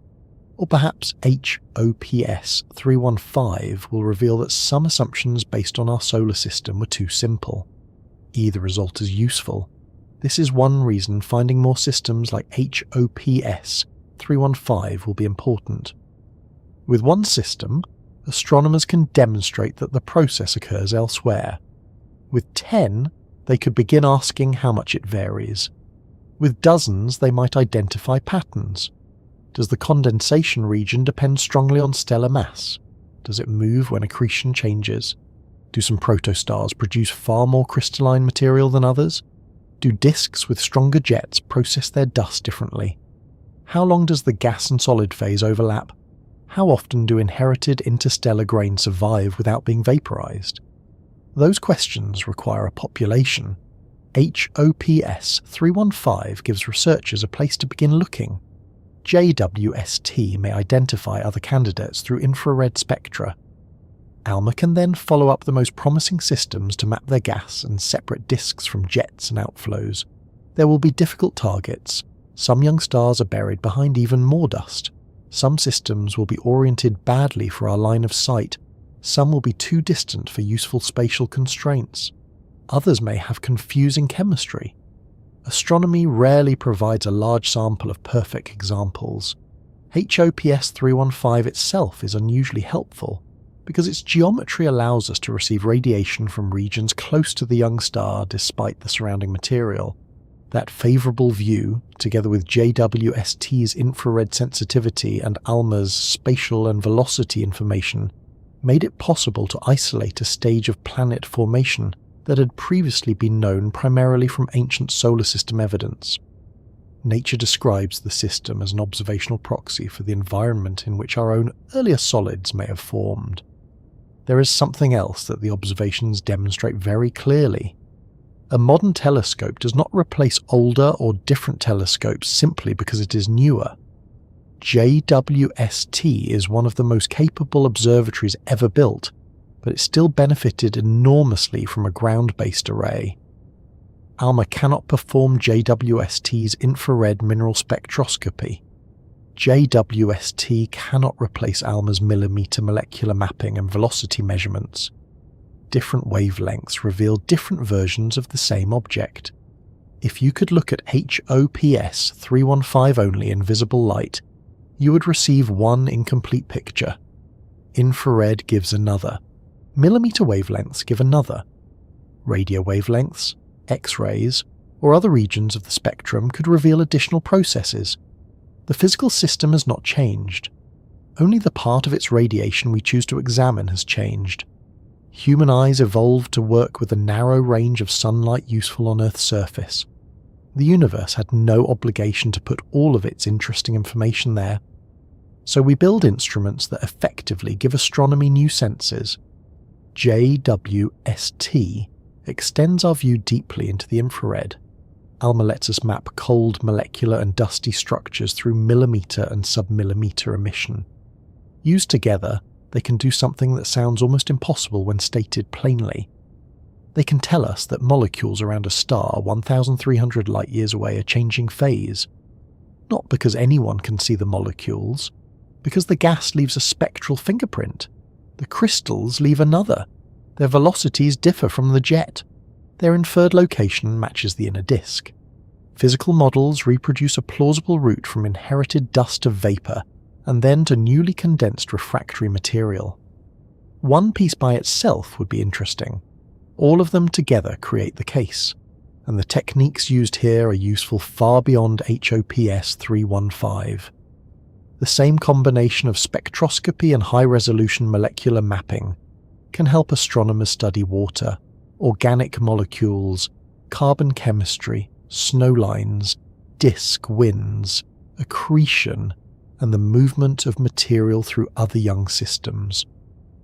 [SPEAKER 1] Or perhaps HOPS 315 will reveal that some assumptions based on our solar system were too simple. Either result is useful. This is one reason finding more systems like HOPS 315 will be important. With one system, astronomers can demonstrate that the process occurs elsewhere. With 10, they could begin asking how much it varies. With dozens, they might identify patterns. Does the condensation region depend strongly on stellar mass? Does it move when accretion changes? Do some protostars produce far more crystalline material than others? Do disks with stronger jets process their dust differently? How long does the gas and solid phase overlap? How often do inherited interstellar grains survive without being vaporized? Those questions require a population. HOPS 315 gives researchers a place to begin looking. JWST may identify other candidates through infrared spectra. ALMA can then follow up the most promising systems to map their gas and separate disks from jets and outflows. There will be difficult targets. Some young stars are buried behind even more dust. Some systems will be oriented badly for our line of sight. Some will be too distant for useful spatial constraints. Others may have confusing chemistry. Astronomy rarely provides a large sample of perfect examples. HOPS 315 itself is unusually helpful because its geometry allows us to receive radiation from regions close to the young star despite the surrounding material. That favourable view, together with JWST's infrared sensitivity and ALMA's spatial and velocity information, made it possible to isolate a stage of planet formation that had previously been known primarily from ancient solar system evidence. Nature describes the system as an observational proxy for the environment in which our own earlier solids may have formed. There is something else that the observations demonstrate very clearly. A modern telescope does not replace older or different telescopes simply because it is newer. JWST is one of the most capable observatories ever built, but it still benefited enormously from a ground-based array. ALMA cannot perform JWST's infrared mineral spectroscopy. JWST cannot replace ALMA's millimeter molecular mapping and velocity measurements. Different wavelengths reveal different versions of the same object. If you could look at HOPS 315 only in visible light, you would receive one incomplete picture. Infrared gives another. Millimeter wavelengths give another. Radio wavelengths, X-rays, or other regions of the spectrum could reveal additional processes. The physical system has not changed. Only the part of its radiation we choose to examine has changed. Human eyes evolved to work with a narrow range of sunlight useful on Earth's surface. The universe had no obligation to put all of its interesting information there. So we build instruments that effectively give astronomy new senses. JWST extends our view deeply into the infrared. ALMA lets us map cold molecular and dusty structures through millimeter and submillimeter emission. Used together, they can do something that sounds almost impossible when stated plainly. They can tell us that molecules around a star 1,300 light-years away are changing phase. Not because anyone can see the molecules, because the gas leaves a spectral fingerprint. The crystals leave another. Their velocities differ from the jet. Their inferred location matches the inner disk. Physical models reproduce a plausible route from inherited dust to vapor, and then to newly condensed refractory material. One piece by itself would be interesting. All of them together create the case, and the techniques used here are useful far beyond HOPS 315. The same combination of spectroscopy and high-resolution molecular mapping can help astronomers study water, organic molecules, carbon chemistry, snowlines, disk winds, accretion, and the movement of material through other young systems.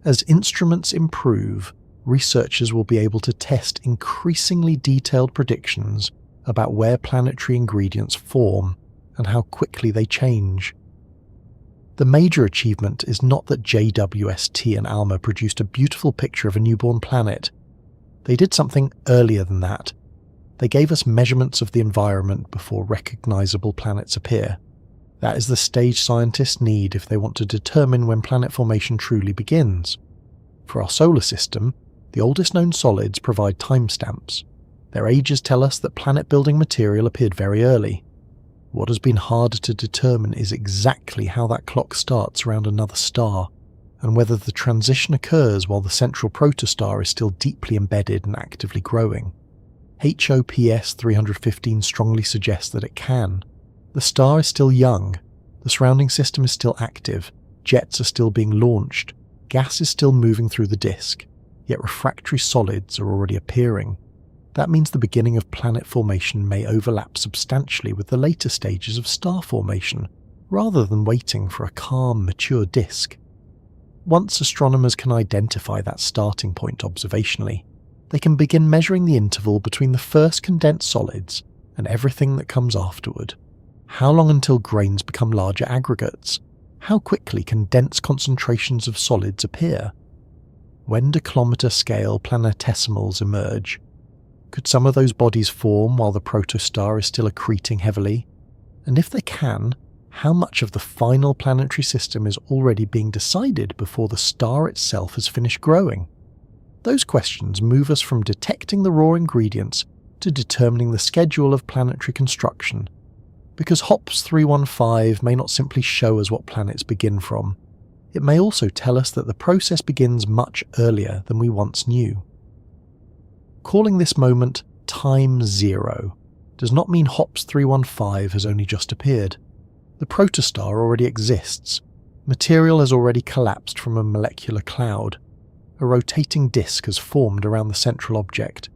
[SPEAKER 1] As instruments improve, researchers will be able to test increasingly detailed predictions about where planetary ingredients form and how quickly they change. The major achievement is not that JWST and ALMA produced a beautiful picture of a newborn planet. They did something earlier than that. They gave us measurements of the environment before recognizable planets appear. That is the stage scientists need if they want to determine when planet formation truly begins. For our solar system, the oldest known solids provide timestamps. Their ages tell us that planet-building material appeared very early. What has been harder to determine is exactly how that clock starts around another star, and whether the transition occurs while the central protostar is still deeply embedded and actively growing. HOPS 315 strongly suggests that it can. The star is still young, the surrounding system is still active, jets are still being launched, gas is still moving through the disk, yet refractory solids are already appearing. That means the beginning of planet formation may overlap substantially with the later stages of star formation, rather than waiting for a calm, mature disk. Once astronomers can identify that starting point observationally, they can begin measuring the interval between the first condensed solids and everything that comes afterward. How long until grains become larger aggregates? How quickly can dense concentrations of solids appear? When do kilometre-scale planetesimals emerge? Could some of those bodies form while the protostar is still accreting heavily? And if they can, how much of the final planetary system is already being decided before the star itself has finished growing? Those questions move us from detecting the raw ingredients to determining the schedule of planetary construction. Because HOPS 315 may not simply show us what planets begin from, it may also tell us that the process begins much earlier than we once knew. Calling this moment time zero does not mean HOPS 315 has only just appeared. The protostar already exists. Material has already collapsed from a molecular cloud. A rotating disk has formed around the central object.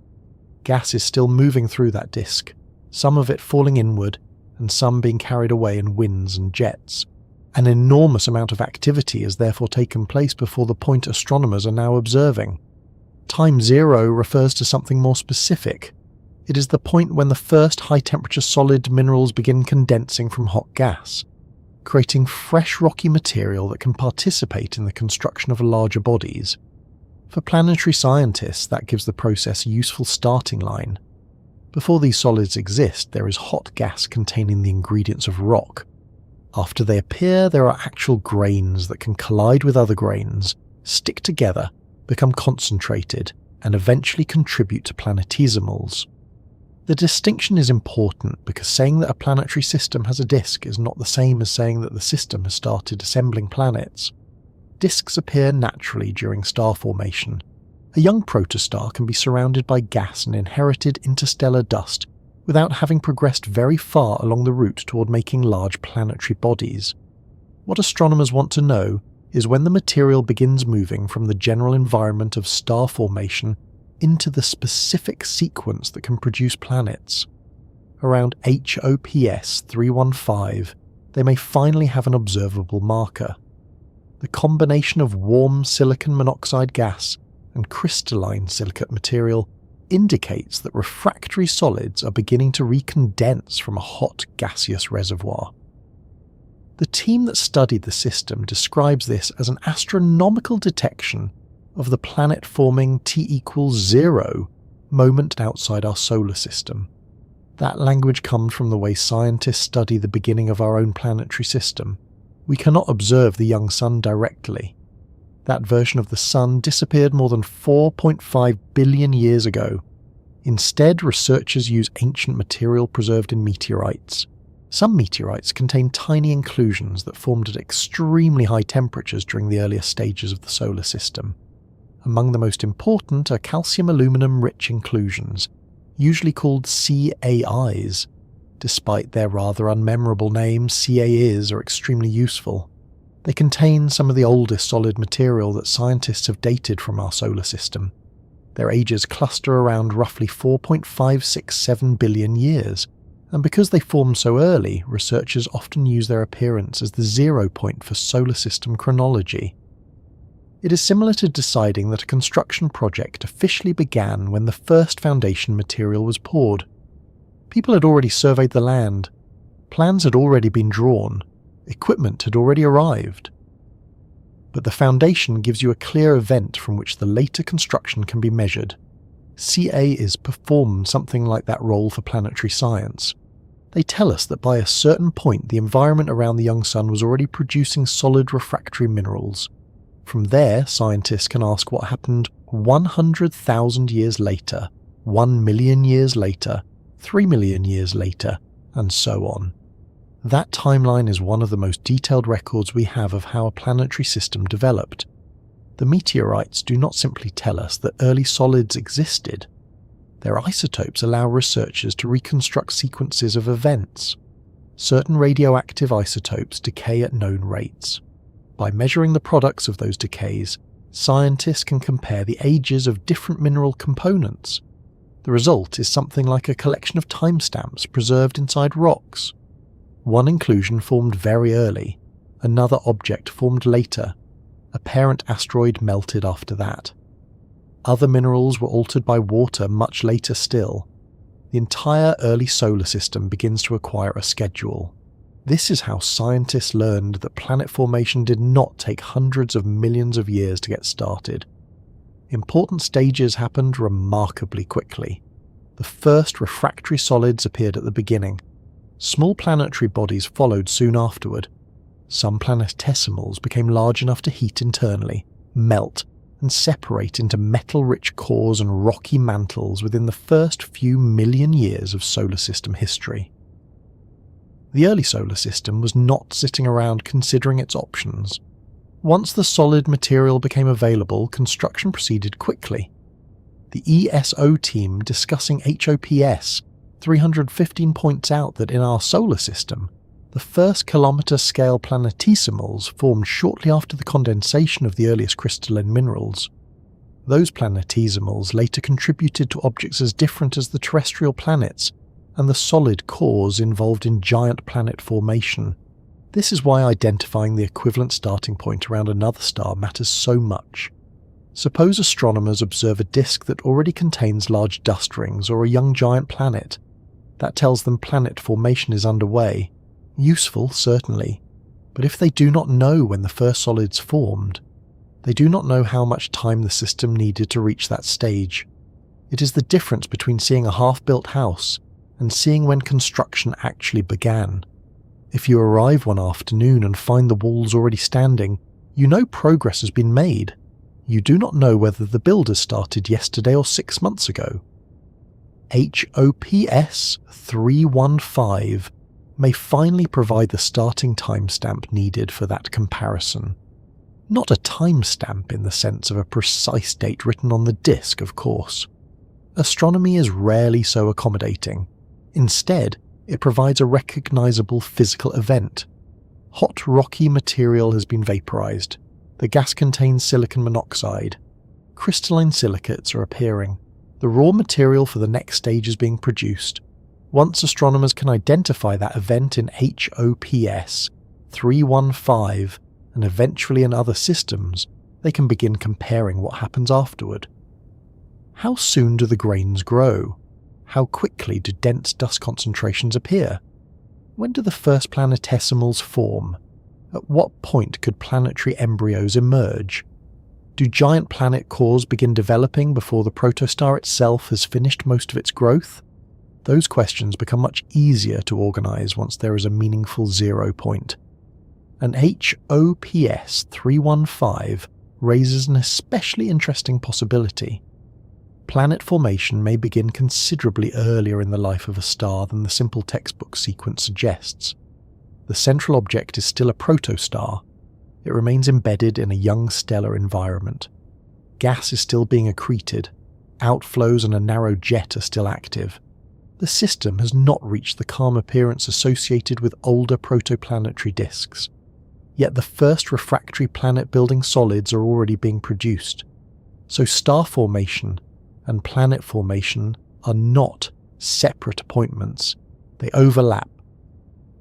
[SPEAKER 1] Gas is still moving through that disk, some of it falling inward and some being carried away in winds and jets. An enormous amount of activity has therefore taken place before the point astronomers are now observing. Time zero refers to something more specific. It is the point when the first high-temperature solid minerals begin condensing from hot gas. creating fresh rocky material that can participate in the construction of larger bodies. For planetary scientists, that gives the process a useful starting line. Before these solids exist, there is hot gas containing the ingredients of rock. After they appear, there are actual grains that can collide with other grains, stick together, become concentrated, and eventually contribute to planetesimals. The distinction is important because saying that a planetary system has a disk is not the same as saying that the system has started assembling planets. Disks appear naturally during star formation. A young protostar can be surrounded by gas and inherited interstellar dust without having progressed very far along the route toward making large planetary bodies. What astronomers want to know is when the material begins moving from the general environment of star formation into the specific sequence that can produce planets. Around HOPS 315, they may finally have an observable marker. The combination of warm silicon monoxide gas and crystalline silicate material indicates that refractory solids are beginning to recondense from a hot gaseous reservoir. The team that studied the system describes this as an astronomical detection of the planet-forming T=0 moment outside our solar system. That language comes from the way scientists study the beginning of our own planetary system. We cannot observe the young sun directly. That version of the sun disappeared more than 4.5 billion years ago. Instead, researchers use ancient material preserved in meteorites. Some meteorites contain tiny inclusions that formed at extremely high temperatures during the earlier stages of the solar system. Among the most important are calcium-aluminum-rich inclusions, usually called CAIs. Despite their rather unmemorable names, CAIs are extremely useful. They contain some of the oldest solid material that scientists have dated from our solar system. Their ages cluster around roughly 4.567 billion years, and because they formed so early, researchers often use their appearance as the 0 point for solar system chronology. It is similar to deciding that a construction project officially began when the first foundation material was poured. People had already surveyed the land, plans had already been drawn, equipment had already arrived. But the foundation gives you a clear event from which the later construction can be measured. CAIs perform something like that role for planetary science. They tell us that by a certain point the environment around the young sun was already producing solid refractory minerals. From there, scientists can ask what happened 100,000 years later, 1 million years later, 3 million years later, and so on. That timeline is one of the most detailed records we have of how a planetary system developed. The meteorites do not simply tell us that early solids existed. Their isotopes allow researchers to reconstruct sequences of events. Certain radioactive isotopes decay at known rates. By measuring the products of those decays, scientists can compare the ages of different mineral components. The result is something like a collection of timestamps preserved inside rocks. One inclusion formed very early, another object formed later. A parent asteroid melted after that. Other minerals were altered by water much later still. The entire early solar system begins to acquire a schedule. This is how scientists learned that planet formation did not take hundreds of millions of years to get started. Important stages happened remarkably quickly. The first refractory solids appeared at the beginning. Small planetary bodies followed soon afterward. Some planetesimals became large enough to heat internally, melt, and separate into metal-rich cores and rocky mantles within the first few million years of solar system history. The early solar system was not sitting around considering its options. Once the solid material became available, construction proceeded quickly. The ESO team discussing HOPS 315 points out that in our solar system, the first kilometre-scale planetesimals formed shortly after the condensation of the earliest crystalline minerals. Those planetesimals later contributed to objects as different as the terrestrial planets and the solid cores involved in giant planet formation. This is why identifying the equivalent starting point around another star matters so much. Suppose astronomers observe a disk that already contains large dust rings or a young giant planet. That tells them planet formation is underway. Useful, certainly. But if they do not know when the first solids formed, they do not know how much time the system needed to reach that stage. It is the difference between seeing a half-built house and seeing when construction actually began. If you arrive one afternoon and find the walls already standing, you know progress has been made. You do not know whether the builders started yesterday or 6 months ago. HOPS 315 may finally provide the starting timestamp needed for that comparison. Not a timestamp in the sense of a precise date written on the disk, of course. Astronomy is rarely so accommodating. Instead, it provides a recognizable physical event. Hot rocky material has been vaporized. The gas contains silicon monoxide. Crystalline silicates are appearing. The raw material for the next stage is being produced. Once astronomers can identify that event in HOPS 315 and eventually in other systems, they can begin comparing what happens afterward. How soon do the grains grow? How quickly do dense dust concentrations appear? When do the first planetesimals form? At what point could planetary embryos emerge? Do giant planet cores begin developing before the protostar itself has finished most of its growth? Those questions become much easier to organize once there is a meaningful 0 point. And HOPS 315 raises an especially interesting possibility. Planet formation may begin considerably earlier in the life of a star than the simple textbook sequence suggests. The central object is still a protostar. It remains embedded in a young stellar environment. Gas is still being accreted. Outflows and a narrow jet are still active. The system has not reached the calm appearance associated with older protoplanetary disks. Yet the first refractory planet-building solids are already being produced. So star formation and planet formation are not separate appointments. They overlap.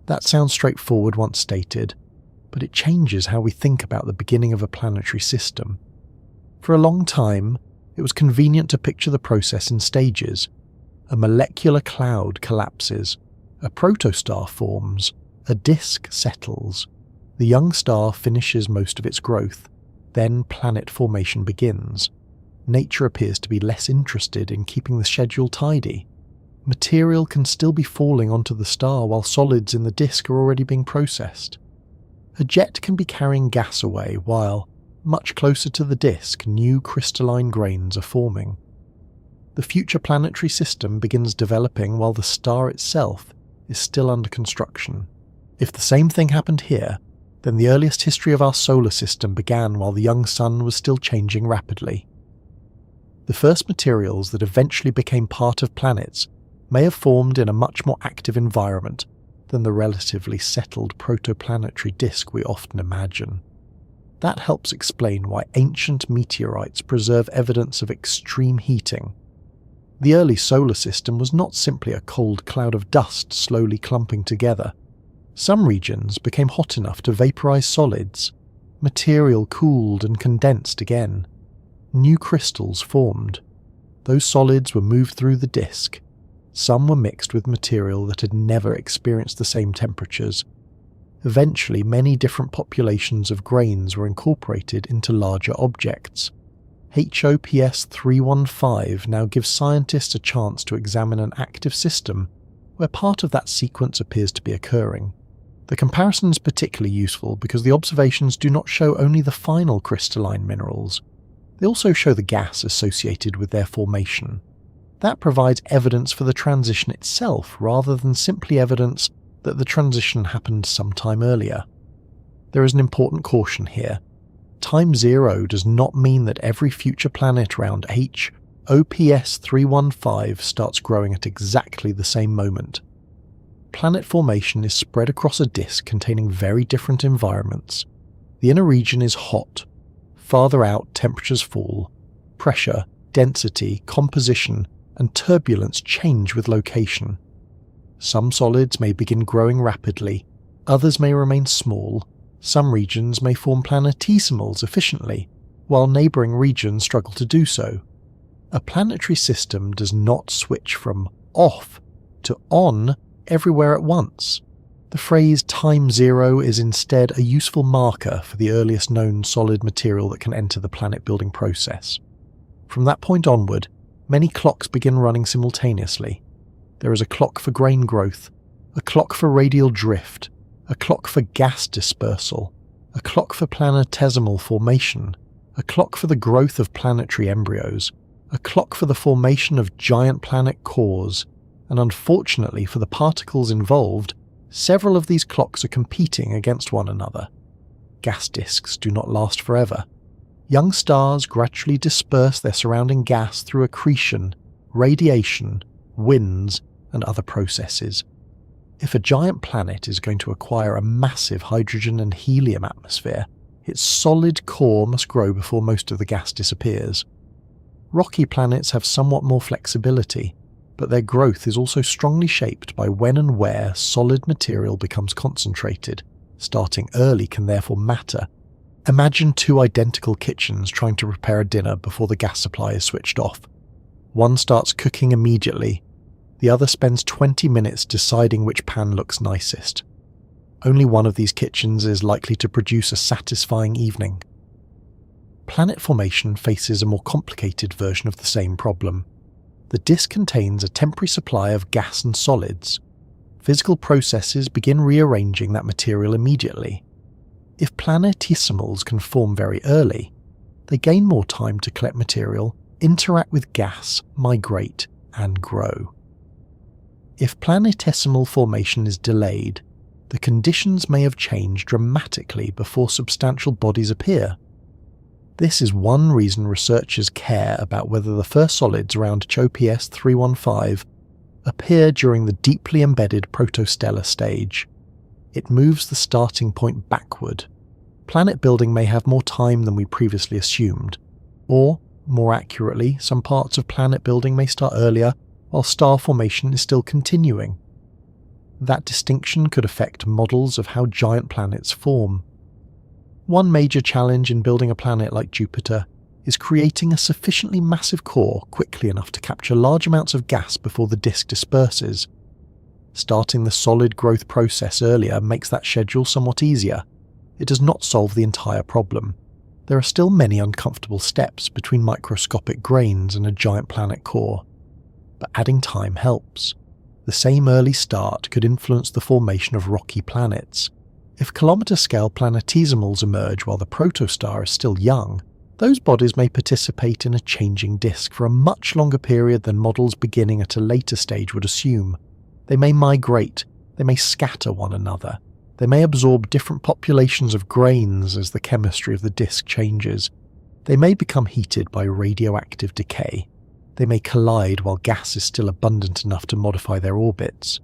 [SPEAKER 1] That sounds straightforward once stated, but it changes how we think about the beginning of a planetary system. For a long time, it was convenient to picture the process in stages. A molecular cloud collapses, a protostar forms, a disk settles. The young star finishes most of its growth, then planet formation begins. Nature appears to be less interested in keeping the schedule tidy. Material can still be falling onto the star while solids in the disk are already being processed. A jet can be carrying gas away while, much closer to the disk, new crystalline grains are forming. The future planetary system begins developing while the star itself is still under construction. If the same thing happened here, then the earliest history of our solar system began while the young sun was still changing rapidly. The first materials that eventually became part of planets may have formed in a much more active environment than the relatively settled protoplanetary disk we often imagine. That helps explain why ancient meteorites preserve evidence of extreme heating. The early solar system was not simply a cold cloud of dust slowly clumping together. Some regions became hot enough to vaporize solids. Material cooled and condensed again. New crystals formed. Those solids were moved through the disk. Some were mixed with material that had never experienced the same temperatures. Eventually, many different populations of grains were incorporated into larger objects. HOPS 315 now gives scientists a chance to examine an active system where part of that sequence appears to be occurring. The comparison is particularly useful because the observations do not show only the final crystalline minerals. They also show the gas associated with their formation. That provides evidence for the transition itself rather than simply evidence that the transition happened sometime earlier. There is an important caution here. Time zero does not mean that every future planet around HOPS 315 starts growing at exactly the same moment. Planet formation is spread across a disk containing very different environments. The inner region is hot. Farther out, temperatures fall. Pressure, density, composition, and turbulence change with location. Some solids may begin growing rapidly, others may remain small, some regions may form planetesimals efficiently, while neighbouring regions struggle to do so. A planetary system does not switch from off to on everywhere at once. The phrase time zero is instead a useful marker for the earliest known solid material that can enter the planet-building process. From that point onward, many clocks begin running simultaneously. There is a clock for grain growth, a clock for radial drift, a clock for gas dispersal, a clock for planetesimal formation, a clock for the growth of planetary embryos, a clock for the formation of giant planet cores, and unfortunately for the particles involved, several of these clocks are competing against one another. Gas disks do not last forever. Young stars gradually disperse their surrounding gas through accretion, radiation, winds, and other processes. If a giant planet is going to acquire a massive hydrogen and helium atmosphere, its solid core must grow before most of the gas disappears. Rocky planets have somewhat more flexibility, but their growth is also strongly shaped by when and where solid material becomes concentrated. Starting early can therefore matter. Imagine two identical kitchens trying to prepare a dinner before the gas supply is switched off. One starts cooking immediately. The other spends 20 minutes deciding which pan looks nicest. Only one of these kitchens is likely to produce a satisfying evening. Planet formation faces a more complicated version of the same problem. The disk contains a temporary supply of gas and solids. Physical processes begin rearranging that material immediately. If planetesimals can form very early, they gain more time to collect material, interact with gas, migrate, and grow. If planetesimal formation is delayed, the conditions may have changed dramatically before substantial bodies appear. This is one reason researchers care about whether the first solids around HOPS 315 appear during the deeply embedded protostellar stage. It moves the starting point backward. Planet building may have more time than we previously assumed, or, more accurately, some parts of planet building may start earlier while star formation is still continuing. That distinction could affect models of how giant planets form. One major challenge in building a planet like Jupiter is creating a sufficiently massive core quickly enough to capture large amounts of gas before the disk disperses. Starting the solid growth process earlier makes that schedule somewhat easier. It does not solve the entire problem. There are still many uncomfortable steps between microscopic grains and a giant planet core. But adding time helps. The same early start could influence the formation of rocky planets. If kilometre-scale planetesimals emerge while the protostar is still young, those bodies may participate in a changing disk for a much longer period than models beginning at a later stage would assume. They may migrate, they may scatter one another, they may absorb different populations of grains as the chemistry of the disk changes. They may become heated by radioactive decay. They may collide while gas is still abundant enough to modify their orbits.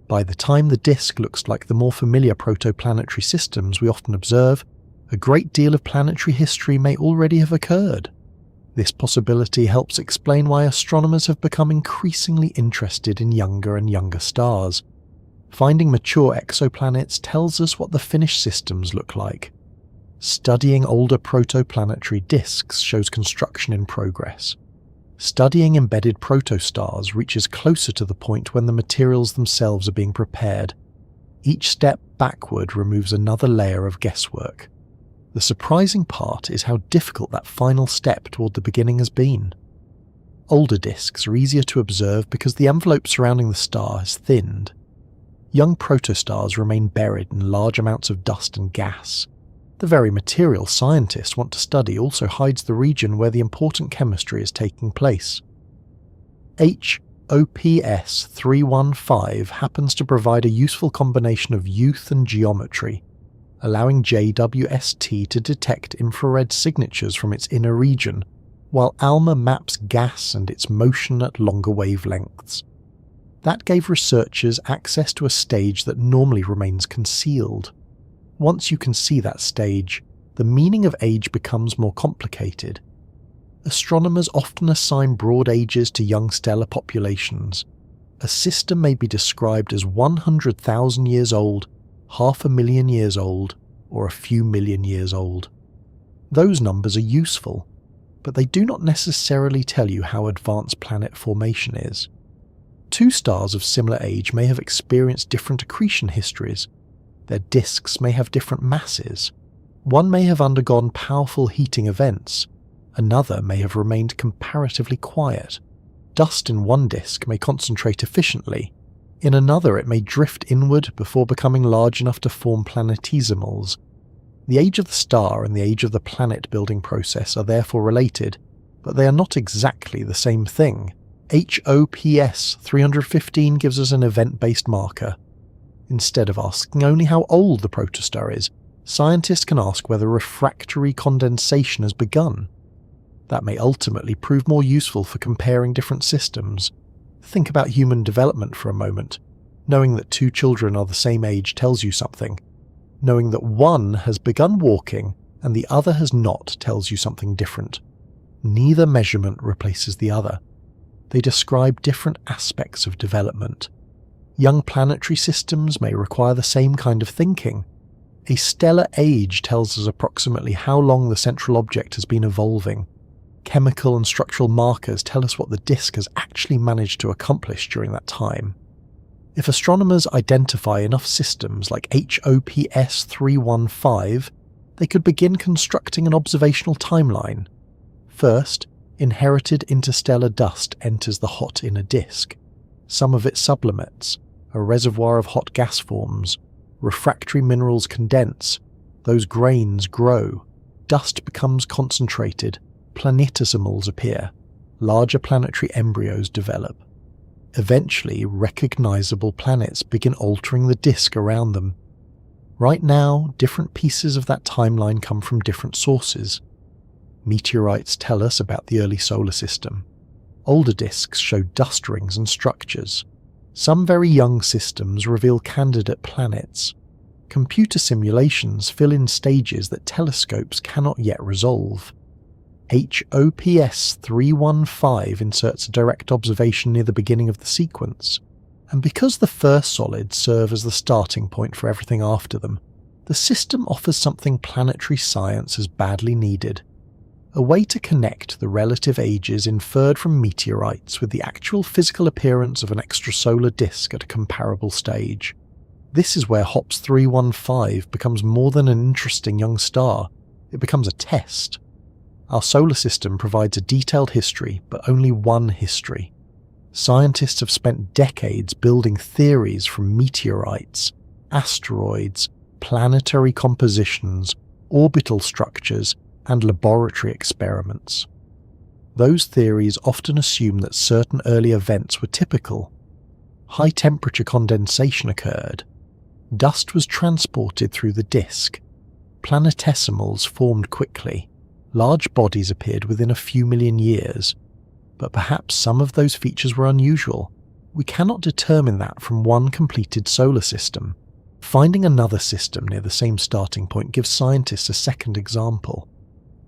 [SPEAKER 1] By the time the disk looks like the more familiar protoplanetary systems we often observe, a great deal of planetary history may already have occurred. This possibility helps explain why astronomers have become increasingly interested in younger and younger stars. Finding mature exoplanets tells us what the finished systems look like. Studying older protoplanetary disks shows construction in progress. Studying embedded protostars reaches closer to the point when the materials themselves are being prepared. Each step backward removes another layer of guesswork. The surprising part is how difficult that final step toward the beginning has been. Older disks are easier to observe because the envelope surrounding the star has thinned. Young protostars remain buried in large amounts of dust and gas. The very material scientists want to study also hides the region where the important chemistry is taking place. HOPS 315 happens to provide a useful combination of youth and geometry, allowing JWST to detect infrared signatures from its inner region, while ALMA maps gas and its motion at longer wavelengths. That gave researchers access to a stage that normally remains concealed. Once you can see that stage, the meaning of age becomes more complicated. Astronomers often assign broad ages to young stellar populations. A system may be described as 100,000 years old, 500,000 years old, or a few million years old. Those numbers are useful, but they do not necessarily tell you how advanced planet formation is. Two stars of similar age may have experienced different accretion histories. Their disks may have different masses. One may have undergone powerful heating events. Another may have remained comparatively quiet. Dust in one disk may concentrate efficiently. In another, it may drift inward before becoming large enough to form planetesimals. The age of the star and the age of the planet-building process are therefore related, but they are not exactly the same thing. HOPS 315 gives us an event-based marker. Instead of asking only how old the protostar is, scientists can ask whether refractory condensation has begun. That may ultimately prove more useful for comparing different systems. Think about human development for a moment. Knowing that two children are the same age tells you something. Knowing that one has begun walking and the other has not tells you something different. Neither measurement replaces the other. They describe different aspects of development. Young planetary systems may require the same kind of thinking. A stellar age tells us approximately how long the central object has been evolving. Chemical and structural markers tell us what the disk has actually managed to accomplish during that time. If astronomers identify enough systems like HOPS 315, they could begin constructing an observational timeline. First, inherited interstellar dust enters the hot inner disk. Some of it sublimates. A reservoir of hot gas forms. Refractory minerals condense. Those grains grow. Dust becomes concentrated. Planetesimals appear. Larger planetary embryos develop. Eventually, recognizable planets begin altering the disk around them. Right now, different pieces of that timeline come from different sources. Meteorites tell us about the early solar system. Older disks show dust rings and structures. Some very young systems reveal candidate planets. Computer simulations fill in stages that telescopes cannot yet resolve. HOPS 315 inserts a direct observation near the beginning of the sequence, and because the first solids serve as the starting point for everything after them, the system offers something planetary science has badly needed: a way to connect the relative ages inferred from meteorites with the actual physical appearance of an extrasolar disk at a comparable stage. This is where HOPS 315 becomes more than an interesting young star, it becomes a test. Our solar system provides a detailed history, but only one history. Scientists have spent decades building theories from meteorites, asteroids, planetary compositions, orbital structures, and laboratory experiments. Those theories often assume that certain early events were typical. High-temperature condensation occurred. Dust was transported through the disk. Planetesimals formed quickly. Large bodies appeared within a few million years. But perhaps some of those features were unusual. We cannot determine that from one completed solar system. Finding another system near the same starting point gives scientists a second example.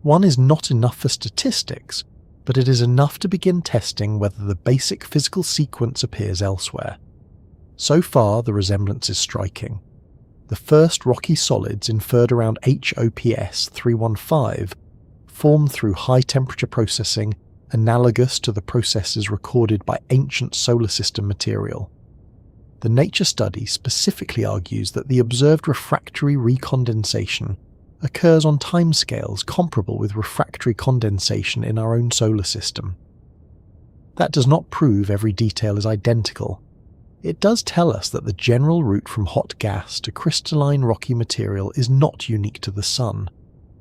[SPEAKER 1] One is not enough for statistics, but it is enough to begin testing whether the basic physical sequence appears elsewhere. So far, the resemblance is striking. The first rocky solids inferred around HOPS 315 formed through high-temperature processing analogous to the processes recorded by ancient solar system material. The Nature study specifically argues that the observed refractory recondensation occurs on timescales comparable with refractory condensation in our own solar system. That does not prove every detail is identical. It does tell us that the general route from hot gas to crystalline rocky material is not unique to the Sun.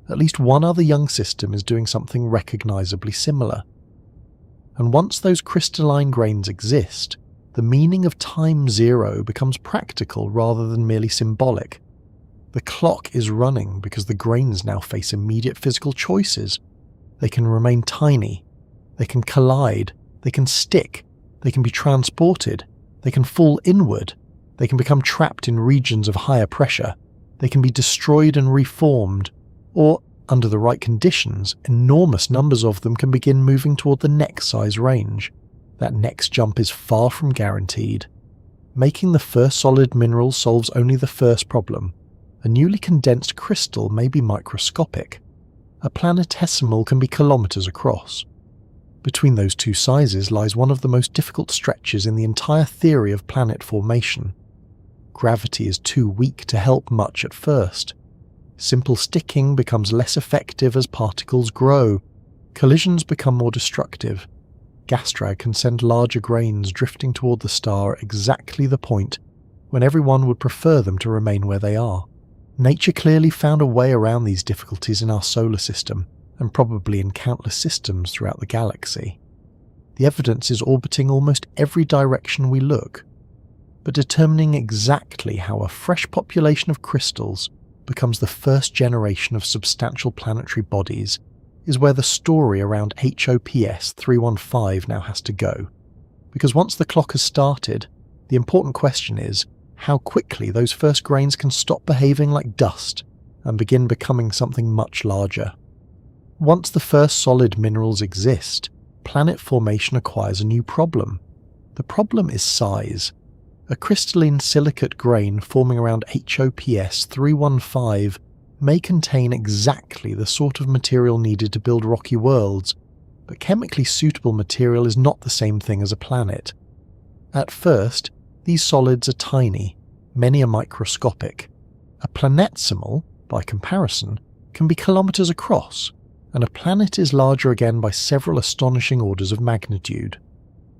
[SPEAKER 1] At least one other young system is doing something recognizably similar. And once those crystalline grains exist, the meaning of time zero becomes practical rather than merely symbolic. The clock is running because the grains now face immediate physical choices. They can remain tiny, they can collide, they can stick, they can be transported, they can fall inward, they can become trapped in regions of higher pressure, they can be destroyed and reformed, or, under the right conditions, enormous numbers of them can begin moving toward the next size range. That next jump is far from guaranteed. Making the first solid mineral solves only the first problem. A newly condensed crystal may be microscopic. A planetesimal can be kilometers across. Between those two sizes lies one of the most difficult stretches in the entire theory of planet formation. Gravity is too weak to help much at first. Simple sticking becomes less effective as particles grow. Collisions become more destructive. Gas drag can send larger grains drifting toward the star at exactly the point when everyone would prefer them to remain where they are. Nature clearly found a way around these difficulties in our solar system, and probably in countless systems throughout the galaxy. The evidence is orbiting almost every direction we look, but determining exactly how a fresh population of crystals becomes the first generation of substantial planetary bodies is where the story around HOPS 315 now has to go. Because once the clock has started, the important question is how quickly those first grains can stop behaving like dust and begin becoming something much larger. Once the first solid minerals exist, planet formation acquires a new problem. The problem is size. A crystalline silicate grain forming around HOPS 315 may contain exactly the sort of material needed to build rocky worlds, but chemically suitable material is not the same thing as a planet. At first, these solids are tiny, many are microscopic. A planetesimal, by comparison, can be kilometers across, and a planet is larger again by several astonishing orders of magnitude.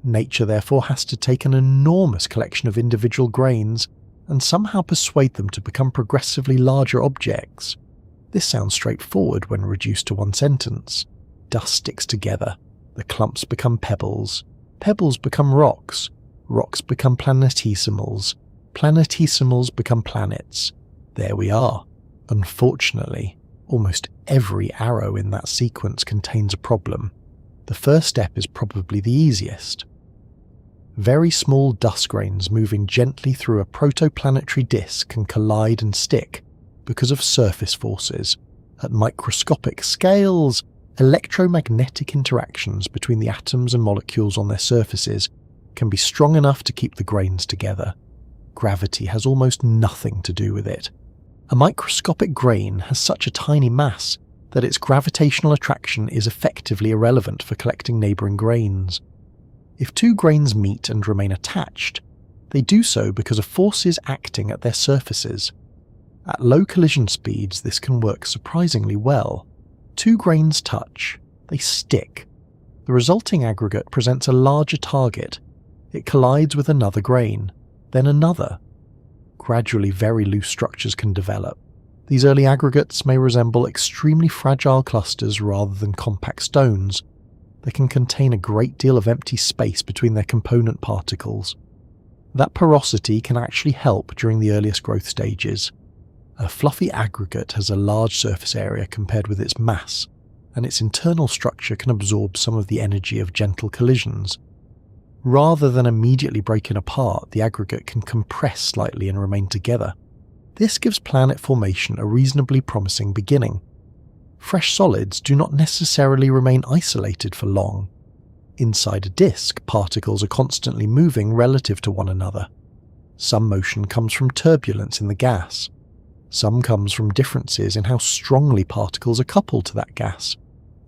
[SPEAKER 1] Nature therefore has to take an enormous collection of individual grains and somehow persuade them to become progressively larger objects. This sounds straightforward when reduced to one sentence. Dust sticks together, the clumps become pebbles, pebbles become rocks, rocks become planetesimals, planetesimals become planets. There we are. Unfortunately, almost every arrow in that sequence contains a problem. The first step is probably the easiest. Very small dust grains moving gently through a protoplanetary disk can collide and stick because of surface forces. At microscopic scales, electromagnetic interactions between the atoms and molecules on their surfaces can be strong enough to keep the grains together. Gravity has almost nothing to do with it. A microscopic grain has such a tiny mass that its gravitational attraction is effectively irrelevant for collecting neighbouring grains. If two grains meet and remain attached, they do so because of forces acting at their surfaces. At low collision speeds, this can work surprisingly well. Two grains touch, they stick. The resulting aggregate presents a larger target. It collides with another grain, then another. Gradually, very loose structures can develop. These early aggregates may resemble extremely fragile clusters rather than compact stones. They can contain a great deal of empty space between their component particles. That porosity can actually help during the earliest growth stages. A fluffy aggregate has a large surface area compared with its mass, and its internal structure can absorb some of the energy of gentle collisions. Rather than immediately breaking apart, the aggregate can compress slightly and remain together. This gives planet formation a reasonably promising beginning. Fresh solids do not necessarily remain isolated for long. Inside a disk, particles are constantly moving relative to one another. Some motion comes from turbulence in the gas. Some comes from differences in how strongly particles are coupled to that gas.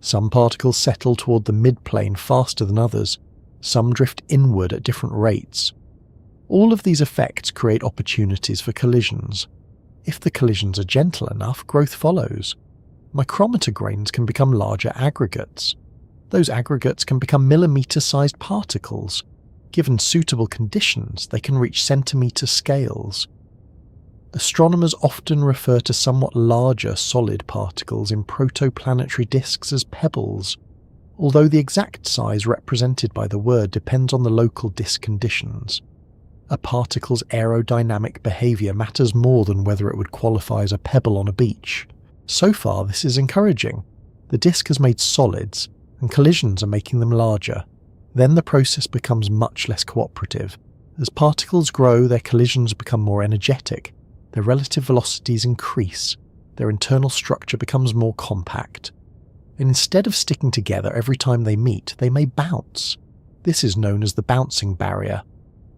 [SPEAKER 1] Some particles settle toward the midplane faster than others. Some drift inward at different rates. All of these effects create opportunities for collisions. If the collisions are gentle enough, growth follows. Micrometer grains can become larger aggregates. Those aggregates can become millimeter-sized particles. Given suitable conditions, they can reach centimeter scales. Astronomers often refer to somewhat larger solid particles in protoplanetary disks as pebbles, although the exact size represented by the word depends on the local disk conditions. A particle's aerodynamic behaviour matters more than whether it would qualify as a pebble on a beach. So far, this is encouraging. The disk has made solids, and collisions are making them larger. Then the process becomes much less cooperative. As particles grow, their collisions become more energetic. Their relative velocities increase. Their internal structure becomes more compact. And instead of sticking together every time they meet, they may bounce. This is known as the bouncing barrier.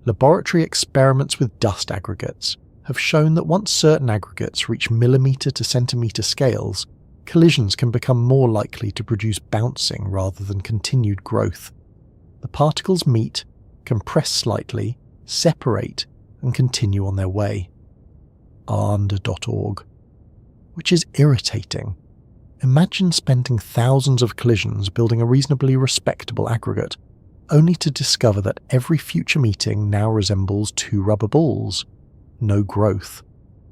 [SPEAKER 1] Laboratory experiments with dust aggregates have shown that once certain aggregates reach millimeter to centimeter scales, collisions can become more likely to produce bouncing rather than continued growth. The particles meet, compress slightly, separate, and continue on their way. ALMA.org. Which is irritating. Imagine spending thousands of collisions building a reasonably respectable aggregate, only to discover that every future meeting now resembles two rubber balls. No growth.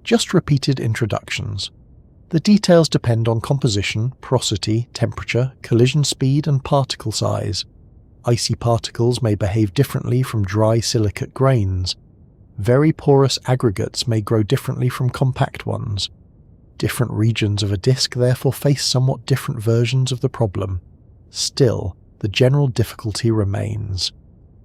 [SPEAKER 1] Just repeated introductions. The details depend on composition, porosity, temperature, collision speed, and particle size. Icy particles may behave differently from dry silicate grains. Very porous aggregates may grow differently from compact ones. Different regions of a disk therefore face somewhat different versions of the problem. Still, the general difficulty remains.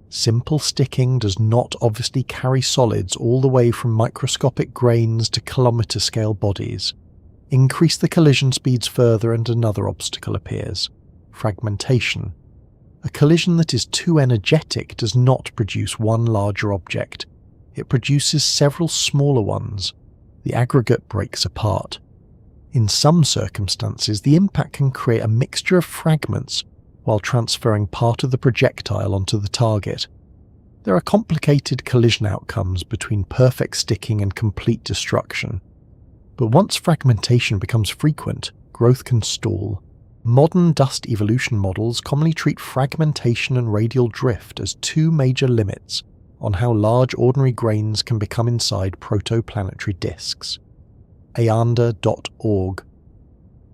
[SPEAKER 1] Simple sticking does not obviously carry solids all the way from microscopic grains to kilometre-scale bodies. Increase the collision speeds further and another obstacle appears: fragmentation. A collision that is too energetic does not produce one larger object. It produces several smaller ones. The aggregate breaks apart. In some circumstances, the impact can create a mixture of fragments while transferring part of the projectile onto the target. There are complicated collision outcomes between perfect sticking and complete destruction. But once fragmentation becomes frequent, growth can stall. Modern dust evolution models commonly treat fragmentation and radial drift as two major limits on how large ordinary grains can become inside protoplanetary disks. AANDA.org.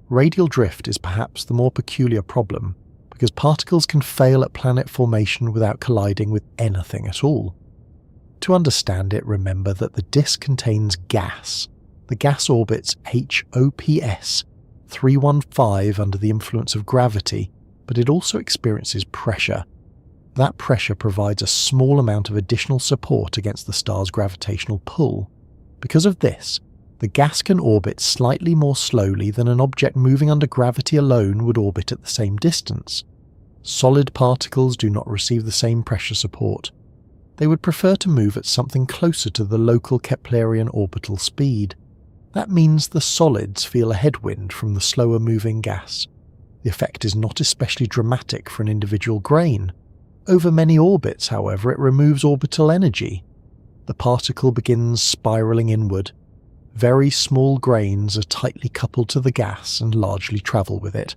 [SPEAKER 1] Radial drift is perhaps the more peculiar problem, because particles can fail at planet formation without colliding with anything at all. To understand it, remember that the disk contains gas. The gas orbits HOPS 315 under the influence of gravity, but it also experiences pressure. That pressure provides a small amount of additional support against the star's gravitational pull. Because of this, the gas can orbit slightly more slowly than an object moving under gravity alone would orbit at the same distance. Solid particles do not receive the same pressure support. They would prefer to move at something closer to the local Keplerian orbital speed. That means the solids feel a headwind from the slower moving gas. The effect is not especially dramatic for an individual grain. Over many orbits, however, it removes orbital energy. The particle begins spiraling inward. Very small grains are tightly coupled to the gas and largely travel with it.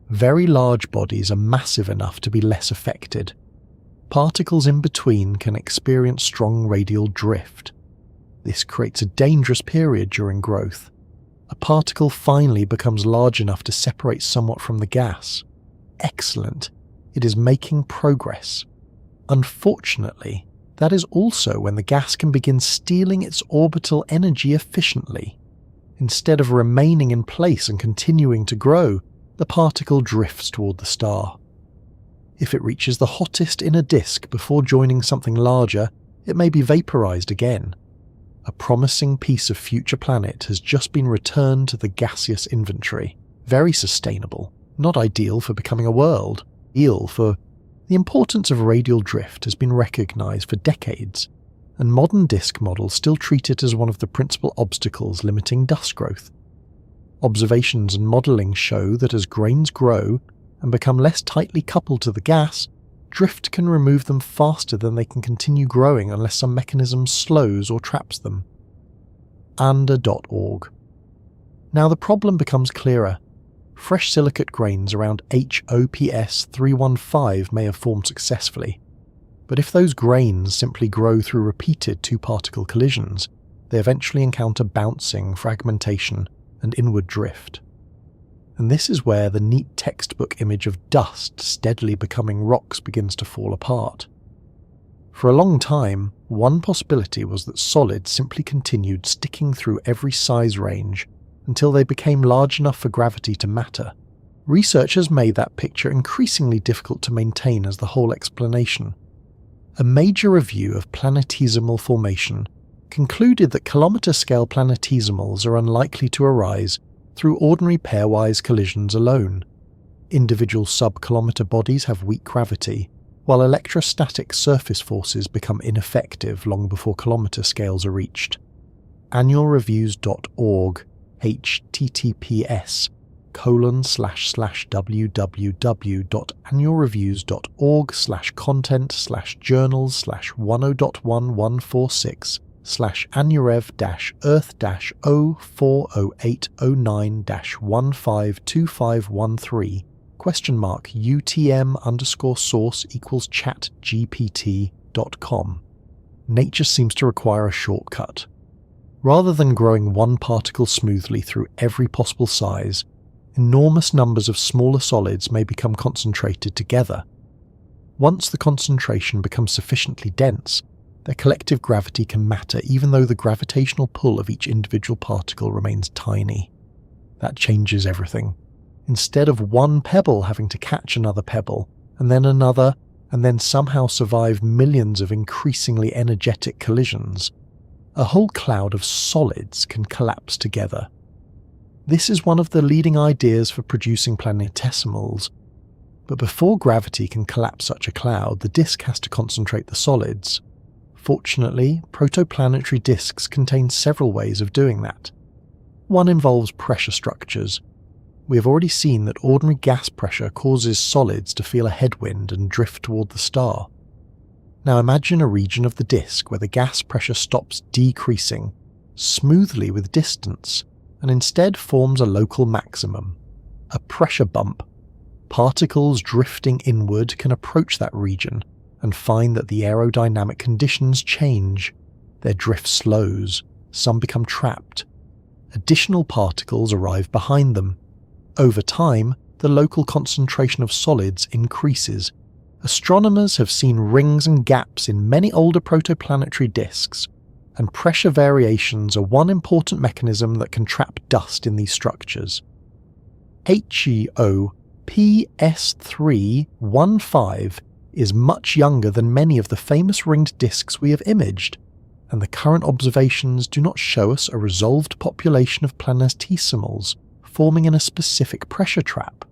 [SPEAKER 1] Very large bodies are massive enough to be less affected. Particles in between can experience strong radial drift. This creates a dangerous period during growth. A particle finally becomes large enough to separate somewhat from the gas. Excellent. It is making progress. Unfortunately, that is also when the gas can begin stealing its orbital energy efficiently. Instead of remaining in place and continuing to grow, the particle drifts toward the star. If it reaches the hottest inner disk before joining something larger, it may be vaporized again. A promising piece of future planet has just been returned to the gaseous inventory. Very sustainable, not ideal for becoming a world, ideal for... The importance of radial drift has been recognized for decades, and modern disk models still treat it as one of the principal obstacles limiting dust growth. Observations and modeling show that as grains grow and become less tightly coupled to the gas, drift can remove them faster than they can continue growing unless some mechanism slows or traps them. ANDA.org. Now the problem becomes clearer. Fresh silicate grains around HOPS 315 may have formed successfully, but if those grains simply grow through repeated two-particle collisions, they eventually encounter bouncing, fragmentation, and inward drift. And this is where the neat textbook image of dust steadily becoming rocks begins to fall apart. For a long time, one possibility was that solids simply continued sticking through every size range until they became large enough for gravity to matter. Researchers made that picture increasingly difficult to maintain as the whole explanation. A major review of planetesimal formation concluded that kilometre-scale planetesimals are unlikely to arise through ordinary pairwise collisions alone. Individual sub-kilometre bodies have weak gravity, while electrostatic surface forces become ineffective long before kilometre scales are reached. Annualreviews.org, https http://www.annualreviews.org/UTM_source=chatgpt.com. Nature seems to require a shortcut. Rather than growing one particle smoothly through every possible size, enormous numbers of smaller solids may become concentrated together. Once the concentration becomes sufficiently dense, their collective gravity can matter even though the gravitational pull of each individual particle remains tiny. That changes everything. Instead of one pebble having to catch another pebble, and then another, and then somehow survive millions of increasingly energetic collisions, a whole cloud of solids can collapse together. This is one of the leading ideas for producing planetesimals, but before gravity can collapse such a cloud, the disk has to concentrate the solids. Fortunately, protoplanetary disks contain several ways of doing that. One involves pressure structures. We have already seen that ordinary gas pressure causes solids to feel a headwind and drift toward the star. Now imagine a region of the disk where the gas pressure stops decreasing smoothly with distance and instead forms a local maximum, a pressure bump. Particles drifting inward can approach that region and find that the aerodynamic conditions change. Their drift slows, some become trapped. Additional particles arrive behind them. Over time, the local concentration of solids increases. Astronomers have seen rings and gaps in many older protoplanetary disks, and pressure variations are one important mechanism that can trap dust in these structures. HEO PS315 is much younger than many of the famous ringed disks we have imaged, and the current observations do not show us a resolved population of planetesimals forming in a specific pressure trap.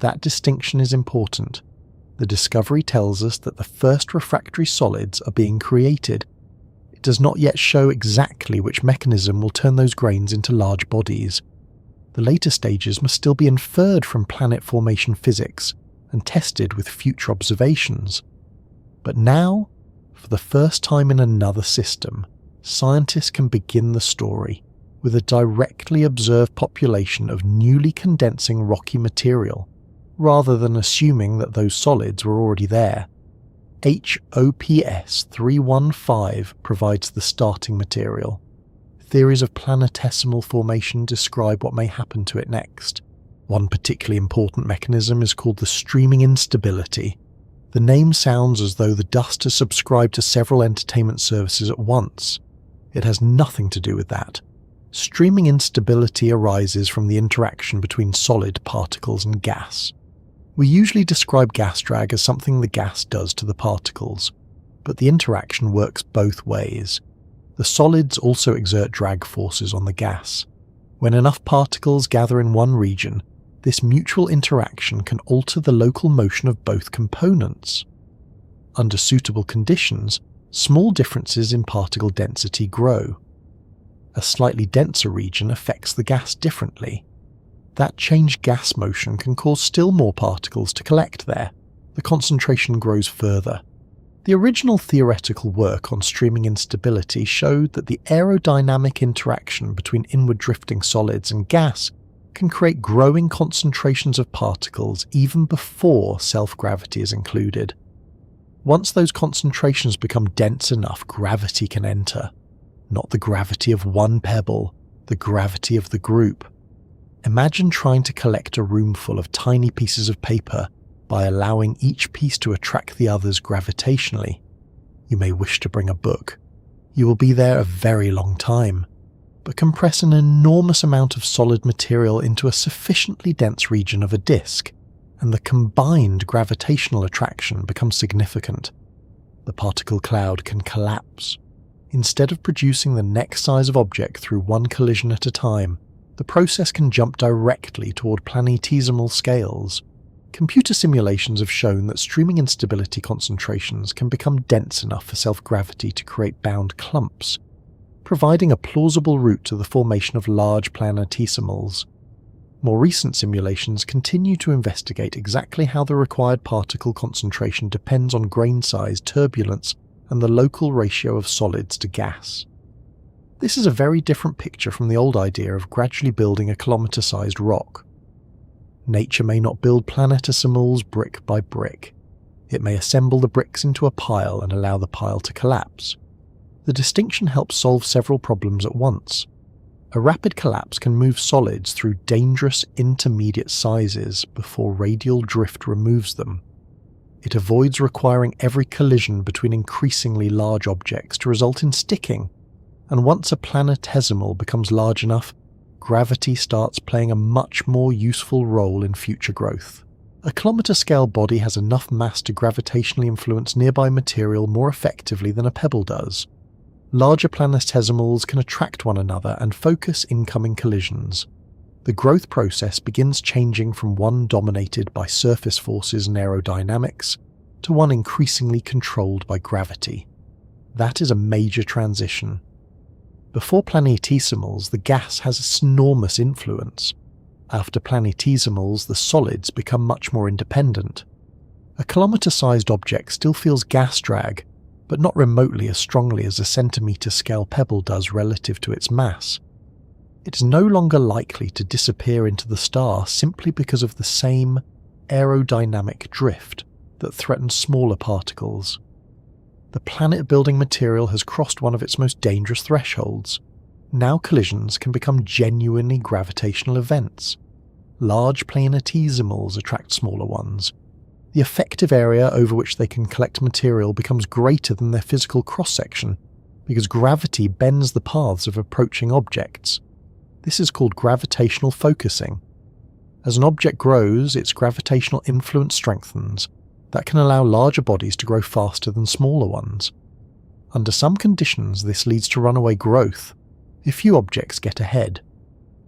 [SPEAKER 1] That distinction is important. The discovery tells us that the first refractory solids are being created. It does not yet show exactly which mechanism will turn those grains into large bodies. The later stages must still be inferred from planet formation physics and tested with future observations. But now, for the first time in another system, scientists can begin the story with a directly observed population of newly condensing rocky material, rather than assuming that those solids were already there. HOPS 315 provides the starting material. Theories of planetesimal formation describe what may happen to it next. One particularly important mechanism is called the streaming instability. The name sounds as though the dust has subscribed to several entertainment services at once. It has nothing to do with that. Streaming instability arises from the interaction between solid particles and gas. We usually describe gas drag as something the gas does to the particles, but the interaction works both ways. The solids also exert drag forces on the gas. When enough particles gather in one region, this mutual interaction can alter the local motion of both components. Under suitable conditions, small differences in particle density grow. A slightly denser region affects the gas differently. That changed gas motion can cause still more particles to collect there. The concentration grows further. The original theoretical work on streaming instability showed that the aerodynamic interaction between inward drifting solids and gas can create growing concentrations of particles even before self-gravity is included. Once those concentrations become dense enough, gravity can enter. Not the gravity of one pebble, the gravity of the group. Imagine trying to collect a room full of tiny pieces of paper by allowing each piece to attract the others gravitationally. You may wish to bring a book. You will be there a very long time, but compress an enormous amount of solid material into a sufficiently dense region of a disk, and the combined gravitational attraction becomes significant. The particle cloud can collapse. Instead of producing the next size of object through one collision at a time, the process can jump directly toward planetesimal scales. Computer simulations have shown that streaming instability concentrations can become dense enough for self-gravity to create bound clumps, providing a plausible route to the formation of large planetesimals. More recent simulations continue to investigate exactly how the required particle concentration depends on grain size, turbulence, and the local ratio of solids to gas. This is a very different picture from the old idea of gradually building a kilometre-sized rock. Nature may not build planetesimals brick by brick. It may assemble the bricks into a pile and allow the pile to collapse. The distinction helps solve several problems at once. A rapid collapse can move solids through dangerous intermediate sizes before radial drift removes them. It avoids requiring every collision between increasingly large objects to result in sticking, and once a planetesimal becomes large enough, gravity starts playing a much more useful role in future growth. A kilometre-scale body has enough mass to gravitationally influence nearby material more effectively than a pebble does. Larger planetesimals can attract one another and focus incoming collisions. The growth process begins changing from one dominated by surface forces and aerodynamics to one increasingly controlled by gravity. That is a major transition. Before planetesimals, the gas has enormous influence. After planetesimals, the solids become much more independent. A kilometre-sized object still feels gas drag, but not remotely as strongly as a centimetre-scale pebble does relative to its mass. It is no longer likely to disappear into the star simply because of the same aerodynamic drift that threatens smaller particles. The planet-building material has crossed one of its most dangerous thresholds. Now collisions can become genuinely gravitational events. Large planetesimals attract smaller ones. The effective area over which they can collect material becomes greater than their physical cross-section, because gravity bends the paths of approaching objects. This is called gravitational focusing. As an object grows, its gravitational influence strengthens. That can allow larger bodies to grow faster than smaller ones. Under some conditions, this leads to runaway growth. A few objects get ahead.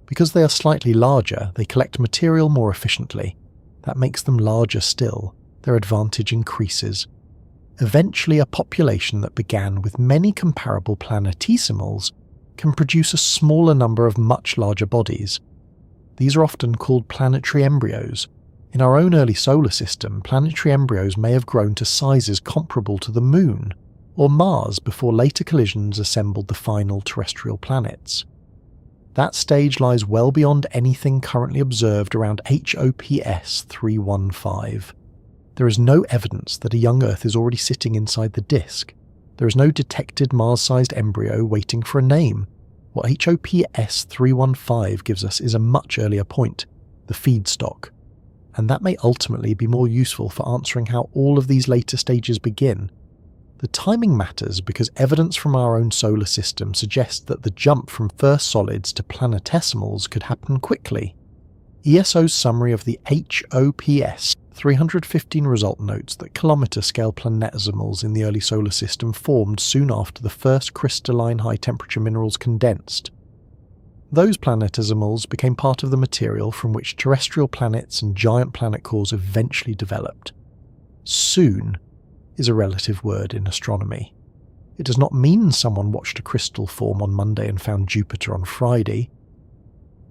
[SPEAKER 1] Because they are slightly larger, they collect material more efficiently. That makes them larger still. Their advantage increases. Eventually, a population that began with many comparable planetesimals can produce a smaller number of much larger bodies. These are often called planetary embryos. In our own early solar system, planetary embryos may have grown to sizes comparable to the Moon or Mars before later collisions assembled the final terrestrial planets. That stage lies well beyond anything currently observed around HOPS 315. There is no evidence that a young Earth is already sitting inside the disk. There is no detected Mars-sized embryo waiting for a name. What HOPS 315 gives us is a much earlier point, the feedstock. And that may ultimately be more useful for answering how all of these later stages begin. The timing matters because evidence from our own solar system suggests that the jump from first solids to planetesimals could happen quickly. ESO's summary of the HOPS 315 result notes that kilometre-scale planetesimals in the early solar system formed soon after the first crystalline high-temperature minerals condensed. Those planetesimals became part of the material from which terrestrial planets and giant planet cores eventually developed. Soon is a relative word in astronomy. It does not mean someone watched a crystal form on Monday and found Jupiter on Friday.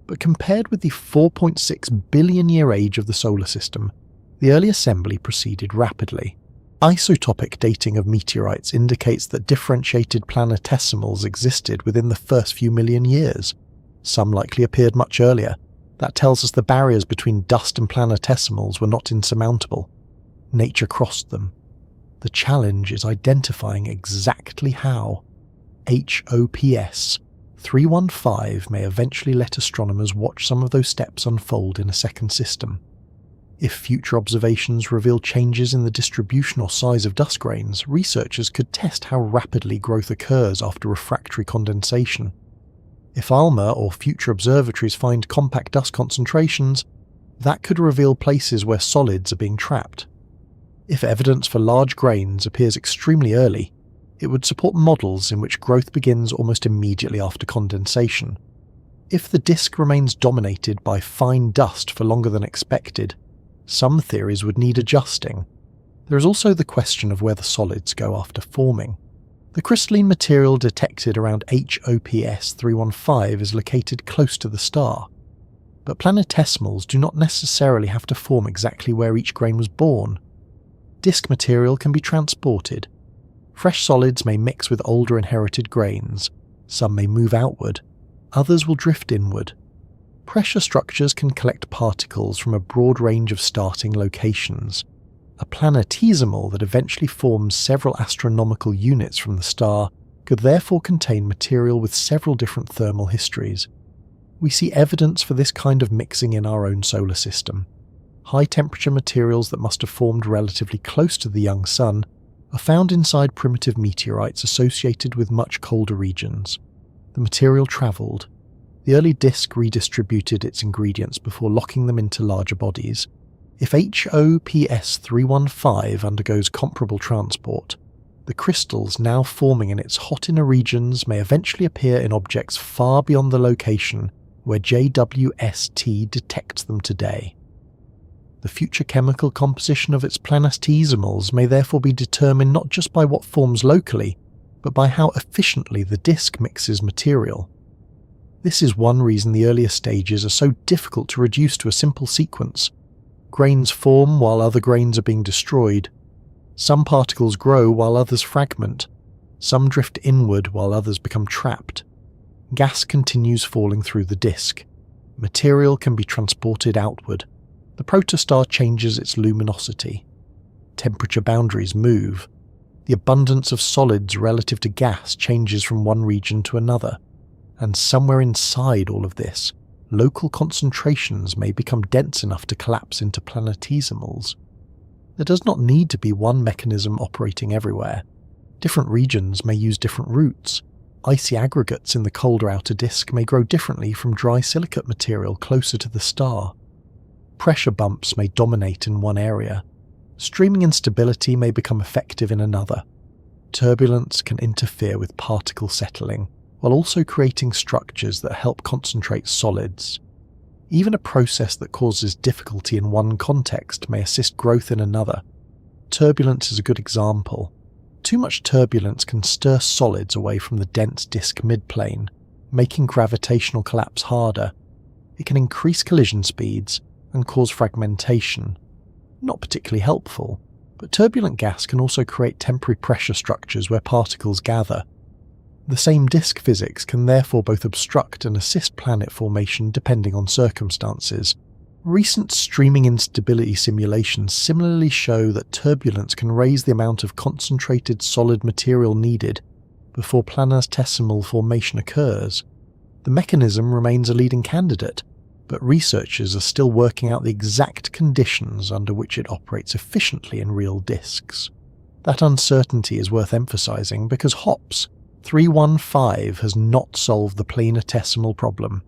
[SPEAKER 1] But compared with the 4.6 billion year age of the solar system, the early assembly proceeded rapidly. Isotopic dating of meteorites indicates that differentiated planetesimals existed within the first few million years. Some likely appeared much earlier. That tells us the barriers between dust and planetesimals were not insurmountable. Nature crossed them. The challenge is identifying exactly how. HOPS 315 may eventually let astronomers watch some of those steps unfold in a second system. If future observations reveal changes in the distribution or size of dust grains, researchers could test how rapidly growth occurs after refractory condensation. If ALMA or future observatories find compact dust concentrations, that could reveal places where solids are being trapped. If evidence for large grains appears extremely early, it would support models in which growth begins almost immediately after condensation. If the disk remains dominated by fine dust for longer than expected, some theories would need adjusting. There is also the question of where the solids go after forming. The crystalline material detected around HOPS 315 is located close to the star. But planetesimals do not necessarily have to form exactly where each grain was born. Disk material can be transported. Fresh solids may mix with older inherited grains. Some may move outward. Others will drift inward. Pressure structures can collect particles from a broad range of starting locations. A planetesimal that eventually forms several astronomical units from the star could therefore contain material with several different thermal histories. We see evidence for this kind of mixing in our own solar system. High-temperature materials that must have formed relatively close to the young sun are found inside primitive meteorites associated with much colder regions. The material travelled. The early disk redistributed its ingredients before locking them into larger bodies. If HOPS 315 undergoes comparable transport, the crystals now forming in its hot inner regions may eventually appear in objects far beyond the location where JWST detects them today. The future chemical composition of its planetesimals may therefore be determined not just by what forms locally, but by how efficiently the disk mixes material. This is one reason the earlier stages are so difficult to reduce to a simple sequence. Grains form while other grains are being destroyed. Some particles grow while others fragment. Some drift inward while others become trapped. Gas continues falling through the disk. Material can be transported outward. The protostar changes its luminosity. Temperature boundaries move. The abundance of solids relative to gas changes from one region to another. And somewhere inside all of this, local concentrations may become dense enough to collapse into planetesimals. There does not need to be one mechanism operating everywhere. Different regions may use different routes. Icy aggregates in the colder outer disk may grow differently from dry silicate material closer to the star. Pressure bumps may dominate in one area. Streaming instability may become effective in another. Turbulence can interfere with particle settling, while also creating structures that help concentrate solids. Even a process that causes difficulty in one context may assist growth in another. Turbulence is a good example. Too much turbulence can stir solids away from the dense disk midplane, making gravitational collapse harder. It can increase collision speeds and cause fragmentation. Not particularly helpful, but turbulent gas can also create temporary pressure structures where particles gather. The same disk physics can therefore both obstruct and assist planet formation depending on circumstances. Recent streaming instability simulations similarly show that turbulence can raise the amount of concentrated solid material needed before planetesimal formation occurs. The mechanism remains a leading candidate, but researchers are still working out the exact conditions under which it operates efficiently in real disks. That uncertainty is worth emphasizing because HOPS 315 has not solved the planetesimal problem.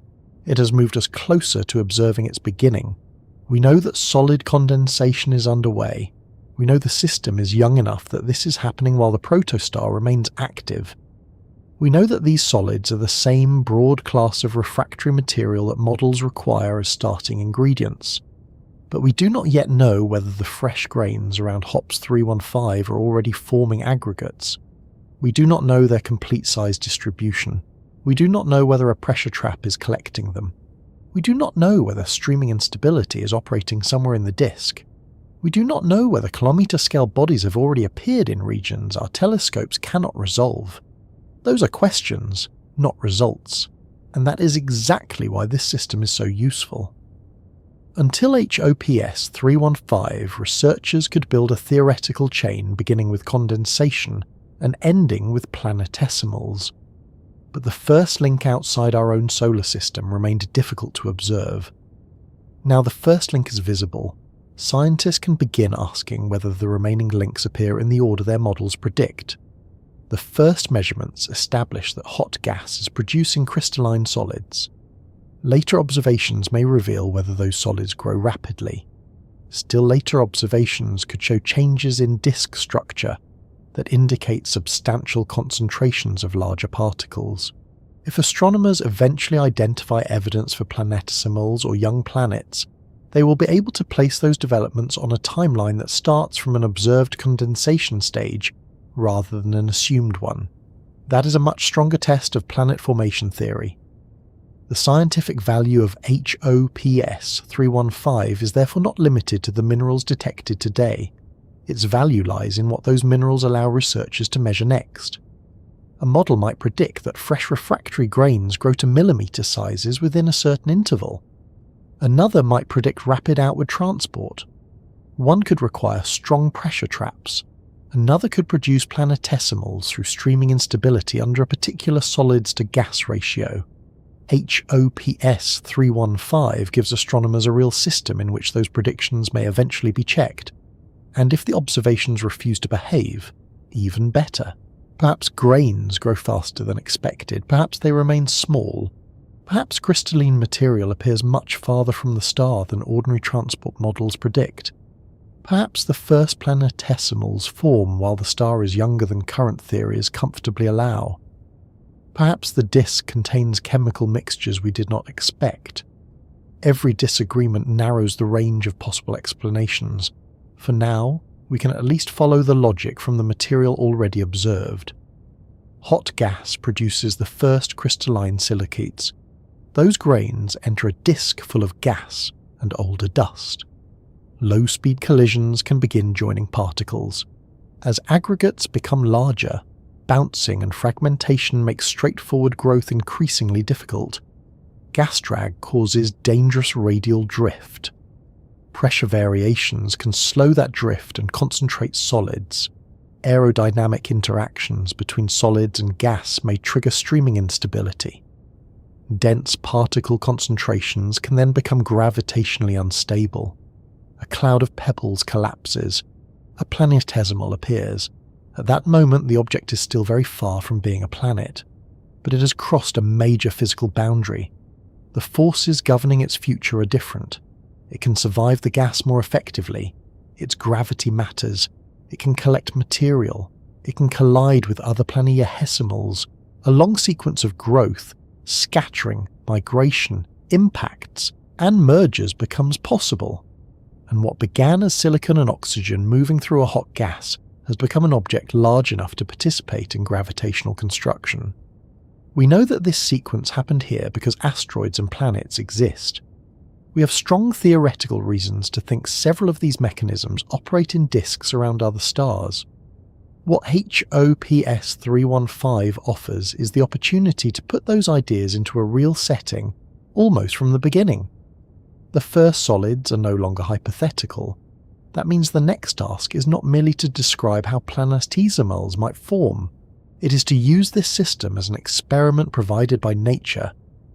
[SPEAKER 1] It has moved us closer to observing its beginning. We know that solid condensation is underway. We know the system is young enough that this is happening while the protostar remains active. We know that these solids are the same broad class of refractory material that models require as starting ingredients. But we do not yet know whether the fresh grains around HOPS 315 are already forming aggregates. We do not know their complete size distribution. We do not know whether a pressure trap is collecting them. We do not know whether streaming instability is operating somewhere in the disk. We do not know whether kilometre-scale bodies have already appeared in regions our telescopes cannot resolve. Those are questions, not results, and that is exactly why this system is so useful. Until HOPS 315, researchers could build a theoretical chain beginning with condensation and ending with planetesimals. But the first link outside our own solar system remained difficult to observe. Now the first link is visible. Scientists can begin asking whether the remaining links appear in the order their models predict. The first measurements establish that hot gas is producing crystalline solids. Later observations may reveal whether those solids grow rapidly. Still later observations could show changes in disk structure that indicate substantial concentrations of larger particles. If astronomers eventually identify evidence for planetesimals or young planets, they will be able to place those developments on a timeline that starts from an observed condensation stage rather than an assumed one. That is a much stronger test of planet formation theory. The scientific value of HOPS 315 is therefore not limited to the minerals detected today. Its value lies in what those minerals allow researchers to measure next. A model might predict that fresh refractory grains grow to millimetre sizes within a certain interval. Another might predict rapid outward transport. One could require strong pressure traps. Another could produce planetesimals through streaming instability under a particular solids to gas ratio. HOPS 315 gives astronomers a real system in which those predictions may eventually be checked. And if the observations refuse to behave, even better. Perhaps grains grow faster than expected, perhaps they remain small, perhaps crystalline material appears much farther from the star than ordinary transport models predict. Perhaps the first planetesimals form while the star is younger than current theories comfortably allow. Perhaps the disk contains chemical mixtures we did not expect. Every disagreement narrows the range of possible explanations. For now, we can at least follow the logic from the material already observed. Hot gas produces the first crystalline silicates. Those grains enter a disk full of gas and older dust. Low-speed collisions can begin joining particles. As aggregates become larger, bouncing and fragmentation make straightforward growth increasingly difficult. Gas drag causes dangerous radial drift. Pressure variations can slow that drift and concentrate solids. Aerodynamic interactions between solids and gas may trigger streaming instability. Dense particle concentrations can then become gravitationally unstable. A cloud of pebbles collapses. A planetesimal appears. At that moment, the object is still very far from being a planet, but it has crossed a major physical boundary. The forces governing its future are different. It can survive the gas more effectively. Its gravity matters. It can collect material. It can collide with other planetesimals. A long sequence of growth, scattering, migration, impacts, and mergers becomes possible. And what began as silicon and oxygen moving through a hot gas has become an object large enough to participate in gravitational construction. We know that this sequence happened here because asteroids and planets exist. We have strong theoretical reasons to think several of these mechanisms operate in disks around other stars. What HOPS 315 offers is the opportunity to put those ideas into a real setting, almost from the beginning. The first solids are no longer hypothetical. That means the next task is not merely to describe how planetesimals might form. It is to use this system as an experiment provided by nature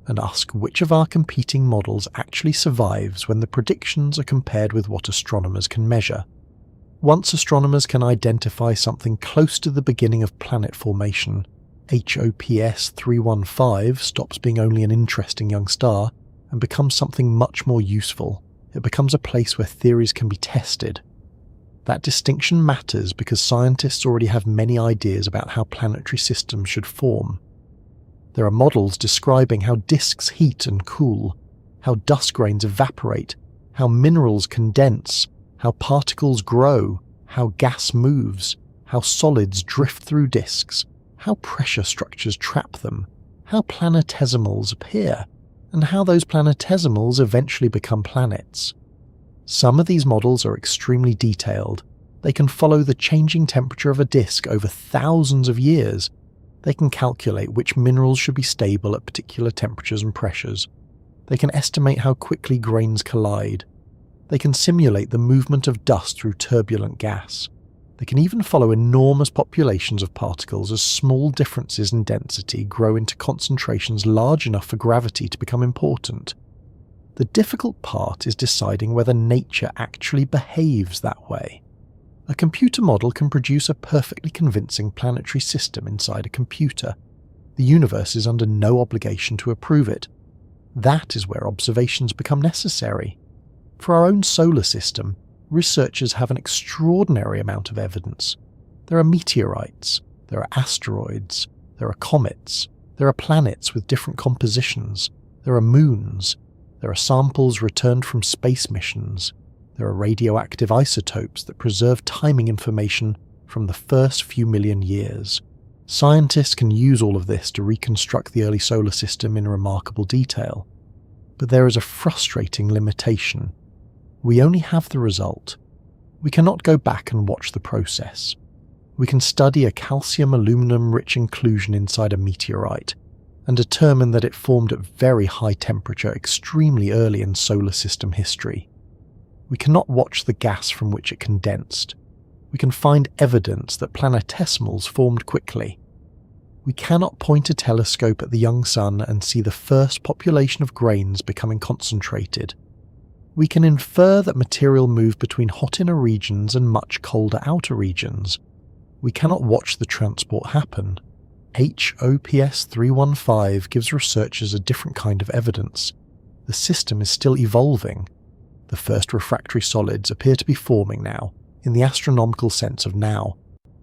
[SPEAKER 1] and ask which of our competing models actually survives when the predictions are compared with what astronomers can measure. Once astronomers can identify something close to the beginning of planet formation, HOPS 315 stops being only an interesting young star and becomes something much more useful. It becomes a place where theories can be tested. That distinction matters because scientists already have many ideas about how planetary systems should form. There are models describing how disks heat and cool, how dust grains evaporate, how minerals condense, how particles grow, how gas moves, how solids drift through disks, how pressure structures trap them, how planetesimals appear, and how those planetesimals eventually become planets. Some of these models are extremely detailed. They can follow the changing temperature of a disk over thousands of years. They can calculate which minerals should be stable at particular temperatures and pressures. They can estimate how quickly grains collide. They can simulate the movement of dust through turbulent gas. They can even follow enormous populations of particles as small differences in density grow into concentrations large enough for gravity to become important. The difficult part is deciding whether nature actually behaves that way. A computer model can produce a perfectly convincing planetary system inside a computer. The universe is under no obligation to approve it. That is where observations become necessary. For our own solar system, researchers have an extraordinary amount of evidence. There are meteorites, there are asteroids, there are comets, there are planets with different compositions, there are moons, there are samples returned from space missions, there are radioactive isotopes that preserve timing information from the first few million years. Scientists can use all of this to reconstruct the early solar system in remarkable detail. But there is a frustrating limitation. We only have the result. We cannot go back and watch the process. We can study a calcium-aluminum-rich inclusion inside a meteorite and determine that it formed at very high temperature extremely early in solar system history. We cannot watch the gas from which it condensed. We can find evidence that planetesimals formed quickly. We cannot point a telescope at the young sun and see the first population of grains becoming concentrated. We can infer that material moved between hot inner regions and much colder outer regions. We cannot watch the transport happen. HOPS 315 gives researchers a different kind of evidence. The system is still evolving. The first refractory solids appear to be forming now, in the astronomical sense of now,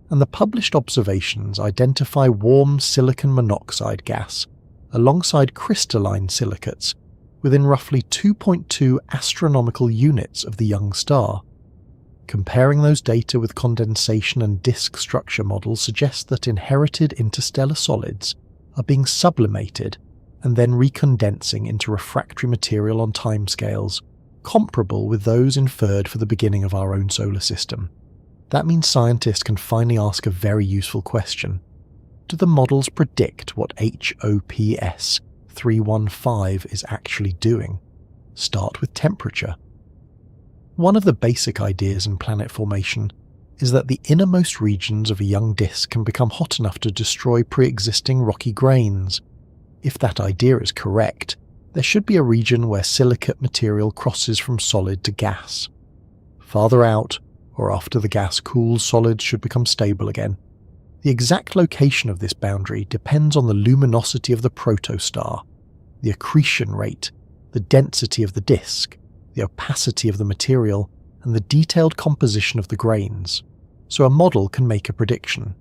[SPEAKER 1] and the published observations identify warm silicon monoxide gas alongside crystalline silicates within roughly 2.2 astronomical units of the young star. Comparing those data with condensation and disk structure models suggests that inherited interstellar solids are being sublimated and then recondensing into refractory material on timescales comparable with those inferred for the beginning of our own solar system. That means scientists can finally ask a very useful question. Do the models predict what HOPS 315 is actually doing? Start with temperature. One of the basic ideas in planet formation is that the innermost regions of a young disk can become hot enough to destroy pre-existing rocky grains. If that idea is correct, there should be a region where silicate material crosses from solid to gas. Farther out, or after the gas cools, solids should become stable again. The exact location of this boundary depends on the luminosity of the protostar, the accretion rate, the density of the disk, the opacity of the material, and the detailed composition of the grains, so a model can make a prediction.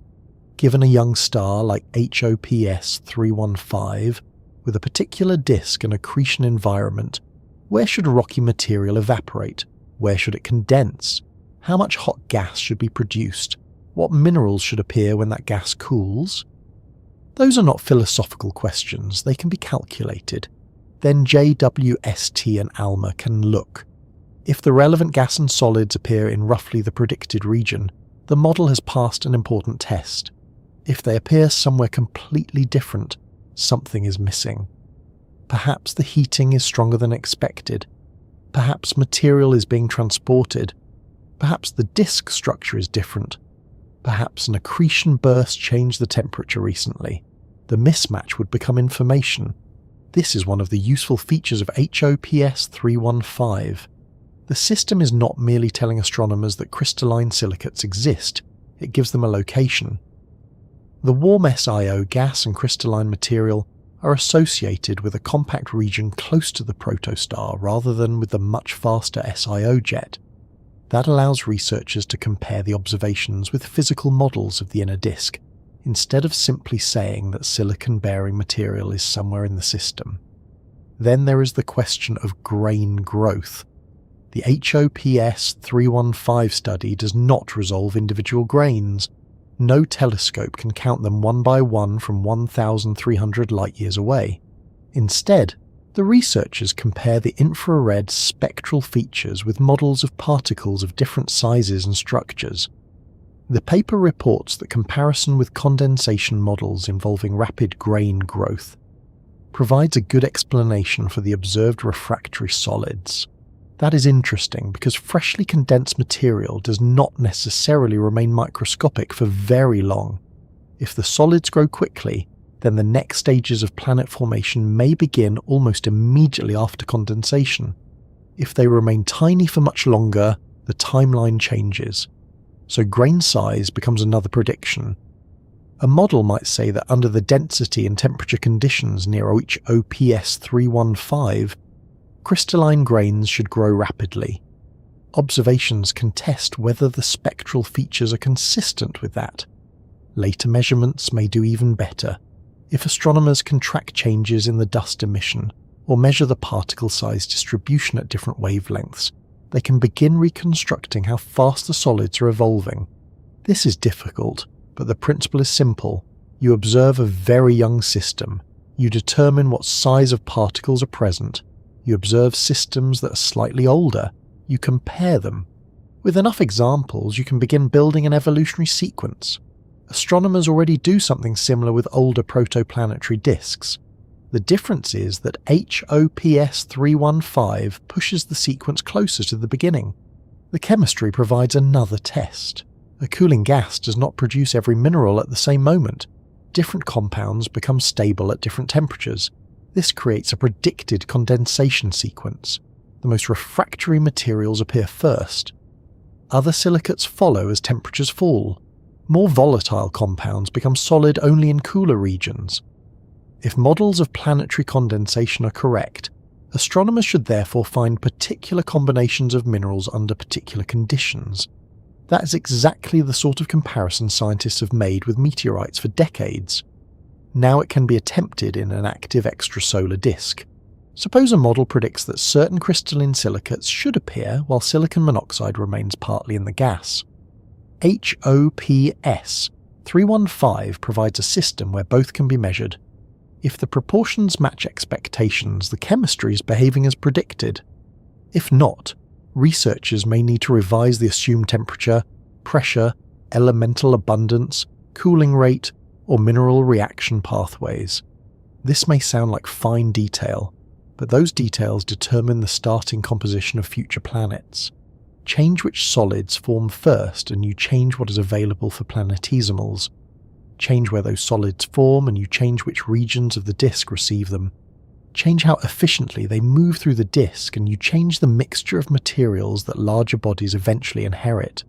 [SPEAKER 1] Given a young star like HOPS 315, with a particular disk and accretion environment, where should rocky material evaporate? Where should it condense? How much hot gas should be produced? What minerals should appear when that gas cools? Those are not philosophical questions, they can be calculated. Then JWST and ALMA can look. If the relevant gas and solids appear in roughly the predicted region, the model has passed an important test. If they appear somewhere completely different, something is missing. Perhaps the heating is stronger than expected. Perhaps material is being transported. Perhaps the disk structure is different. Perhaps an accretion burst changed the temperature recently. The mismatch would become information. This is one of the useful features of HOPS 315. The system is not merely telling astronomers that crystalline silicates exist, it gives them a location. The warm SiO gas and crystalline material are associated with a compact region close to the protostar rather than with the much faster SiO jet. That allows researchers to compare the observations with physical models of the inner disk, instead of simply saying that silicon-bearing material is somewhere in the system. Then there is the question of grain growth. The HOPS 315 study does not resolve individual grains. No telescope can count them one by one from 1,300 light-years away. Instead, the researchers compare the infrared spectral features with models of particles of different sizes and structures. The paper reports that comparison with condensation models involving rapid grain growth provides a good explanation for the observed refractory solids. That is interesting because freshly condensed material does not necessarily remain microscopic for very long. If the solids grow quickly, then the next stages of planet formation may begin almost immediately after condensation. If they remain tiny for much longer, the timeline changes. So grain size becomes another prediction. A model might say that under the density and temperature conditions near HOPS 315, crystalline grains should grow rapidly. Observations can test whether the spectral features are consistent with that. Later measurements may do even better. If astronomers can track changes in the dust emission or measure the particle size distribution at different wavelengths, they can begin reconstructing how fast the solids are evolving. This is difficult, but the principle is simple. You observe a very young system. You determine what size of particles are present. You observe systems that are slightly older. You compare them. With enough examples, you can begin building an evolutionary sequence. Astronomers already do something similar with older protoplanetary disks. The difference is that HOPS 315 pushes the sequence closer to the beginning. The chemistry provides another test. A cooling gas does not produce every mineral at the same moment. Different compounds become stable at different temperatures. This creates a predicted condensation sequence. The most refractory materials appear first. Other silicates follow as temperatures fall. More volatile compounds become solid only in cooler regions. If models of planetary condensation are correct, astronomers should therefore find particular combinations of minerals under particular conditions. That is exactly the sort of comparison scientists have made with meteorites for decades. Now it can be attempted in an active extrasolar disk. Suppose a model predicts that certain crystalline silicates should appear while silicon monoxide remains partly in the gas. HOPS 315 provides a system where both can be measured. If the proportions match expectations, the chemistry is behaving as predicted. If not, researchers may need to revise the assumed temperature, pressure, elemental abundance, cooling rate, or mineral reaction pathways. This may sound like fine detail, but those details determine the starting composition of future planets. Change which solids form first and you change what is available for planetesimals. Change where those solids form and you change which regions of the disk receive them. Change how efficiently they move through the disk and you change the mixture of materials that larger bodies eventually inherit.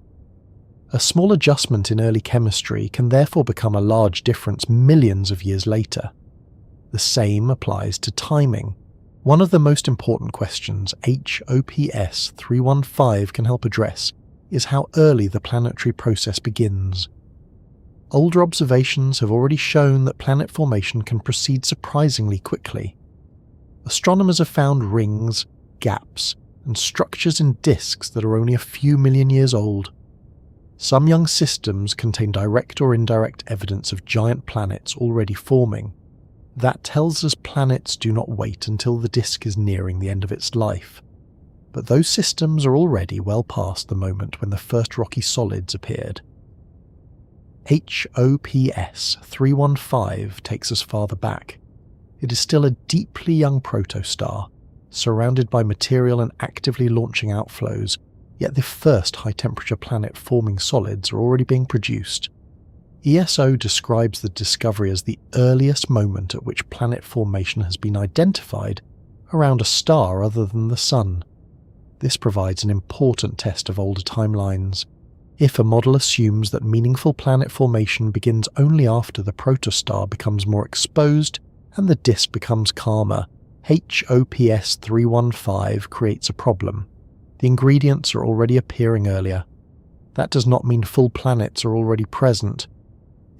[SPEAKER 1] A small adjustment in early chemistry can therefore become a large difference millions of years later. The same applies to timing. One of the most important questions HOPS 315 can help address is how early the planetary process begins. Older observations have already shown that planet formation can proceed surprisingly quickly. Astronomers have found rings, gaps, and structures in disks that are only a few million years old. Some young systems contain direct or indirect evidence of giant planets already forming. That tells us planets do not wait until the disk is nearing the end of its life. But those systems are already well past the moment when the first rocky solids appeared. HOPS 315 takes us farther back. It is still a deeply young protostar, surrounded by material and actively launching outflows, yet the first high-temperature planet-forming solids are already being produced. ESO describes the discovery as the earliest moment at which planet formation has been identified around a star other than the Sun. This provides an important test of older timelines. If a model assumes that meaningful planet formation begins only after the protostar becomes more exposed and the disk becomes calmer, HOPS 315 creates a problem. The ingredients are already appearing earlier. That does not mean full planets are already present.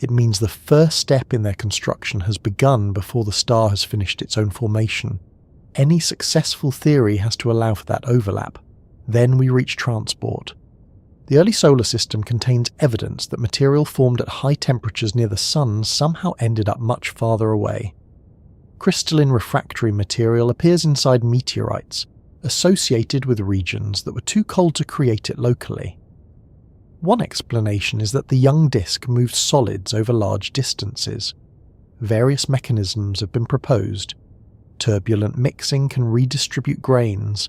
[SPEAKER 1] It means the first step in their construction has begun before the star has finished its own formation. Any successful theory has to allow for that overlap. Then we reach transport. The early solar system contains evidence that material formed at high temperatures near the Sun somehow ended up much farther away. Crystalline refractory material appears inside meteorites, associated with regions that were too cold to create it locally. One explanation is that the young disk moved solids over large distances. Various mechanisms have been proposed. Turbulent mixing can redistribute grains.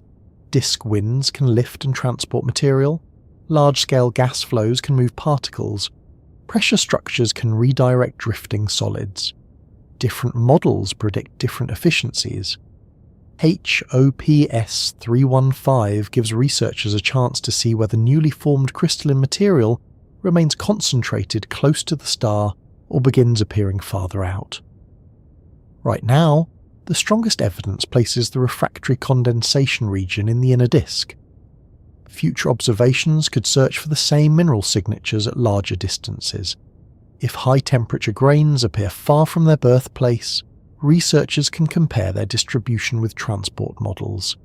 [SPEAKER 1] Disk winds can lift and transport material. Large-scale gas flows can move particles. Pressure structures can redirect drifting solids. Different models predict different efficiencies. HOPS 315 gives researchers a chance to see whether newly formed crystalline material remains concentrated close to the star or begins appearing farther out. Right now, the strongest evidence places the refractory condensation region in the inner disk. Future observations could search for the same mineral signatures at larger distances. If high-temperature grains appear far from their birthplace, researchers can compare their distribution with transport models.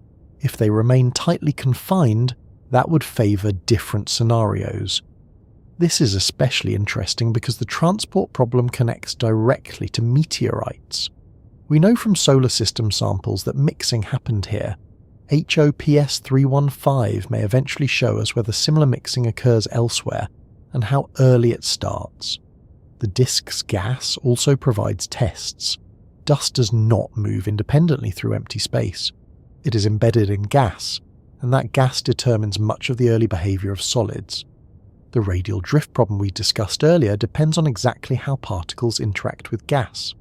[SPEAKER 1] If they remain tightly confined, that would favour different scenarios. This is especially interesting because the transport problem connects directly to meteorites. We know from solar system samples that mixing happened here. HOPS 315 may eventually show us whether similar mixing occurs elsewhere and how early it starts. The disk's gas also provides tests. Dust does not move independently through empty space. It is embedded in gas, and that gas determines much of the early behavior of solids. The radial drift problem we discussed earlier depends on exactly how particles interact with gas.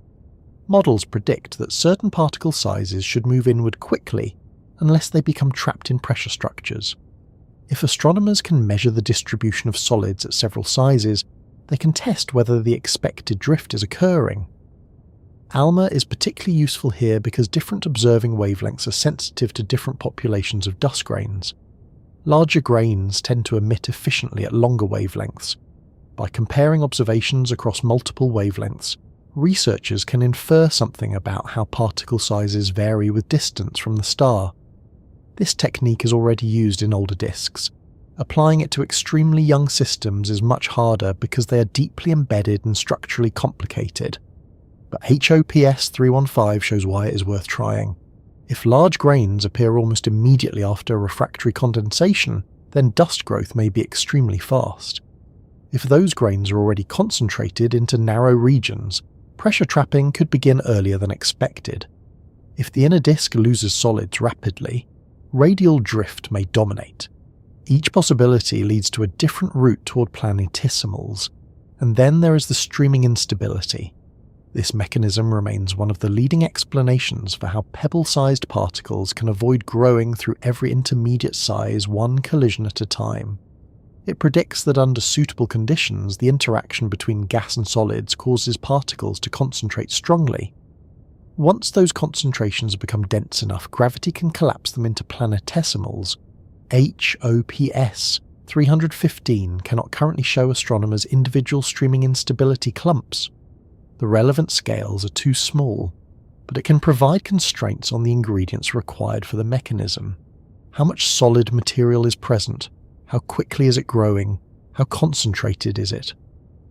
[SPEAKER 1] Models predict that certain particle sizes should move inward quickly unless they become trapped in pressure structures. If astronomers can measure the distribution of solids at several sizes, they can test whether the expected drift is occurring. ALMA is particularly useful here because different observing wavelengths are sensitive to different populations of dust grains. Larger grains tend to emit efficiently at longer wavelengths. By comparing observations across multiple wavelengths, researchers can infer something about how particle sizes vary with distance from the star. This technique is already used in older disks. Applying it to extremely young systems is much harder because they are deeply embedded and structurally complicated. But HOPS 315 shows why it is worth trying. If large grains appear almost immediately after refractory condensation, then dust growth may be extremely fast. If those grains are already concentrated into narrow regions, pressure trapping could begin earlier than expected. If the inner disk loses solids rapidly, radial drift may dominate. Each possibility leads to a different route toward planetesimals, and then there is the streaming instability. This mechanism remains one of the leading explanations for how pebble-sized particles can avoid growing through every intermediate size one collision at a time. It predicts that under suitable conditions, the interaction between gas and solids causes particles to concentrate strongly. Once those concentrations become dense enough, gravity can collapse them into planetesimals. HOPS 315 cannot currently show astronomers individual streaming instability clumps. The relevant scales are too small, but it can provide constraints on the ingredients required for the mechanism. How much solid material is present? How quickly is it growing? How concentrated is it?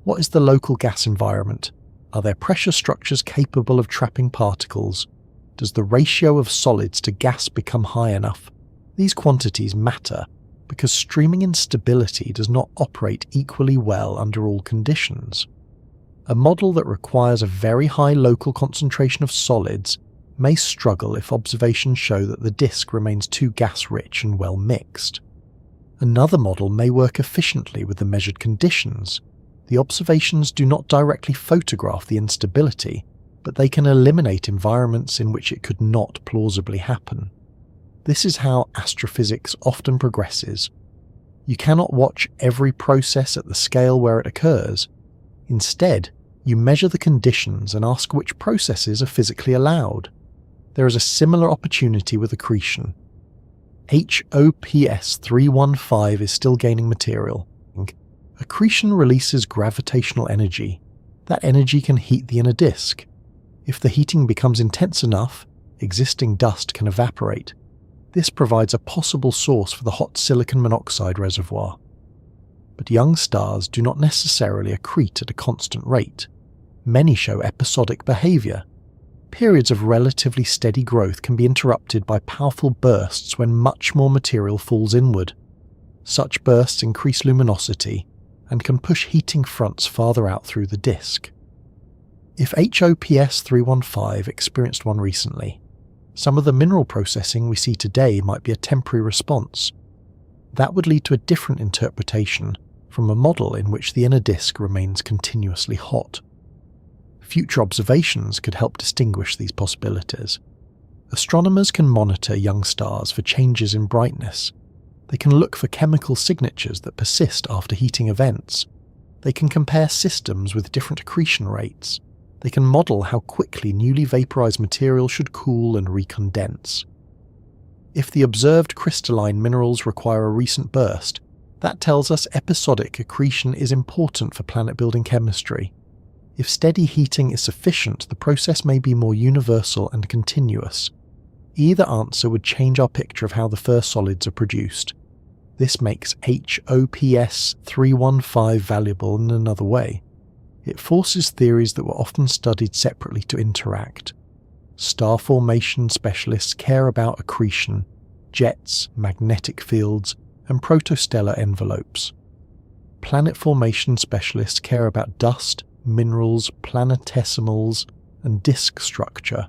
[SPEAKER 1] What is the local gas environment? Are there pressure structures capable of trapping particles? Does the ratio of solids to gas become high enough? These quantities matter because streaming instability does not operate equally well under all conditions. A model that requires a very high local concentration of solids may struggle if observations show that the disk remains too gas-rich and well mixed. Another model may work efficiently with the measured conditions. The observations do not directly photograph the instability, but they can eliminate environments in which it could not plausibly happen. This is how astrophysics often progresses. You cannot watch every process at the scale where it occurs. Instead, you measure the conditions and ask which processes are physically allowed. There is a similar opportunity with accretion. HOPS 315 is still gaining material. Accretion releases gravitational energy. That energy can heat the inner disk. If the heating becomes intense enough, existing dust can evaporate. This provides a possible source for the hot silicon monoxide reservoir. But young stars do not necessarily accrete at a constant rate. Many show episodic behavior. Periods of relatively steady growth can be interrupted by powerful bursts when much more material falls inward. Such bursts increase luminosity and can push heating fronts farther out through the disk. If HOPS 315 experienced one recently, some of the mineral processing we see today might be a temporary response. That would lead to a different interpretation from a model in which the inner disk remains continuously hot. Future observations could help distinguish these possibilities. Astronomers can monitor young stars for changes in brightness. They can look for chemical signatures that persist after heating events. They can compare systems with different accretion rates. They can model how quickly newly vaporized material should cool and recondense. If the observed crystalline minerals require a recent burst, that tells us episodic accretion is important for planet-building chemistry. If steady heating is sufficient, the process may be more universal and continuous. Either answer would change our picture of how the first solids are produced. This makes HOPS 315 valuable in another way. It forces theories that were often studied separately to interact. Star formation specialists care about accretion, jets, magnetic fields, and protostellar envelopes. Planet formation specialists care about dust, minerals, planetesimals, and disk structure.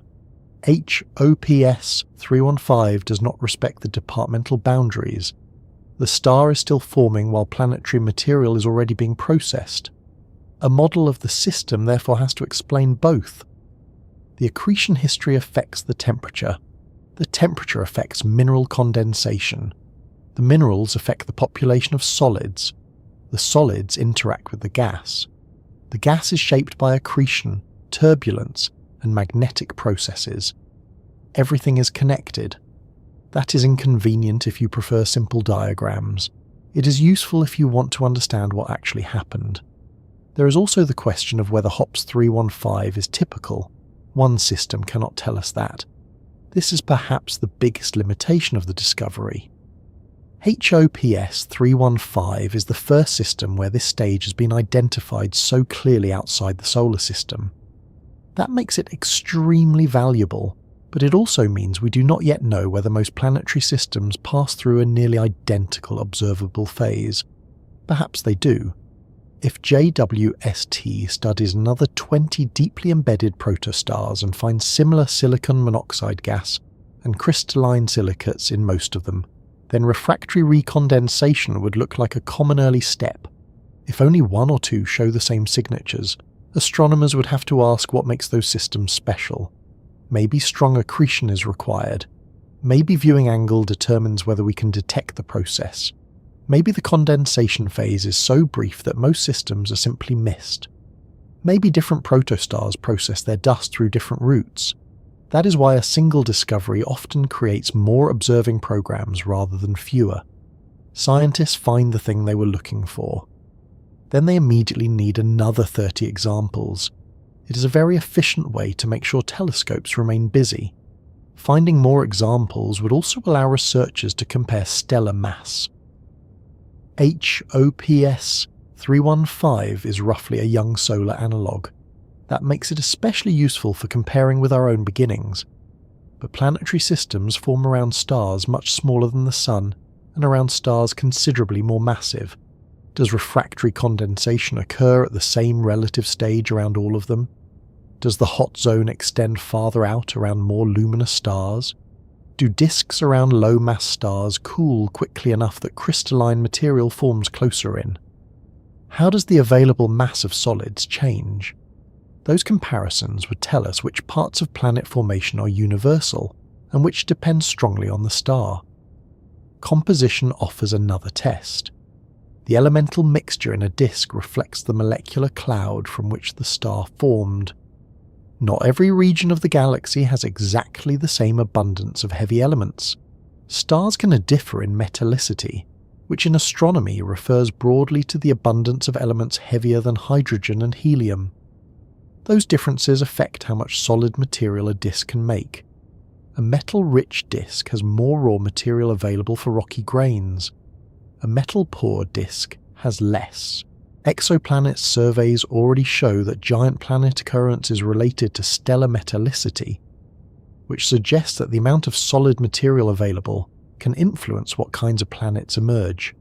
[SPEAKER 1] HOPS 315 does not respect the departmental boundaries. The star is still forming while planetary material is already being processed. A model of the system therefore has to explain both. The accretion history affects the temperature. The temperature affects mineral condensation. The minerals affect the population of solids. The solids interact with the gas. The gas is shaped by accretion, turbulence, and magnetic processes. Everything is connected. That is inconvenient if you prefer simple diagrams. It is useful if you want to understand what actually happened. There is also the question of whether HOPS 315 is typical. One system cannot tell us that. This is perhaps the biggest limitation of the discovery. HOPS 315 is the first system where this stage has been identified so clearly outside the solar system. That makes it extremely valuable, but it also means we do not yet know whether most planetary systems pass through a nearly identical observable phase. Perhaps they do. If JWST studies another 20 deeply embedded protostars and finds similar silicon monoxide gas and crystalline silicates in most of them, then refractory recondensation would look like a common early step. If only one or two show the same signatures, astronomers would have to ask what makes those systems special. Maybe strong accretion is required. Maybe viewing angle determines whether we can detect the process. Maybe the condensation phase is so brief that most systems are simply missed. Maybe different protostars process their dust through different routes. That is why a single discovery often creates more observing programs rather than fewer. Scientists find the thing they were looking for. Then they immediately need another 30 examples. It is a very efficient way to make sure telescopes remain busy. Finding more examples would also allow researchers to compare stellar mass. HOPS 315 is roughly a young solar analogue. That makes it especially useful for comparing with our own beginnings. But planetary systems form around stars much smaller than the Sun and around stars considerably more massive. Does refractory condensation occur at the same relative stage around all of them? Does the hot zone extend farther out around more luminous stars? Do disks around low-mass stars cool quickly enough that crystalline material forms closer in? How does the available mass of solids change? Those comparisons would tell us which parts of planet formation are universal and which depend strongly on the star. Composition offers another test. The elemental mixture in a disk reflects the molecular cloud from which the star formed. Not every region of the galaxy has exactly the same abundance of heavy elements. Stars can differ in metallicity, which in astronomy refers broadly to the abundance of elements heavier than hydrogen and helium. Those differences affect how much solid material a disk can make. A metal-rich disk has more raw material available for rocky grains. A metal-poor disk has less. Exoplanet surveys already show that giant planet occurrence is related to stellar metallicity, which suggests that the amount of solid material available can influence what kinds of planets emerge.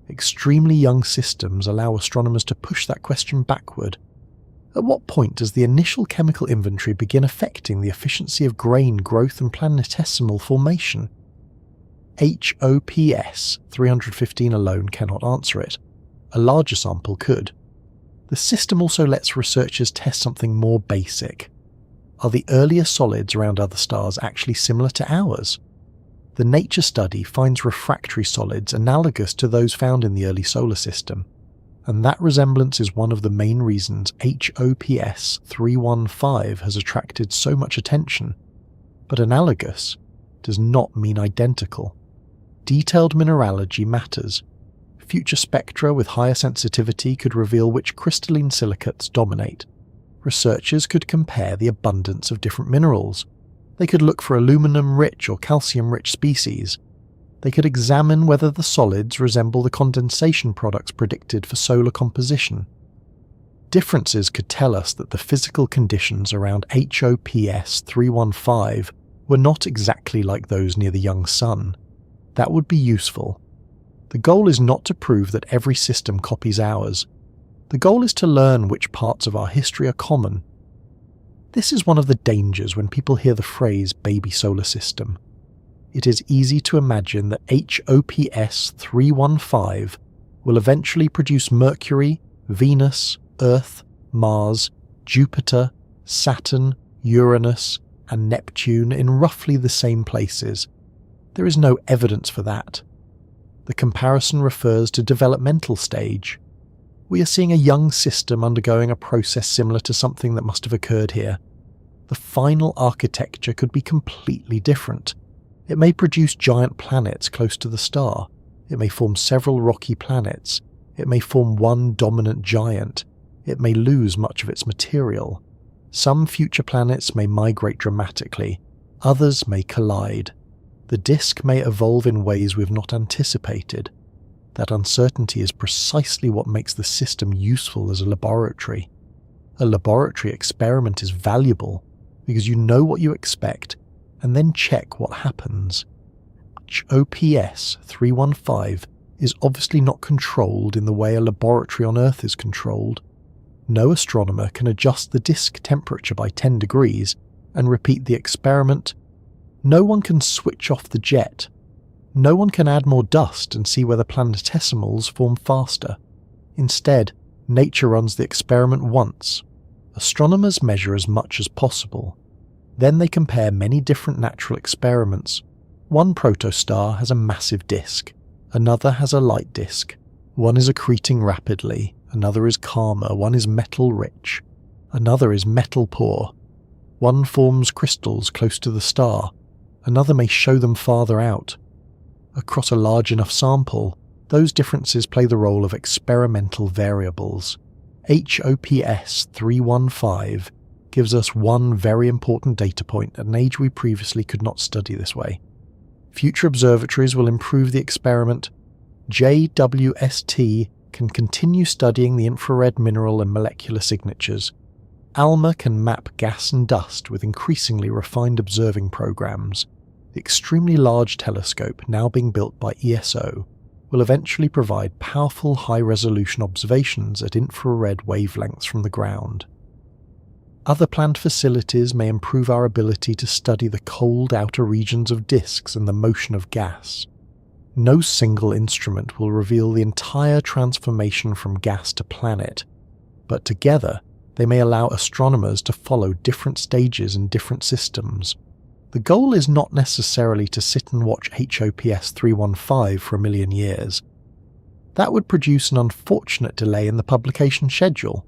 [SPEAKER 1] Extremely young systems allow astronomers to push that question backward. At what point does the initial chemical inventory begin affecting the efficiency of grain growth and planetesimal formation? HOPS 315 alone cannot answer it. A larger sample could. The system also lets researchers test something more basic. Are the earlier solids around other stars actually similar to ours? The Nature study finds refractory solids analogous to those found in the early solar system, and that resemblance is one of the main reasons HOPS 315 has attracted so much attention. But analogous does not mean identical. Detailed mineralogy matters. Future spectra with higher sensitivity could reveal which crystalline silicates dominate. Researchers could compare the abundance of different minerals. They could look for aluminum-rich or calcium-rich species. They could examine whether the solids resemble the condensation products predicted for solar composition. Differences could tell us that the physical conditions around HOPS 315 were not exactly like those near the young Sun. That would be useful. The goal is not to prove that every system copies ours. The goal is to learn which parts of our history are common. This is one of the dangers when people hear the phrase baby solar system. It is easy to imagine that HOPS 315 will eventually produce Mercury, Venus, Earth, Mars, Jupiter, Saturn, Uranus, and Neptune in roughly the same places. There is no evidence for that. The comparison refers to developmental stage. We are seeing a young system undergoing a process similar to something that must have occurred here. The final architecture could be completely different. It may produce giant planets close to the star. It may form several rocky planets. It may form one dominant giant. It may lose much of its material. Some future planets may migrate dramatically. Others may collide. The disk may evolve in ways we've not anticipated. That uncertainty is precisely what makes the system useful as a laboratory. A laboratory experiment is valuable because you know what you expect and then check what happens. HOPS 315 is obviously not controlled in the way a laboratory on Earth is controlled. No astronomer can adjust the disk temperature by 10 degrees and repeat the experiment. No one can switch off the jet. No one can add more dust and see whether planetesimals form faster. Instead, nature runs the experiment once. Astronomers measure as much as possible. Then they compare many different natural experiments. One protostar has a massive disk. Another has a light disk. One is accreting rapidly. Another is calmer. One is metal-rich. Another is metal-poor. One forms crystals close to the star. Another may show them farther out. Across a large enough sample, those differences play the role of experimental variables. HOPS 315 gives us one very important data point at an age we previously could not study this way. Future observatories will improve the experiment. JWST can continue studying the infrared mineral and molecular signatures. ALMA can map gas and dust with increasingly refined observing programs. The extremely large telescope now being built by ESO will eventually provide powerful high-resolution observations at infrared wavelengths from the ground. Other planned facilities may improve our ability to study the cold outer regions of disks and the motion of gas. No single instrument will reveal the entire transformation from gas to planet, but together they may allow astronomers to follow different stages in different systems. The goal is not necessarily to sit and watch HOPS 315 for a million years. That would produce an unfortunate delay in the publication schedule.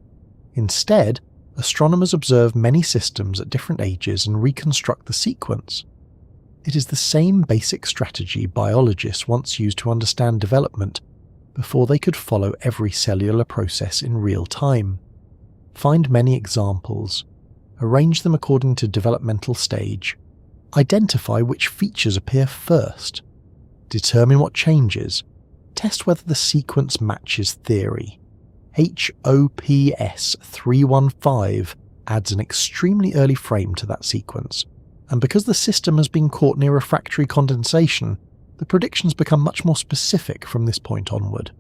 [SPEAKER 1] Instead, astronomers observe many systems at different ages and reconstruct the sequence. It is the same basic strategy biologists once used to understand development before they could follow every cellular process in real time. Find many examples. Arrange them according to developmental stage. Identify which features appear first. Determine what changes. Test whether the sequence matches theory. HOPS 315 adds an extremely early frame to that sequence, and because the system has been caught near refractory condensation, the predictions become much more specific from this point onward.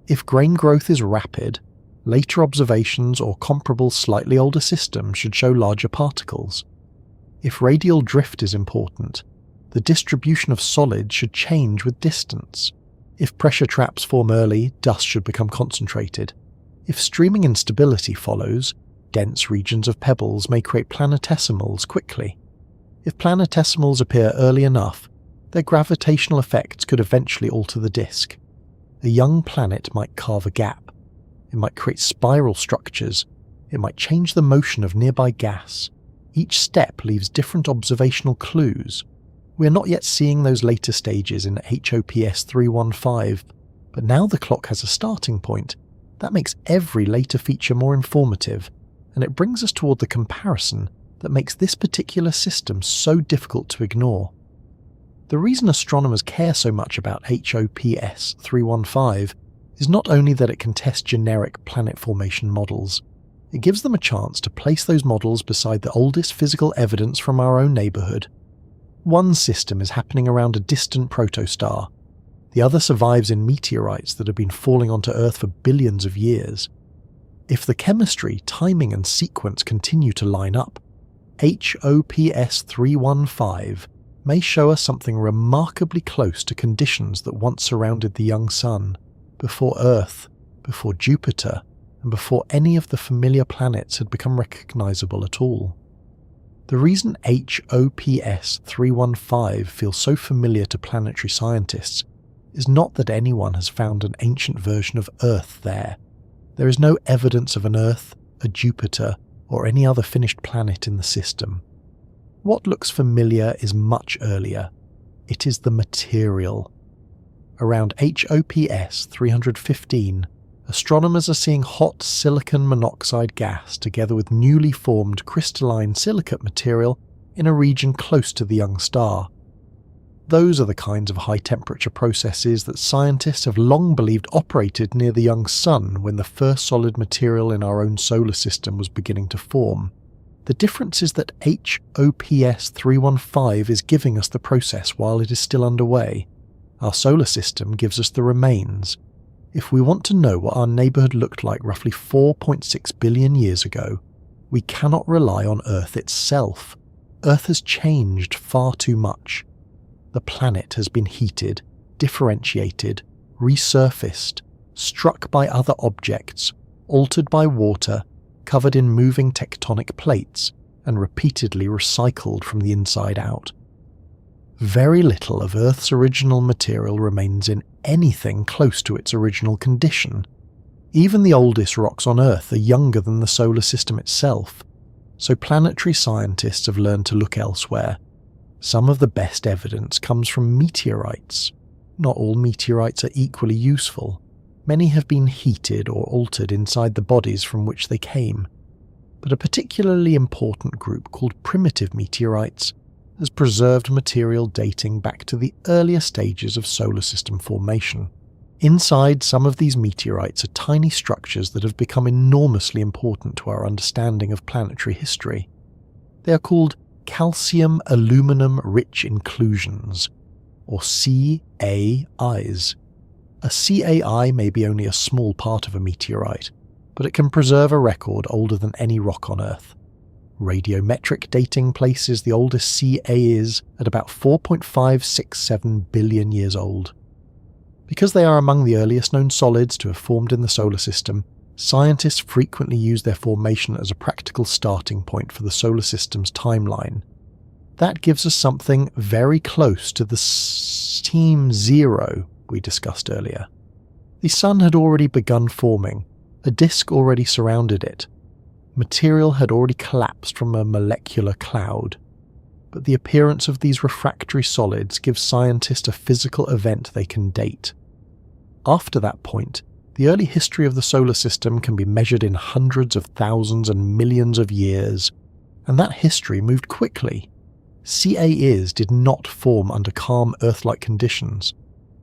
[SPEAKER 1] If grain growth is rapid, later observations or comparable slightly older systems should show larger particles. If radial drift is important, the distribution of solids should change with distance. If pressure traps form early, dust should become concentrated. If streaming instability follows, dense regions of pebbles may create planetesimals quickly. If planetesimals appear early enough, their gravitational effects could eventually alter the disk. A young planet might carve a gap. It might create spiral structures. It might change the motion of nearby gas. Each step leaves different observational clues. We are not yet seeing those later stages in HOPS 315, but now the clock has a starting point. That makes every later feature more informative, and it brings us toward the comparison that makes this particular system so difficult to ignore. The The reason astronomers care so much about HOPS 315 is not only that it can test generic planet formation models, it gives them a chance to place those models beside the oldest physical evidence from our own neighbourhood. One system is happening around a distant protostar. The other survives in meteorites that have been falling onto Earth for billions of years. If the chemistry, timing and sequence continue to line up, HOPS 315 may show us something remarkably close to conditions that once surrounded the young Sun, before Earth, before Jupiter, and before any of the familiar planets had become recognisable at all. The reason HOPS 315 feels so familiar to planetary scientists is not that anyone has found an ancient version of Earth there. There is no evidence of an Earth, a Jupiter, or any other finished planet in the system. What looks familiar is much earlier. It is the material. Around HOPS 315, astronomers are seeing hot silicon monoxide gas together with newly formed crystalline silicate material in a region close to the young star. Those are the kinds of high-temperature processes that scientists have long believed operated near the young Sun when the first solid material in our own solar system was beginning to form. The difference is that HOPS 315 is giving us the process while it is still underway. Our solar system gives us the remains. If we want to know what our neighbourhood looked like roughly 4.6 billion years ago, we cannot rely on Earth itself. Earth has changed far too much. The planet has been heated, differentiated, resurfaced, struck by other objects, altered by water, covered in moving tectonic plates, and repeatedly recycled from the inside out. Very little of Earth's original material remains in anything close to its original condition. Even the oldest rocks on Earth are younger than the solar system itself, so planetary scientists have learned to look elsewhere. Some of the best evidence comes from meteorites. Not all meteorites are equally useful. Many have been heated or altered inside the bodies from which they came. But a particularly important group called primitive meteorites has preserved material dating back to the earlier stages of solar system formation. Inside some of these meteorites are tiny structures that have become enormously important to our understanding of planetary history. They are called calcium aluminum rich inclusions, or CAIs. A CAI may be only a small part of a meteorite, but it can preserve a record older than any rock on Earth. Radiometric dating places the oldest CAIs at about 4.567 billion years old. Because they are among the earliest known solids to have formed in the solar system, scientists frequently use their formation as a practical starting point for the solar system's timeline. That gives us something very close to the Team Zero we discussed earlier. The Sun had already begun forming, a disk already surrounded it. Material had already collapsed from a molecular cloud. But the appearance of these refractory solids gives scientists a physical event they can date. After that point, the early history of the solar system can be measured in hundreds of thousands and millions of years, and that history moved quickly. CAIs did not form under calm Earth-like conditions.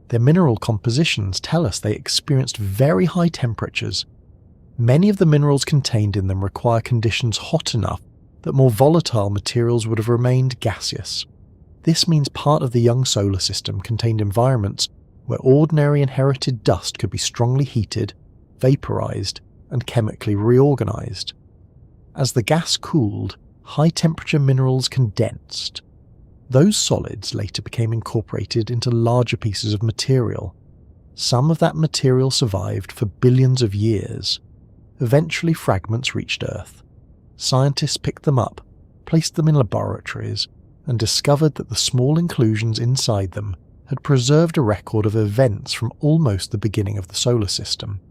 [SPEAKER 1] Their mineral compositions tell us they experienced very high temperatures. Many of the minerals contained in them require conditions hot enough that more volatile materials would have remained gaseous. This means part of the young solar system contained environments where ordinary inherited dust could be strongly heated, vaporized, and chemically reorganized. As the gas cooled, high-temperature minerals condensed. Those solids later became incorporated into larger pieces of material. Some of that material survived for billions of years. Eventually fragments reached Earth. Scientists picked them up, placed them in laboratories, and discovered that the small inclusions inside them had preserved a record of events from almost the beginning of the solar system.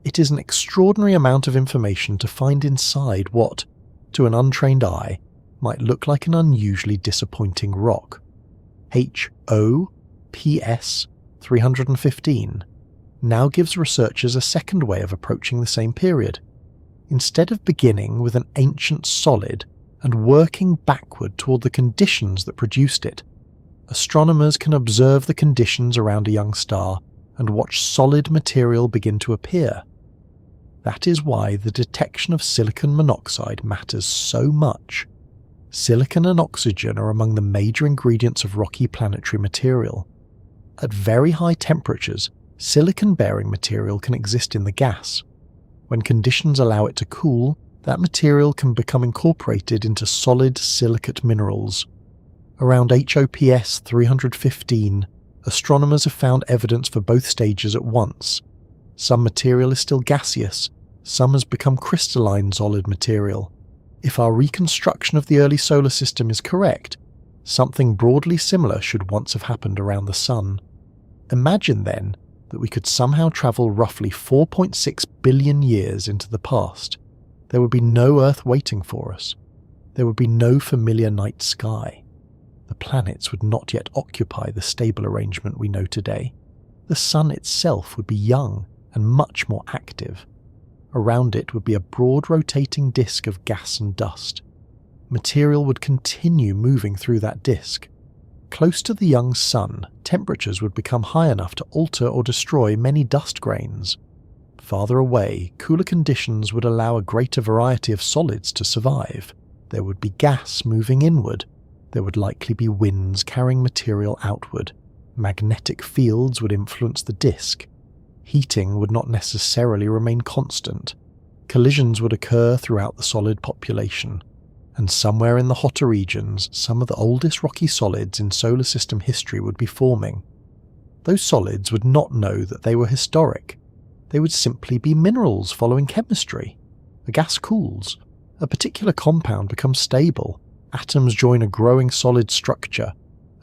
[SPEAKER 1] It is an extraordinary amount of information to find inside what, to an untrained eye, might look like an unusually disappointing rock. HOPS 315 now gives researchers a second way of approaching the same period. Instead of beginning with an ancient solid and working backward toward the conditions that produced it, astronomers can observe the conditions around a young star and watch solid material begin to appear. That is why the detection of silicon monoxide matters so much. Silicon and oxygen are among the major ingredients of rocky planetary material. At very high temperatures, silicon-bearing material can exist in the gas. When conditions allow it to cool, that material can become incorporated into solid silicate minerals. Around HOPS 315, astronomers have found evidence for both stages at once. Some material is still gaseous, some has become crystalline solid material. If our reconstruction of the early solar system is correct, something broadly similar should once have happened around the Sun. Imagine then that we could somehow travel roughly 4.6 billion years into the past. There would be no Earth waiting for us. There would be no familiar night sky. The planets would not yet occupy the stable arrangement we know today. The Sun itself would be young and much more active. Around it would be a broad rotating disk of gas and dust. Material would continue moving through that disk. Close to the young Sun, temperatures would become high enough to alter or destroy many dust grains. Farther away, cooler conditions would allow a greater variety of solids to survive. There would be gas moving inward. There would likely be winds carrying material outward. Magnetic fields would influence the disk. Heating would not necessarily remain constant. Collisions would occur throughout the solid population. And somewhere in the hotter regions, some of the oldest rocky solids in solar system history would be forming. Those solids would not know that they were historic. They would simply be minerals following chemistry. A gas cools. A particular compound becomes stable. Atoms join a growing solid structure.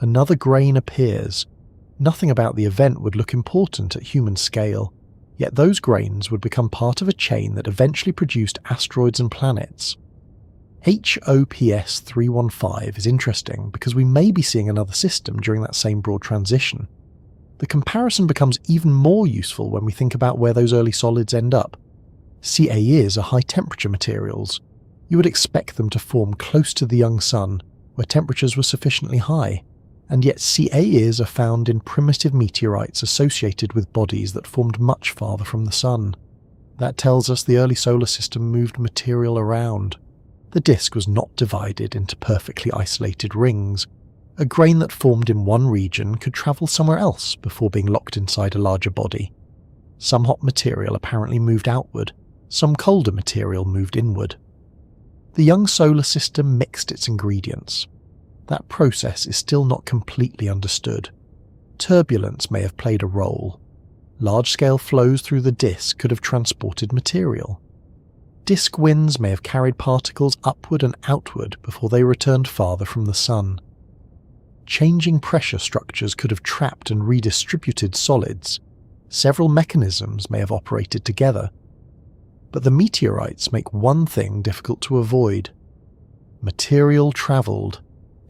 [SPEAKER 1] Another grain appears. Nothing about the event would look important at human scale, yet those grains would become part of a chain that eventually produced asteroids and planets. HOPS 315 is interesting because we may be seeing another system during that same broad transition. The comparison becomes even more useful when we think about where those early solids end up. CAEs are high-temperature materials. You would expect them to form close to the young Sun, where temperatures were sufficiently high. And yet CAEs are found in primitive meteorites associated with bodies that formed much farther from the Sun. That tells us the early solar system moved material around. The disk was not divided into perfectly isolated rings. A grain that formed in one region could travel somewhere else before being locked inside a larger body. Some hot material apparently moved outward, some colder material moved inward. The young solar system mixed its ingredients. That process is still not completely understood. Turbulence may have played a role. Large-scale flows through the disk could have transported material. Disk winds may have carried particles upward and outward before they returned farther from the Sun. Changing pressure structures could have trapped and redistributed solids. Several mechanisms may have operated together. But the meteorites make one thing difficult to avoid. Material travelled.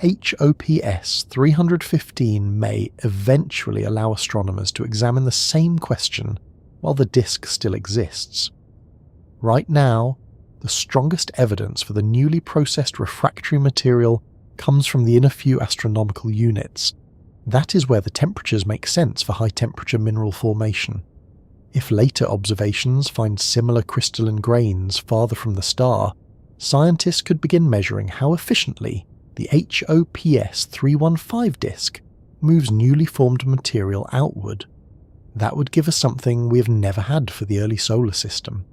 [SPEAKER 1] HOPS 315 may eventually allow astronomers to examine the same question while the disk still exists. Right now, the strongest evidence for the newly processed refractory material comes from the inner few astronomical units. That is where the temperatures make sense for high-temperature mineral formation. If later observations find similar crystalline grains farther from the star, scientists could begin measuring how efficiently the HOPS 315 disk moves newly formed material outward. That would give us something we have never had for the early solar system,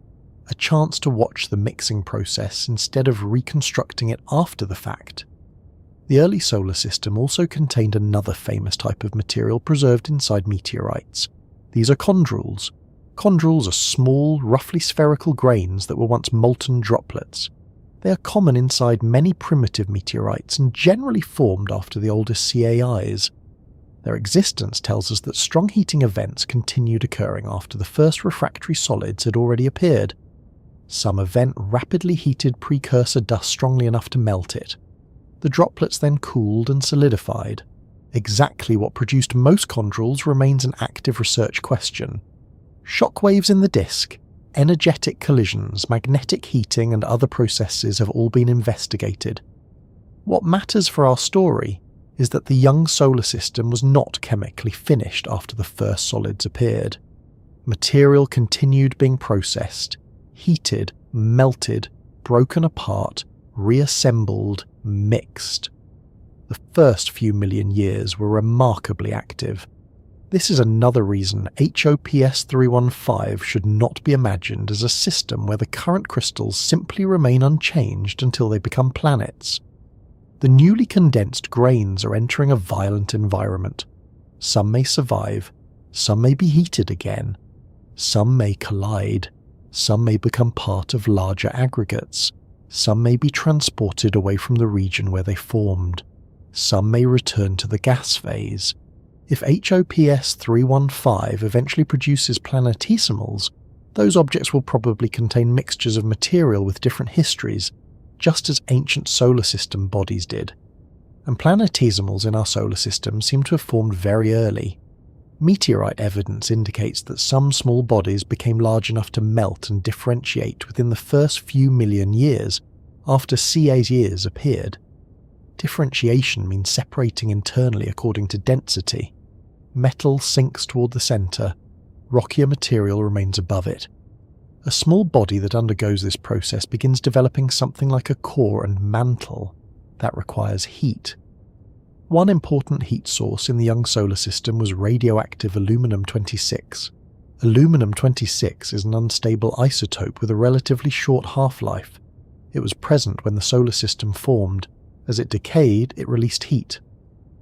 [SPEAKER 1] a chance to watch the mixing process instead of reconstructing it after the fact. The early solar system also contained another famous type of material preserved inside meteorites. These are chondrules. Chondrules are small, roughly spherical grains that were once molten droplets. They are common inside many primitive meteorites and generally formed after the oldest CAIs. Their existence tells us that strong heating events continued occurring after the first refractory solids had already appeared. Some event rapidly heated precursor dust strongly enough to melt it. The droplets then cooled and solidified. Exactly what produced most chondrules remains an active research question. Shockwaves in the disk, energetic collisions, magnetic heating and other processes have all been investigated. What matters for our story is that the young solar system was not chemically finished after the first solids appeared. Material continued being processed, heated, melted, broken apart, reassembled, mixed. The first few million years were remarkably active. This is another reason HOPS 315 should not be imagined as a system where the current crystals simply remain unchanged until they become planets. The newly condensed grains are entering a violent environment. Some may survive, some may be heated again, some may collide, some may become part of larger aggregates, some may be transported away from the region where they formed, some may return to the gas phase. If HOPS 315 eventually produces planetesimals, those objects will probably contain mixtures of material with different histories, just as ancient solar system bodies did. And planetesimals in our solar system seem to have formed very early. Meteorite evidence indicates that some small bodies became large enough to melt and differentiate within the first few million years after Ca's years appeared. Differentiation means separating internally according to density. Metal sinks toward the centre, rockier material remains above it. A small body that undergoes this process begins developing something like a core and mantle. That requires heat. One important heat source in the young solar system was radioactive aluminum-26. Aluminum-26 is an unstable isotope with a relatively short half-life. It was present when the solar system formed. As it decayed, it released heat.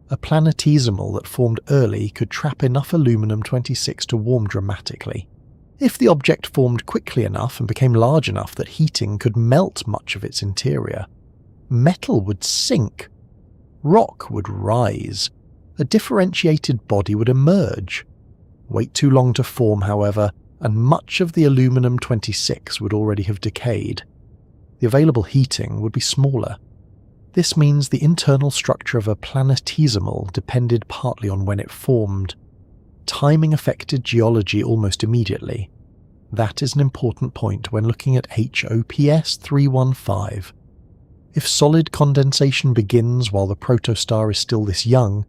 [SPEAKER 1] A planetesimal that formed early could trap enough aluminum-26 to warm dramatically. If the object formed quickly enough and became large enough that heating could melt much of its interior, metal would sink. Rock would rise. A differentiated body would emerge. Wait too long to form, however, and much of the aluminum-26 would already have decayed. The available heating would be smaller. This means the internal structure of a planetesimal depended partly on when it formed. Timing affected geology almost immediately. That is an important point when looking at HOPS 315. If solid condensation begins while the protostar is still this young,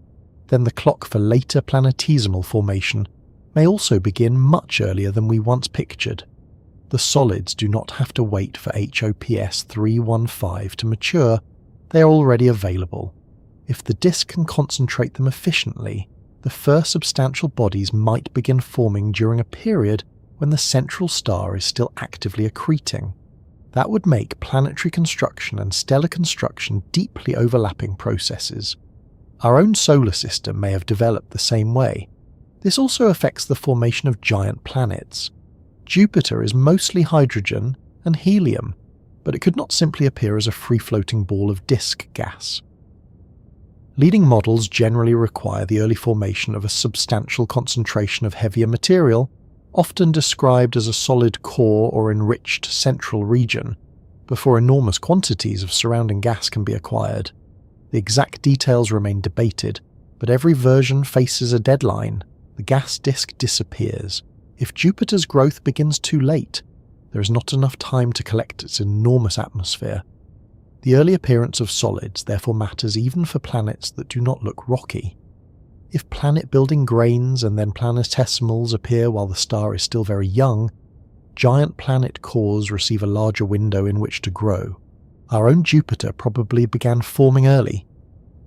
[SPEAKER 1] then the clock for later planetesimal formation may also begin much earlier than we once pictured. The solids do not have to wait for HOPS 315 to mature, they are already available. If the disk can concentrate them efficiently, the first substantial bodies might begin forming during a period when the central star is still actively accreting. That would make planetary construction and stellar construction deeply overlapping processes. Our own solar system may have developed the same way. This also affects the formation of giant planets. Jupiter is mostly hydrogen and helium, but it could not simply appear as a free-floating ball of disk gas. Leading models generally require the early formation of a substantial concentration of heavier material, often described as a solid core or enriched central region, before enormous quantities of surrounding gas can be acquired. The exact details remain debated, but every version faces a deadline. The gas disk disappears. If Jupiter's growth begins too late, there is not enough time to collect its enormous atmosphere. The early appearance of solids therefore matters even for planets that do not look rocky. If planet-building grains and then planetesimals appear while the star is still very young, giant planet cores receive a larger window in which to grow. Our own Jupiter probably began forming early.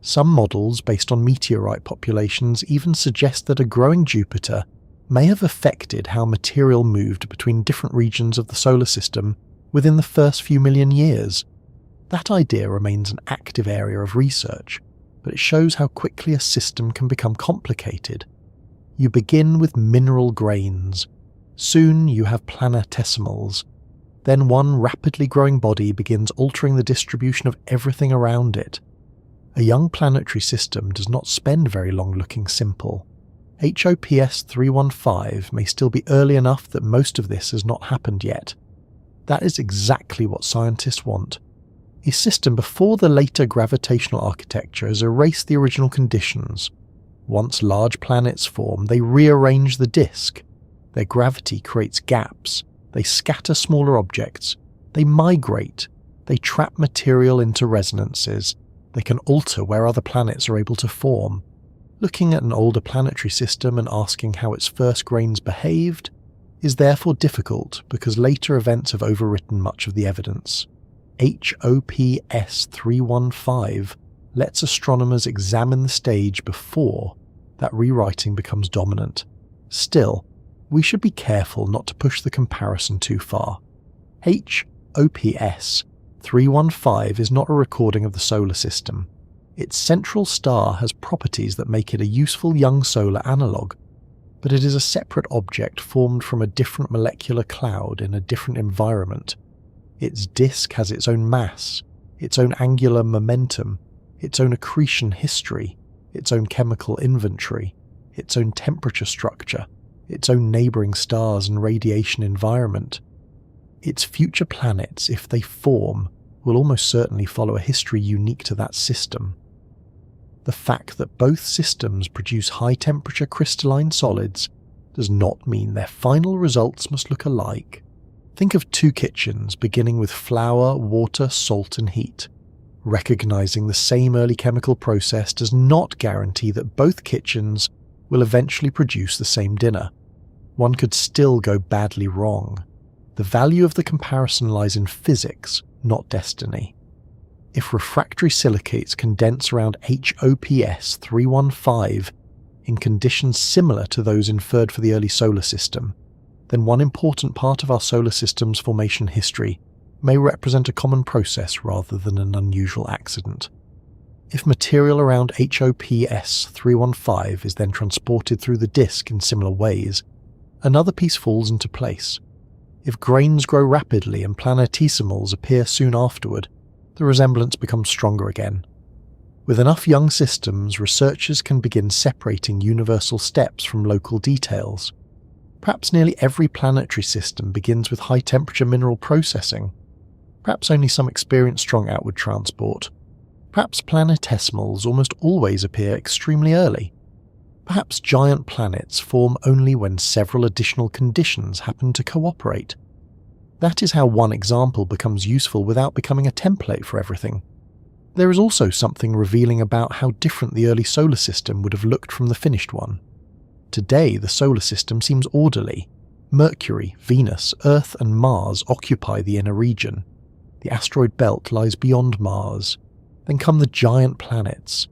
[SPEAKER 1] Some models based on meteorite populations even suggest that a growing Jupiter may have affected how material moved between different regions of the solar system within the first few million years. That idea remains an active area of research, but it shows how quickly a system can become complicated. You begin with mineral grains. Soon you have planetesimals. Then one rapidly growing body begins altering the distribution of everything around it. A young planetary system does not spend very long looking simple. HOPS 315 may still be early enough that most of this has not happened yet. That is exactly what scientists want. A system before the later gravitational architecture has erased the original conditions. Once large planets form, they rearrange the disk. Their gravity creates gaps. They scatter smaller objects. They migrate. They trap material into resonances. They can alter where other planets are able to form. Looking at an older planetary system and asking how its first grains behaved is therefore difficult because later events have overwritten much of the evidence. HOPS 315 lets astronomers examine the stage before that rewriting becomes dominant. Still, we should be careful not to push the comparison too far. HOPS 315 is not a recording of the solar system. Its central star has properties that make it a useful young solar analogue, but it is a separate object formed from a different molecular cloud in a different environment. Its disk has its own mass, its own angular momentum, its own accretion history, its own chemical inventory, its own temperature structure, its own neighbouring stars and radiation environment. Its future planets, if they form, will almost certainly follow a history unique to that system. The fact that both systems produce high-temperature crystalline solids does not mean their final results must look alike. Think of two kitchens beginning with flour, water, salt and heat. Recognizing the same early chemical process does not guarantee that both kitchens will eventually produce the same dinner. One could still go badly wrong. The value of the comparison lies in physics, not destiny. If refractory silicates condense around HOPS 315 in conditions similar to those inferred for the early solar system, then one important part of our solar system's formation history may represent a common process rather than an unusual accident. If material around HOPS 315 is then transported through the disk in similar ways, another piece falls into place. If grains grow rapidly and planetesimals appear soon afterward, the resemblance becomes stronger again. With enough young systems, researchers can begin separating universal steps from local details. Perhaps nearly every planetary system begins with high-temperature mineral processing. Perhaps only some experience strong outward transport. Perhaps planetesimals almost always appear extremely early. Perhaps giant planets form only when several additional conditions happen to cooperate. That is how one example becomes useful without becoming a template for everything. There is also something revealing about how different the early solar system would have looked from the finished one. Today, the solar system seems orderly. Mercury, Venus, Earth and Mars occupy the inner region. The asteroid belt lies beyond Mars. Then come the giant planets.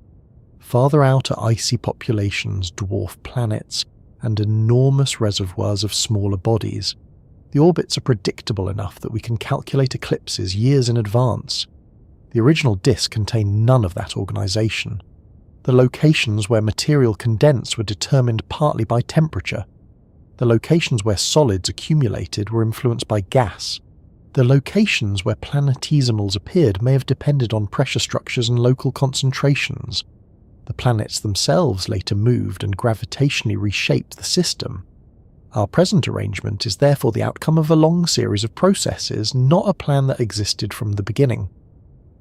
[SPEAKER 1] Farther out are icy populations, dwarf planets, and enormous reservoirs of smaller bodies. The orbits are predictable enough that we can calculate eclipses years in advance. The original disk contained none of that organisation. The locations where material condensed were determined partly by temperature. The locations where solids accumulated were influenced by gas. The locations where planetesimals appeared may have depended on pressure structures and local concentrations. The planets themselves later moved and gravitationally reshaped the system. Our present arrangement is therefore the outcome of a long series of processes, not a plan that existed from the beginning.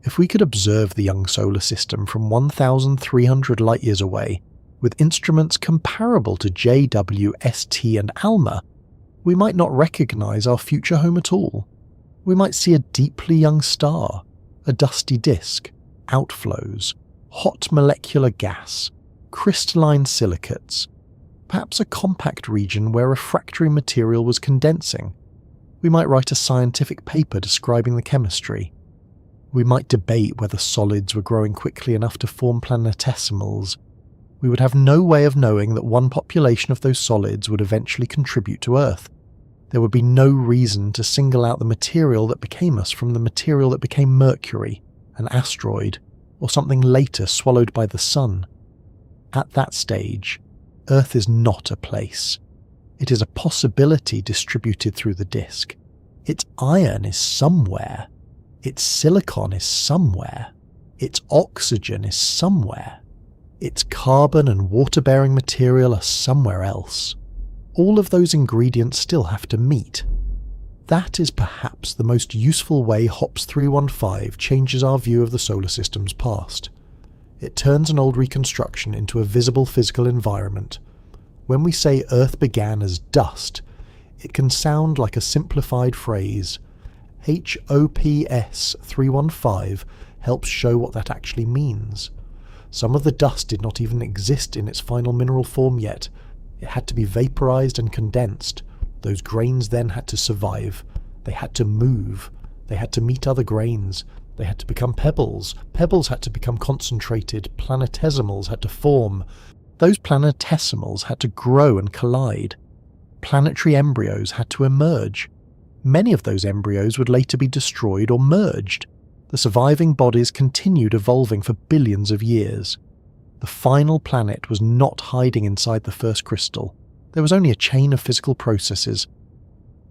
[SPEAKER 1] If we could observe the young solar system from 1,300 light-years away, with instruments comparable to JW, ST and ALMA, we might not recognize our future home at all. We might see a deeply young star, a dusty disk, outflows, hot molecular gas, crystalline silicates, perhaps a compact region where refractory material was condensing. We might write a scientific paper describing the chemistry. We might debate whether solids were growing quickly enough to form planetesimals. We would have no way of knowing that one population of those solids would eventually contribute to Earth. There would be no reason to single out the material that became us from the material that became Mercury, an asteroid, or something later swallowed by the Sun. At that stage, Earth is not a place. It is a possibility distributed through the disk. Its iron is somewhere. Its silicon is somewhere. Its oxygen is somewhere. Its carbon and water-bearing material are somewhere else. All of those ingredients still have to meet. That is perhaps the most useful way HOPS 315 changes our view of the solar system's past. It turns an old reconstruction into a visible physical environment. When we say Earth began as dust, it can sound like a simplified phrase, HOPS 315 helps show what that actually means. Some of the dust did not even exist in its final mineral form yet. It had to be vaporized and condensed. Those grains then had to survive. They had to move. They had to meet other grains. They had to become pebbles. Pebbles had to become concentrated. Planetesimals had to form. Those planetesimals had to grow and collide. Planetary embryos had to emerge. Many of those embryos would later be destroyed or merged. The surviving bodies continued evolving for billions of years. The final planet was not hiding inside the first crystal. There was only a chain of physical processes.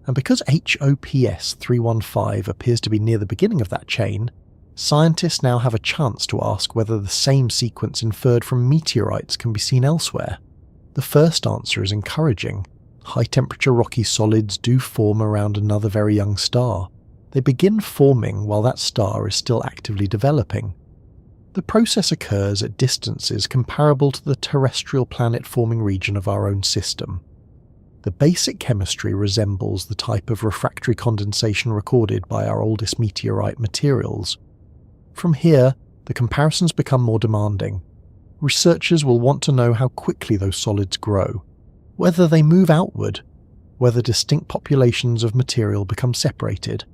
[SPEAKER 1] And because HOPS 315 appears to be near the beginning of that chain, scientists now have a chance to ask whether the same sequence inferred from meteorites can be seen elsewhere. The first answer is encouraging. High-temperature rocky solids do form around another very young star. They begin forming while that star is still actively developing. The process occurs at distances comparable to the terrestrial planet-forming region of our own system. The basic chemistry resembles the type of refractory condensation recorded by our oldest meteorite materials. From here, the comparisons become more demanding. Researchers will want to know how quickly those solids grow, whether they move outward, whether distinct populations of material become separated,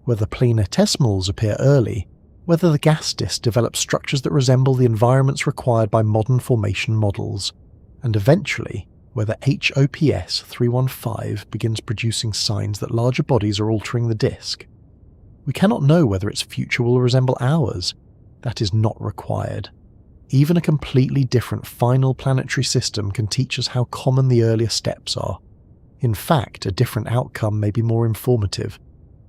[SPEAKER 1] whether planetesimals appear early, whether the gas disk develops structures that resemble the environments required by modern formation models, and eventually, whether HOPS 315 begins producing signs that larger bodies are altering the disk. We cannot know whether its future will resemble ours. That is not required. Even a completely different final planetary system can teach us how common the earlier steps are. In fact, a different outcome may be more informative.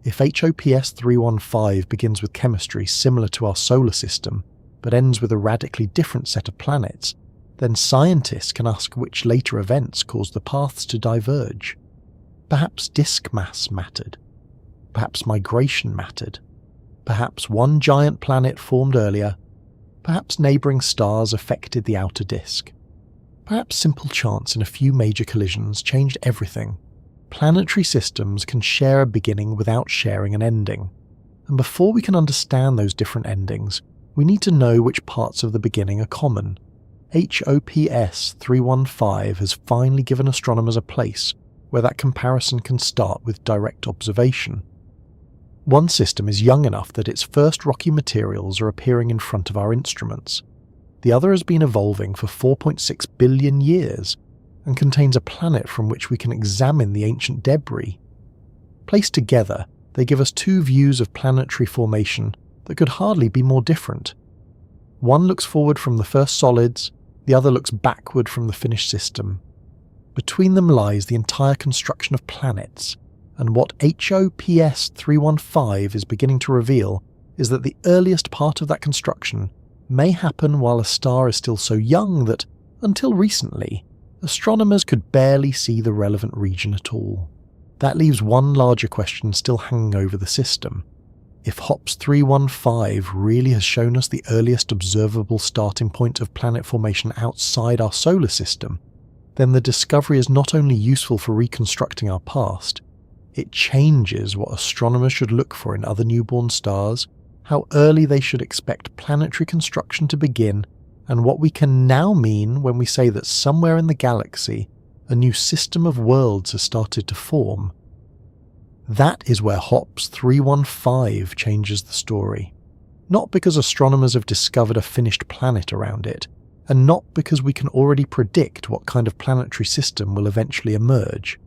[SPEAKER 1] If HOPS 315 begins with chemistry similar to our solar system, but ends with a radically different set of planets, then scientists can ask which later events caused the paths to diverge. Perhaps disk mass mattered. Perhaps migration mattered. Perhaps one giant planet formed earlier. Perhaps neighbouring stars affected the outer disk. Perhaps simple chance in a few major collisions changed everything. Planetary systems can share a beginning without sharing an ending. And before we can understand those different endings, we need to know which parts of the beginning are common. HOPS 315 has finally given astronomers a place where that comparison can start with direct observation. One system is young enough that its first rocky materials are appearing in front of our instruments. The other has been evolving for 4.6 billion years and contains a planet from which we can examine the ancient debris. Placed together, they give us two views of planetary formation that could hardly be more different. One looks forward from the first solids, the other looks backward from the finished system. Between them lies the entire construction of planets, and what HOPS 315 is beginning to reveal is that the earliest part of that construction may happen while a star is still so young that, until recently, astronomers could barely see the relevant region at all. That leaves one larger question still hanging over the system. If HOPS 315 really has shown us the earliest observable starting point of planet formation outside our solar system, then the discovery is not only useful for reconstructing our past, it changes what astronomers should look for in other newborn stars, how early they should expect planetary construction to begin, and what we can now mean when we say that somewhere in the galaxy, a new system of worlds has started to form. That is where HOPS 315 changes the story. Not because astronomers have discovered a finished planet around it, and not because we can already predict what kind of planetary system will eventually emerge.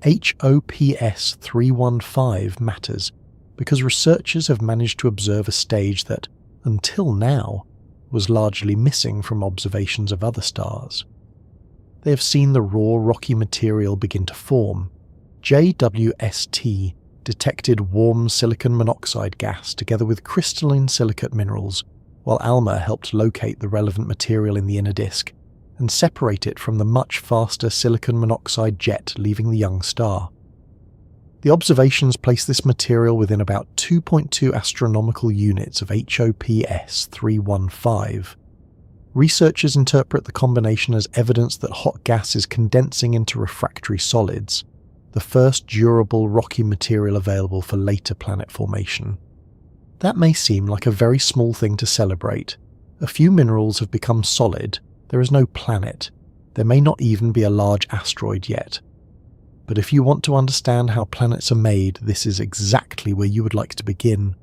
[SPEAKER 1] HOPS 315 matters because researchers have managed to observe a stage that, until now, was largely missing from observations of other stars. They have seen the raw rocky material begin to form. JWST detected warm silicon monoxide gas together with crystalline silicate minerals, while ALMA helped locate the relevant material in the inner disk and separate it from the much faster silicon monoxide jet leaving the young star. The observations place this material within about 2.2 astronomical units of HOPS 315. Researchers interpret the combination as evidence that hot gas is condensing into refractory solids. the first durable rocky material available for later planet formation. That may seem like a very small thing to celebrate. A few minerals have become solid, there is no planet, there may not even be a large asteroid yet. But if you want to understand how planets are made, this is exactly where you would like to begin.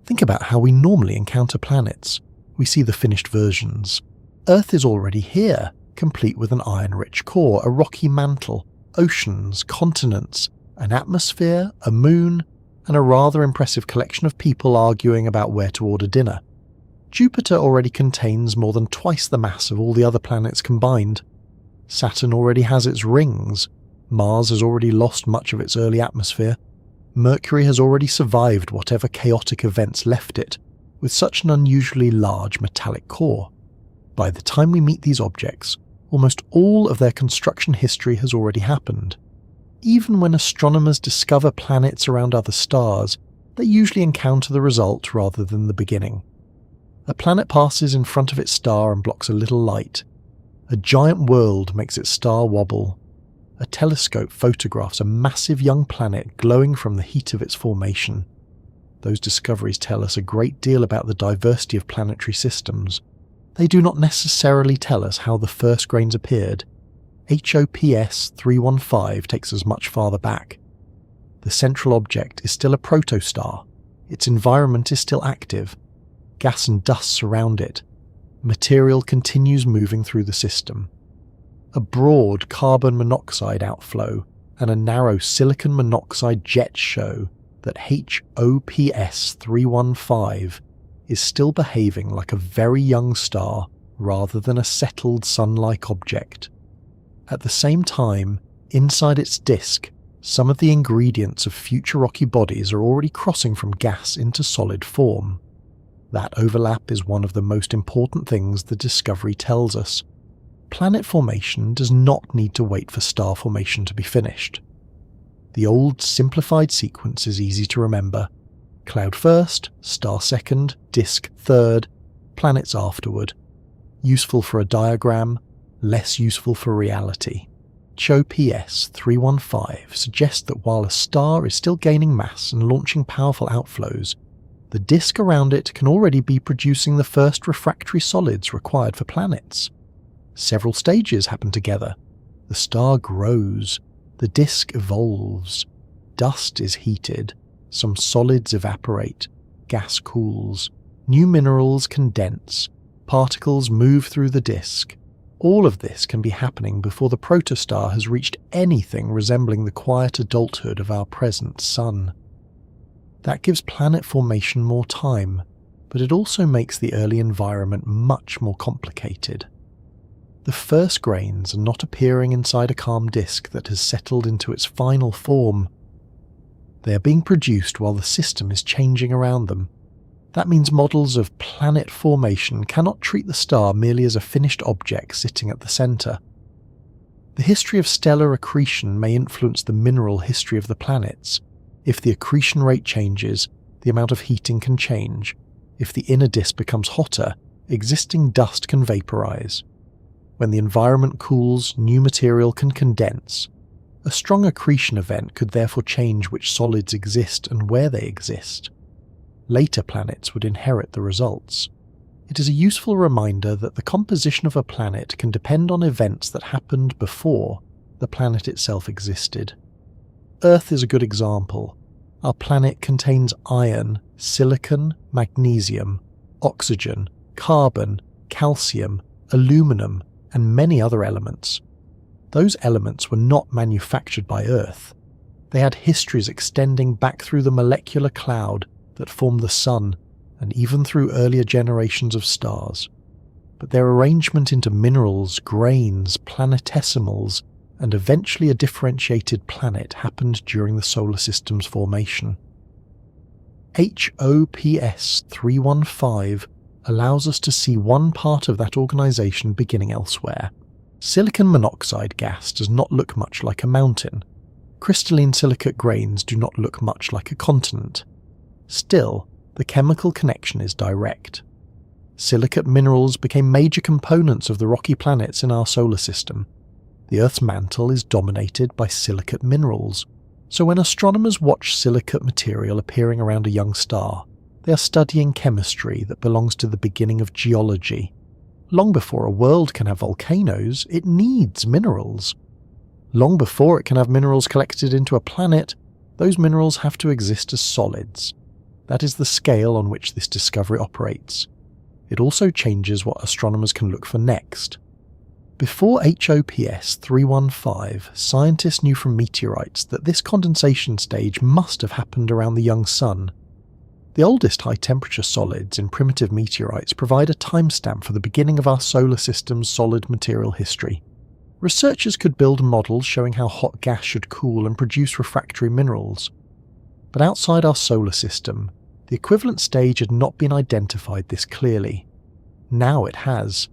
[SPEAKER 1] Think about how we normally encounter planets. We see the finished versions. Earth is already here, complete with an iron-rich core, a rocky mantle, oceans, continents, an atmosphere, a moon, and a rather impressive collection of people arguing about where to order dinner. Jupiter already contains more than twice the mass of all the other planets combined. Saturn already has its rings. Mars has already lost much of its early atmosphere. Mercury has already survived whatever chaotic events left it, with such an unusually large metallic core. By the time we meet these objects, almost all of their construction history has already happened. Even when astronomers discover planets around other stars, they usually encounter the result rather than the beginning. A planet passes in front of its star and blocks a little light. A giant world makes its star wobble. A telescope photographs a massive young planet glowing from the heat of its formation. Those discoveries tell us a great deal about the diversity of planetary systems. They do not necessarily tell us how the first grains appeared. HOPS 315 takes us much farther back. The central object is still a protostar. Its environment is still active. Gas and dust surround it. Material continues moving through the system. A broad carbon monoxide outflow and a narrow silicon monoxide jet show that HOPS 315 is still behaving like a very young star rather than a settled sun-like object. At the same time, inside its disk, some of the ingredients of future rocky bodies are already crossing from gas into solid form. That overlap is one of the most important things the discovery tells us. Planet formation does not need to wait for star formation to be finished. The old simplified sequence is easy to remember. Cloud first, star second, disk third, planets afterward. Useful for a diagram, less useful for reality. HOPS 315 suggests that while a star is still gaining mass and launching powerful outflows, the disk around it can already be producing the first refractory solids required for planets. Several stages happen together. The star grows, the disk evolves, dust is heated, some solids evaporate, gas cools, new minerals condense, particles move through the disk. All of this can be happening before the protostar has reached anything resembling the quiet adulthood of our present Sun. That gives planet formation more time, but it also makes the early environment much more complicated. The first grains are not appearing inside a calm disk that has settled into its final form. They are being produced while the system is changing around them. That means models of planet formation cannot treat the star merely as a finished object sitting at the centre. The history of stellar accretion may influence the mineral history of the planets. If the accretion rate changes, the amount of heating can change. If the inner disk becomes hotter, existing dust can vaporize. When the environment cools, new material can condense. A strong accretion event could therefore change which solids exist and where they exist. Later planets would inherit the results. It is a useful reminder that the composition of a planet can depend on events that happened before the planet itself existed. Earth is a good example. Our planet contains iron, silicon, magnesium, oxygen, carbon, calcium, aluminum, and many other elements. Those elements were not manufactured by Earth. They had histories extending back through the molecular cloud that formed the Sun, and even through earlier generations of stars. But their arrangement into minerals, grains, planetesimals, and eventually a differentiated planet happened during the solar system's formation. HOPS 315 allows us to see one part of that organisation beginning elsewhere. Silicon monoxide gas does not look much like a mountain. Crystalline silicate grains do not look much like a continent. Still, the chemical connection is direct. Silicate minerals became major components of the rocky planets in our solar system. The Earth's mantle is dominated by silicate minerals, so when astronomers watch silicate material appearing around a young star, they are studying chemistry that belongs to the beginning of geology. Long before a world can have volcanoes, it needs minerals. Long before it can have minerals collected into a planet, those minerals have to exist as solids. That is the scale on which this discovery operates. It also changes what astronomers can look for next. Before HOPS 315, scientists knew from meteorites that this condensation stage must have happened around the young sun. The oldest high-temperature solids in primitive meteorites provide a timestamp for the beginning of our solar system's solid material history. Researchers could build models showing how hot gas should cool and produce refractory minerals. But outside our solar system, the equivalent stage had not been identified this clearly. Now it has.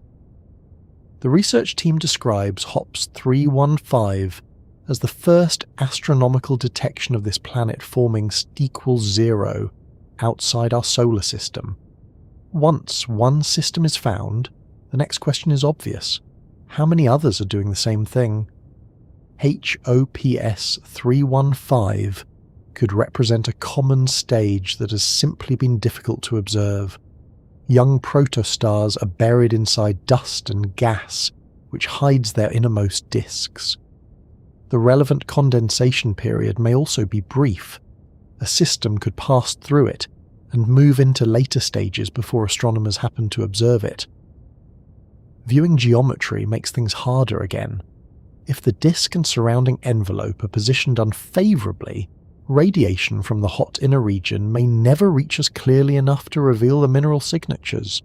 [SPEAKER 1] The research team describes HOPS 315 as the first astronomical detection of this planet forming equals 0 outside our solar system. Once one system is found, the next question is obvious. How many others are doing the same thing? HOPS 315 could represent a common stage that has simply been difficult to observe. Young protostars are buried inside dust and gas, which hides their innermost disks. The relevant condensation period may also be brief. A system could pass through it and move into later stages before astronomers happen to observe it. Viewing geometry makes things harder again. If the disk and surrounding envelope are positioned unfavourably, radiation from the hot inner region may never reach us clearly enough to reveal the mineral signatures.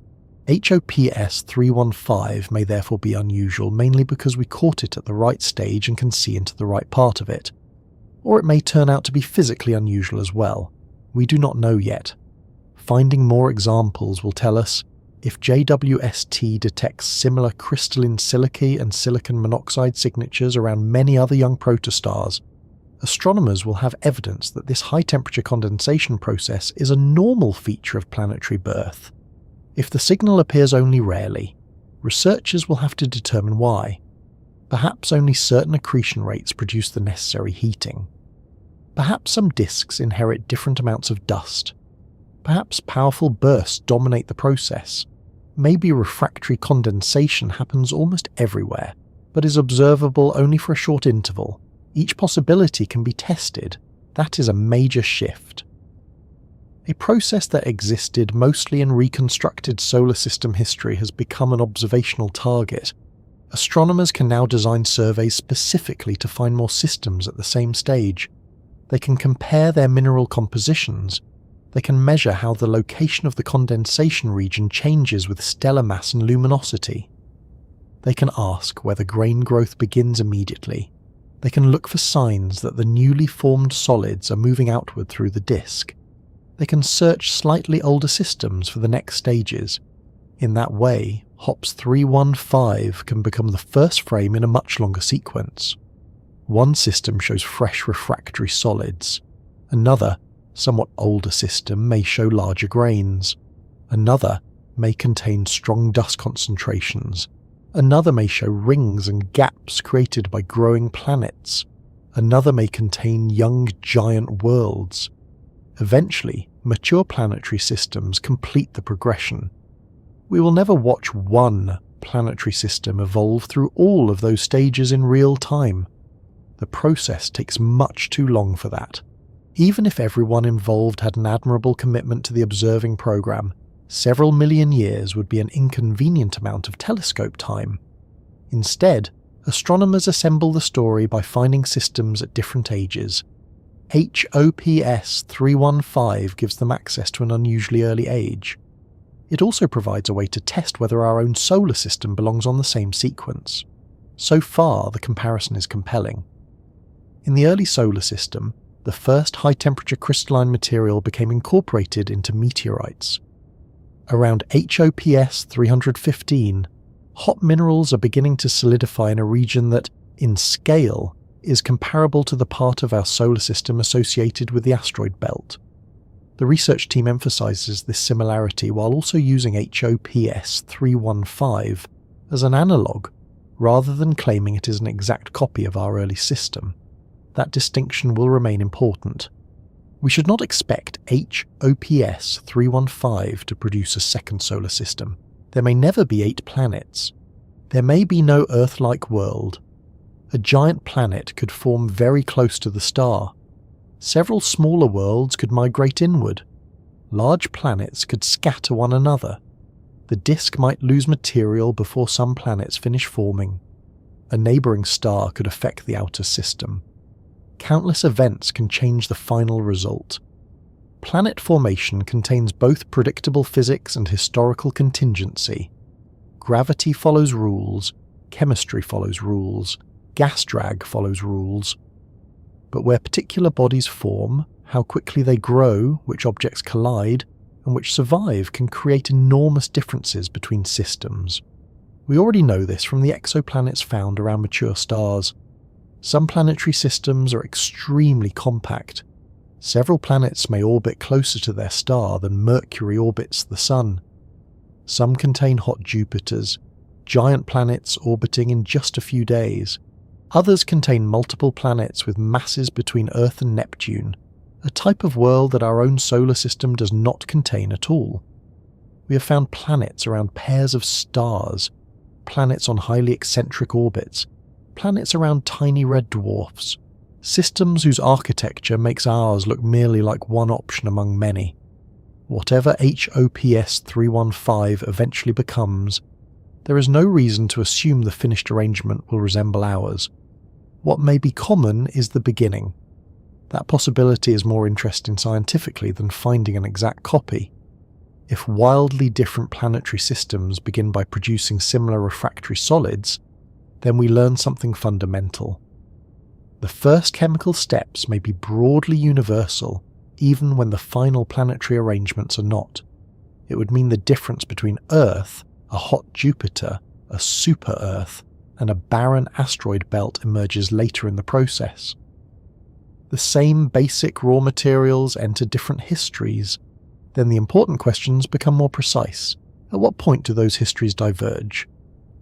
[SPEAKER 1] HOPS 315 may therefore be unusual mainly because we caught it at the right stage and can see into the right part of it. Or it may turn out to be physically unusual as well. We do not know yet. Finding more examples will tell us if JWST detects similar crystalline silicates and silicon monoxide signatures around many other young protostars. Astronomers will have evidence that this high-temperature condensation process is a normal feature of planetary birth. If the signal appears only rarely, researchers will have to determine why. Perhaps only certain accretion rates produce the necessary heating. Perhaps some disks inherit different amounts of dust. Perhaps powerful bursts dominate the process. Maybe refractory condensation happens almost everywhere, but is observable only for a short interval. Each possibility can be tested. That is a major shift. A process that existed mostly in reconstructed solar system history has become an observational target. Astronomers can now design surveys specifically to find more systems at the same stage. They can compare their mineral compositions. They can measure how the location of the condensation region changes with stellar mass and luminosity. They can ask whether grain growth begins immediately. They can look for signs that the newly formed solids are moving outward through the disk. They can search slightly older systems for the next stages. In that way, HOPS 315 can become the first frame in a much longer sequence. One system shows fresh refractory solids. Another, somewhat older system may show larger grains. Another may contain strong dust concentrations. Another may show rings and gaps created by growing planets. Another may contain young giant worlds. Eventually, mature planetary systems complete the progression. We will never watch one planetary system evolve through all of those stages in real time. The process takes much too long for that. Even if everyone involved had an admirable commitment to the observing program, several million years would be an inconvenient amount of telescope time. Instead, astronomers assemble the story by finding systems at different ages. HOPS 315 gives them access to an unusually early age. It also provides a way to test whether our own solar system belongs on the same sequence. So far, the comparison is compelling. In the early solar system, the first high-temperature crystalline material became incorporated into meteorites. Around HOPS 315, hot minerals are beginning to solidify in a region that, in scale, is comparable to the part of our solar system associated with the asteroid belt. The research team emphasizes this similarity while also using HOPS 315 as an analog, rather than claiming it is an exact copy of our early system. That distinction will remain important. We should not expect HOPS 315 to produce a second solar system. There may never be 8 planets. There may be no Earth-like world. A giant planet could form very close to the star. Several smaller worlds could migrate inward. Large planets could scatter one another. The disk might lose material before some planets finish forming. A neighbouring star could affect the outer system. Countless events can change the final result. Planet formation contains both predictable physics and historical contingency. Gravity follows rules, chemistry follows rules, gas drag follows rules. But where particular bodies form, how quickly they grow, which objects collide, and which survive can create enormous differences between systems. We already know this from the exoplanets found around mature stars. Some planetary systems are extremely compact. Several planets may orbit closer to their star than Mercury orbits the Sun. Some contain hot Jupiters, giant planets orbiting in just a few days. Others contain multiple planets with masses between Earth and Neptune, a type of world that our own solar system does not contain at all. We have found planets around pairs of stars, planets on highly eccentric orbits, planets around tiny red dwarfs, systems whose architecture makes ours look merely like one option among many. Whatever HOPS 315 eventually becomes, there is no reason to assume the finished arrangement will resemble ours. What may be common is the beginning. That possibility is more interesting scientifically than finding an exact copy. If wildly different planetary systems begin by producing similar refractory solids, then we learn something fundamental. The first chemical steps may be broadly universal, even when the final planetary arrangements are not. It would mean the difference between Earth, a hot Jupiter, a super-Earth, and a barren asteroid belt emerges later in the process. The same basic raw materials enter different histories. Then the important questions become more precise. At what point do those histories diverge?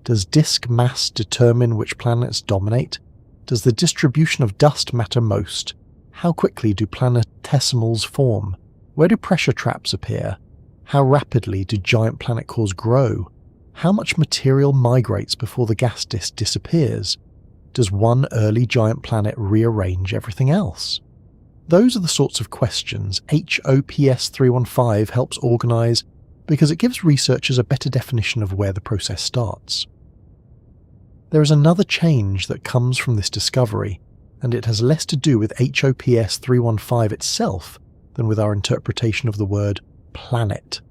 [SPEAKER 1] Does disk mass determine which planets dominate? Does the distribution of dust matter most? How quickly do planetesimals form? Where do pressure traps appear? How rapidly do giant planet cores grow? How much material migrates before the gas disk disappears? Does one early giant planet rearrange everything else? Those are the sorts of questions HOPS 315 helps organise because it gives researchers a better definition of where the process starts. There is another change that comes from this discovery, and it has less to do with HOPS 315 itself than with our interpretation of the word planet.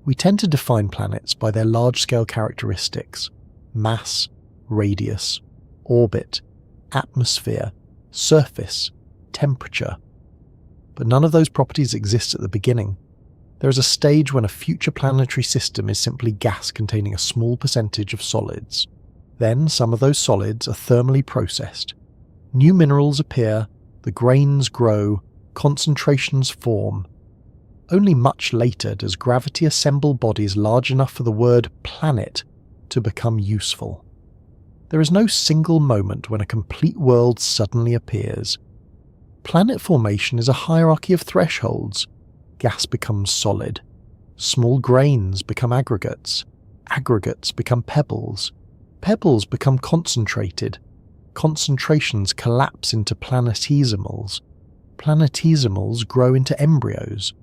[SPEAKER 1] We tend to define planets by their large-scale characteristics: mass, radius, orbit, atmosphere, surface, temperature. But none of those properties exist at the beginning. There is a stage when a future planetary system is simply gas containing a small percentage of solids. Then some of those solids are thermally processed. New minerals appear, the grains grow, concentrations form. Only much later does gravity assemble bodies large enough for the word planet to become useful. There is no single moment when a complete world suddenly appears. Planet formation is a hierarchy of thresholds. Gas becomes solid. Small grains become aggregates. Aggregates become pebbles. Pebbles become concentrated. Concentrations collapse into planetesimals. Planetesimals grow into embryos.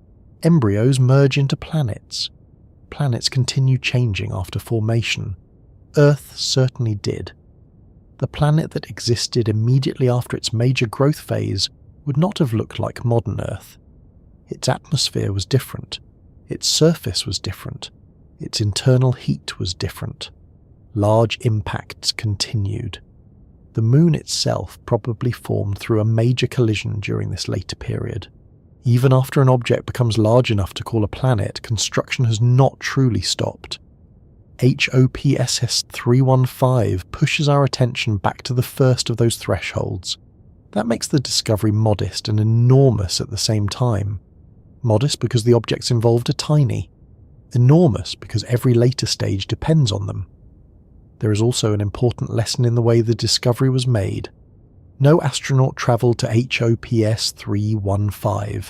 [SPEAKER 1] Embryos merge into planets. Planets continue changing after formation. Earth certainly did. The planet that existed immediately after its major growth phase would not have looked like modern Earth. Its atmosphere was different. Its surface was different. Its internal heat was different. Large impacts continued. The Moon itself probably formed through a major collision during this later period. Even after an object becomes large enough to call a planet, construction has not truly stopped. HOPS 315 pushes our attention back to the first of those thresholds. That makes the discovery modest and enormous at the same time. Modest because the objects involved are tiny. Enormous because every later stage depends on them. There is also an important lesson in the way the discovery was made. No astronaut travelled to HOPS 315.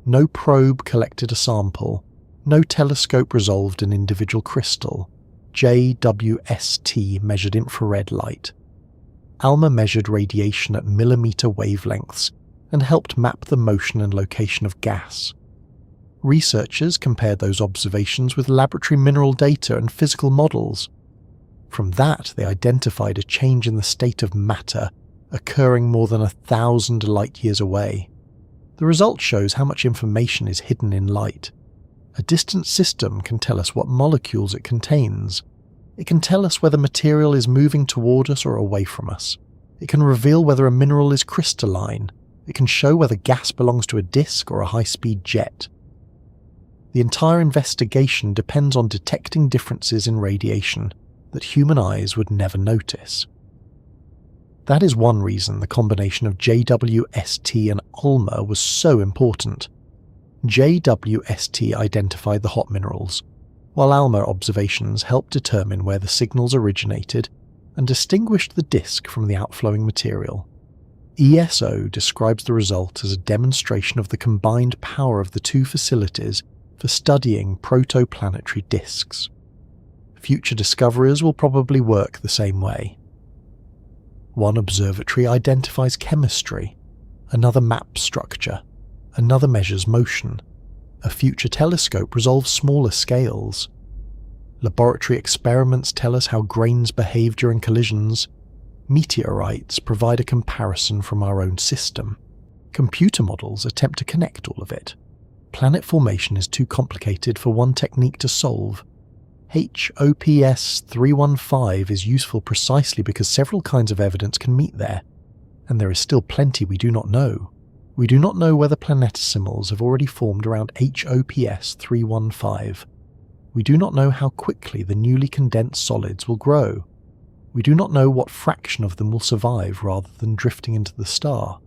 [SPEAKER 1] No probe collected a sample. No telescope resolved an individual crystal. JWST measured infrared light. ALMA measured radiation at millimetre wavelengths and helped map the motion and location of gas. Researchers compared those observations with laboratory mineral data and physical models. From that, they identified a change in the state of matter occurring more than 1,000 light-years away. The result shows how much information is hidden in light. A distant system can tell us what molecules it contains. It can tell us whether material is moving toward us or away from us. It can reveal whether a mineral is crystalline. It can show whether gas belongs to a disk or a high-speed jet. The entire investigation depends on detecting differences in radiation that human eyes would never notice. That is one reason the combination of JWST and ALMA was so important. JWST identified the hot minerals, while ALMA observations helped determine where the signals originated and distinguished the disk from the outflowing material. ESO describes the result as a demonstration of the combined power of the two facilities for studying protoplanetary disks. Future discoverers will probably work the same way. One observatory identifies chemistry, another maps structure, another measures motion. A future telescope resolves smaller scales. Laboratory experiments tell us how grains behave during collisions. Meteorites provide a comparison from our own system. Computer models attempt to connect all of it. Planet formation is too complicated for one technique to solve. HOPS 315 is useful precisely because several kinds of evidence can meet there, and there is still plenty we do not know. We do not know whether planetesimals have already formed around HOPS 315. We do not know how quickly the newly condensed solids will grow. We do not know what fraction of them will survive rather than drifting into the star.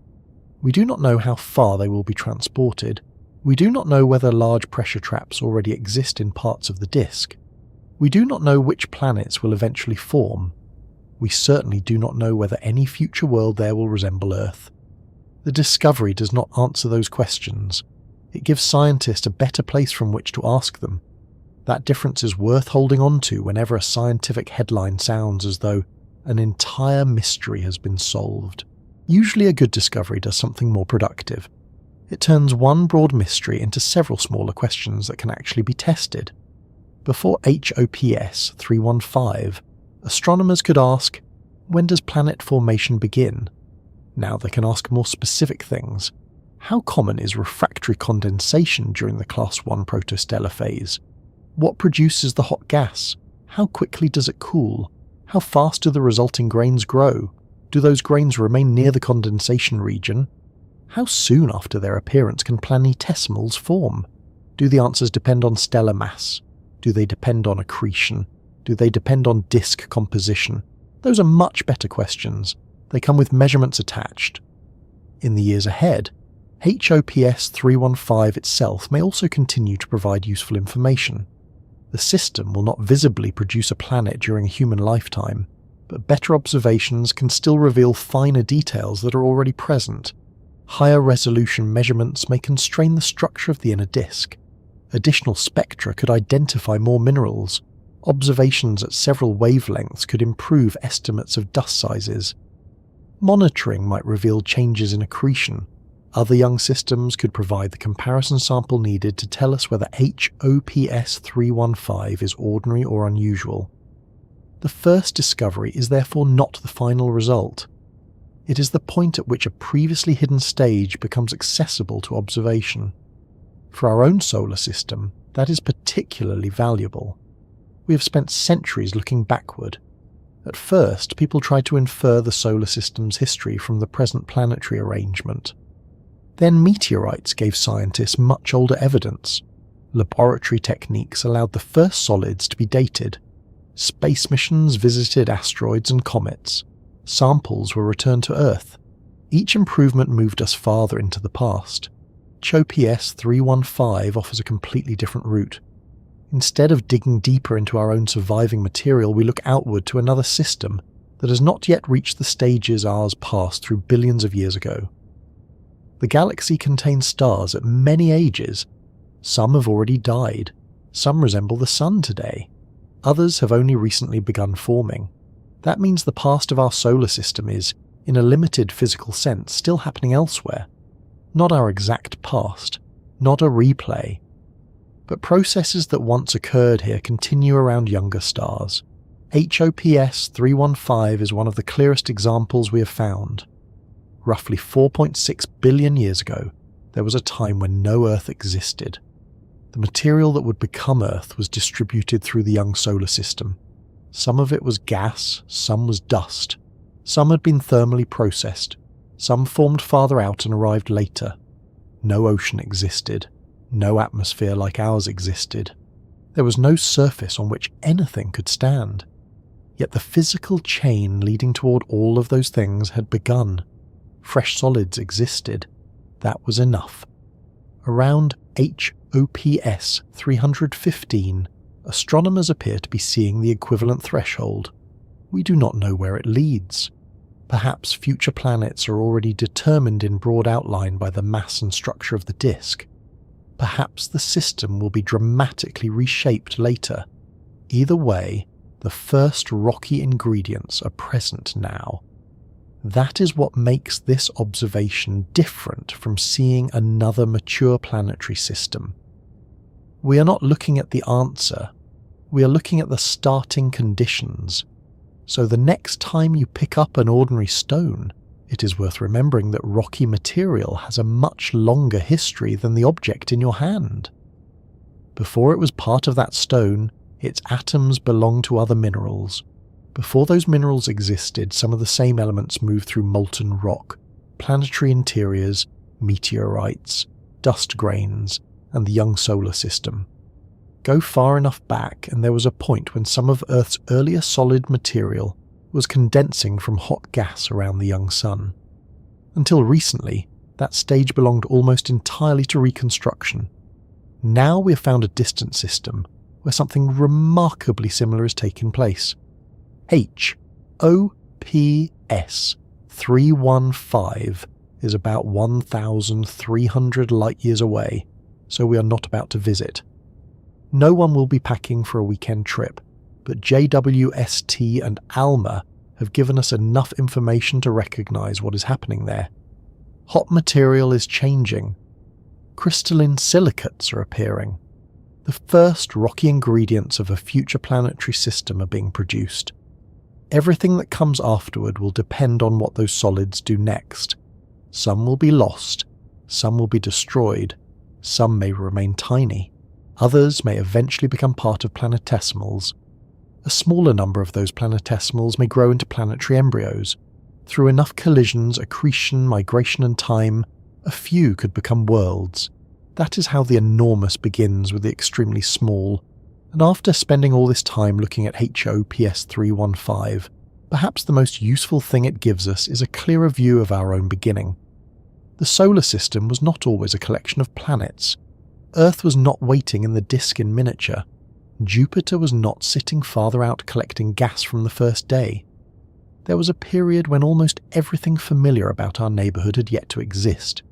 [SPEAKER 1] We do not know how far they will be transported. We do not know whether large pressure traps already exist in parts of the disk. We do not know which planets will eventually form. We certainly do not know whether any future world there will resemble Earth. The discovery does not answer those questions. It gives scientists a better place from which to ask them. That difference is worth holding on to whenever a scientific headline sounds as though an entire mystery has been solved. Usually a good discovery does something more productive. It turns one broad mystery into several smaller questions that can actually be tested. Before HOPS 315, astronomers could ask, when does planet formation begin? Now they can ask more specific things. How common is refractory condensation during the Class 1 protostellar phase? What produces the hot gas? How quickly does it cool? How fast do the resulting grains grow? Do those grains remain near the condensation region? How soon after their appearance can planetesimals form? Do the answers depend on stellar mass? Do they depend on accretion? Do they depend on disk composition? Those are much better questions. They come with measurements attached. In the years ahead, HOPS 315 itself may also continue to provide useful information. The system will not visibly produce a planet during a human lifetime, but better observations can still reveal finer details that are already present. Higher resolution measurements may constrain the structure of the inner disk. Additional spectra could identify more minerals. Observations at several wavelengths could improve estimates of dust sizes. Monitoring might reveal changes in accretion. Other young systems could provide the comparison sample needed to tell us whether HOPS 315 is ordinary or unusual. The first discovery is therefore not the final result. It is the point at which a previously hidden stage becomes accessible to observation. For our own solar system, that is particularly valuable. We have spent centuries looking backward. At first, people tried to infer the solar system's history from the present planetary arrangement. Then meteorites gave scientists much older evidence. Laboratory techniques allowed the first solids to be dated. Space missions visited asteroids and comets. Samples were returned to Earth. Each improvement moved us farther into the past. HOPS 315 offers a completely different route. Instead of digging deeper into our own surviving material, we look outward to another system that has not yet reached the stages ours passed through billions of years ago. The galaxy contains stars at many ages. Some have already died. Some resemble the Sun today. Others have only recently begun forming. That means the past of our solar system is, in a limited physical sense, still happening elsewhere. Not our exact past, not a replay. But processes that once occurred here continue around younger stars. HOPS 315 is one of the clearest examples we have found. Roughly 4.6 billion years ago, there was a time when no Earth existed. The material that would become Earth was distributed through the young solar system. Some of it was gas, some was dust. Some had been thermally processed. Some formed farther out and arrived later. No ocean existed. No atmosphere like ours existed. There was no surface on which anything could stand. Yet the physical chain leading toward all of those things had begun. Fresh solids existed. That was enough. Around HOPS 315, astronomers appear to be seeing the equivalent threshold. We do not know where it leads. Perhaps future planets are already determined in broad outline by the mass and structure of the disk. Perhaps the system will be dramatically reshaped later. Either way, the first rocky ingredients are present now. That is what makes this observation different from seeing another mature planetary system. We are not looking at the answer, we are looking at the starting conditions. So the next time you pick up an ordinary stone, it is worth remembering that rocky material has a much longer history than the object in your hand. Before it was part of that stone, its atoms belonged to other minerals. Before those minerals existed, some of the same elements moved through molten rock, planetary interiors, meteorites, dust grains, and the young solar system. Go far enough back and there was a point when some of Earth's earlier solid material was condensing from hot gas around the young sun. Until recently, that stage belonged almost entirely to reconstruction. Now we have found a distant system where something remarkably similar is taking place. HOPS 315 is about 1,300 light-years away, so we are not about to visit. No one will be packing for a weekend trip, but JWST and ALMA have given us enough information to recognize what is happening there. Hot material is changing. Crystalline silicates are appearing. The first rocky ingredients of a future planetary system are being produced. Everything that comes afterward will depend on what those solids do next. Some will be lost, some will be destroyed, some may remain tiny. Others may eventually become part of planetesimals. A smaller number of those planetesimals may grow into planetary embryos. Through enough collisions, accretion, migration and time, a few could become worlds. That is how the enormous begins with the extremely small. And after spending all this time looking at HOPS 315, perhaps the most useful thing it gives us is a clearer view of our own beginning. The solar system was not always a collection of planets. Earth was not waiting in the disk in miniature. Jupiter was not sitting farther out collecting gas from the first day. There was a period when almost everything familiar about our neighbourhood had yet to exist.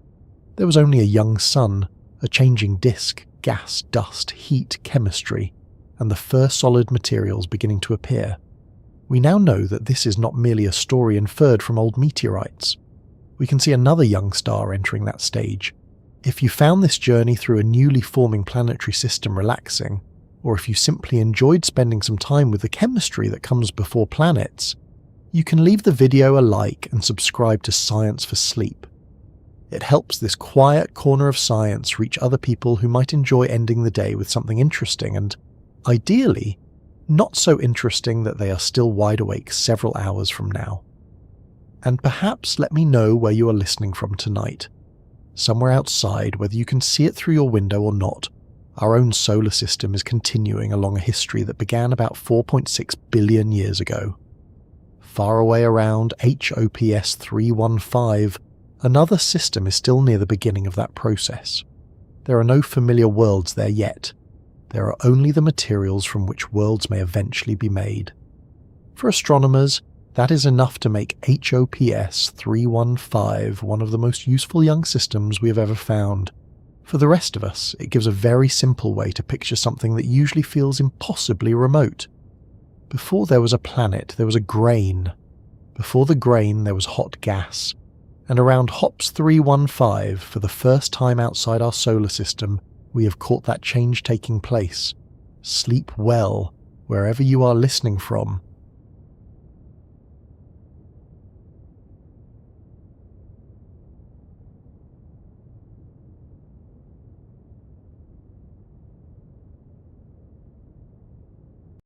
[SPEAKER 1] There was only a young sun, a changing disk, gas, dust, heat, chemistry, and the first solid materials beginning to appear. We now know that this is not merely a story inferred from old meteorites. We can see another young star entering that stage. If you found this journey through a newly forming planetary system relaxing, or if you simply enjoyed spending some time with the chemistry that comes before planets, you can leave the video a like and subscribe to Science for Sleep. It helps this quiet corner of science reach other people who might enjoy ending the day with something interesting and, ideally, not so interesting that they are still wide awake several hours from now. And perhaps let me know where you are listening from tonight. Somewhere outside, whether you can see it through your window or not, our own solar system is continuing along a history that began about 4.6 billion years ago. Far away around HOPS 315, another system is still near the beginning of that process. There are no familiar worlds there yet. there are only the materials from which worlds may eventually be made. For astronomers, that is enough to make HOPS 315 one of the most useful young systems we have ever found. For the rest of us, it gives a very simple way to picture something that usually feels impossibly remote. Before there was a planet, there was a grain. Before the grain, there was hot gas. And around HOPS 315, for the first time outside our solar system, we have caught that change taking place. Sleep well, wherever you are listening from,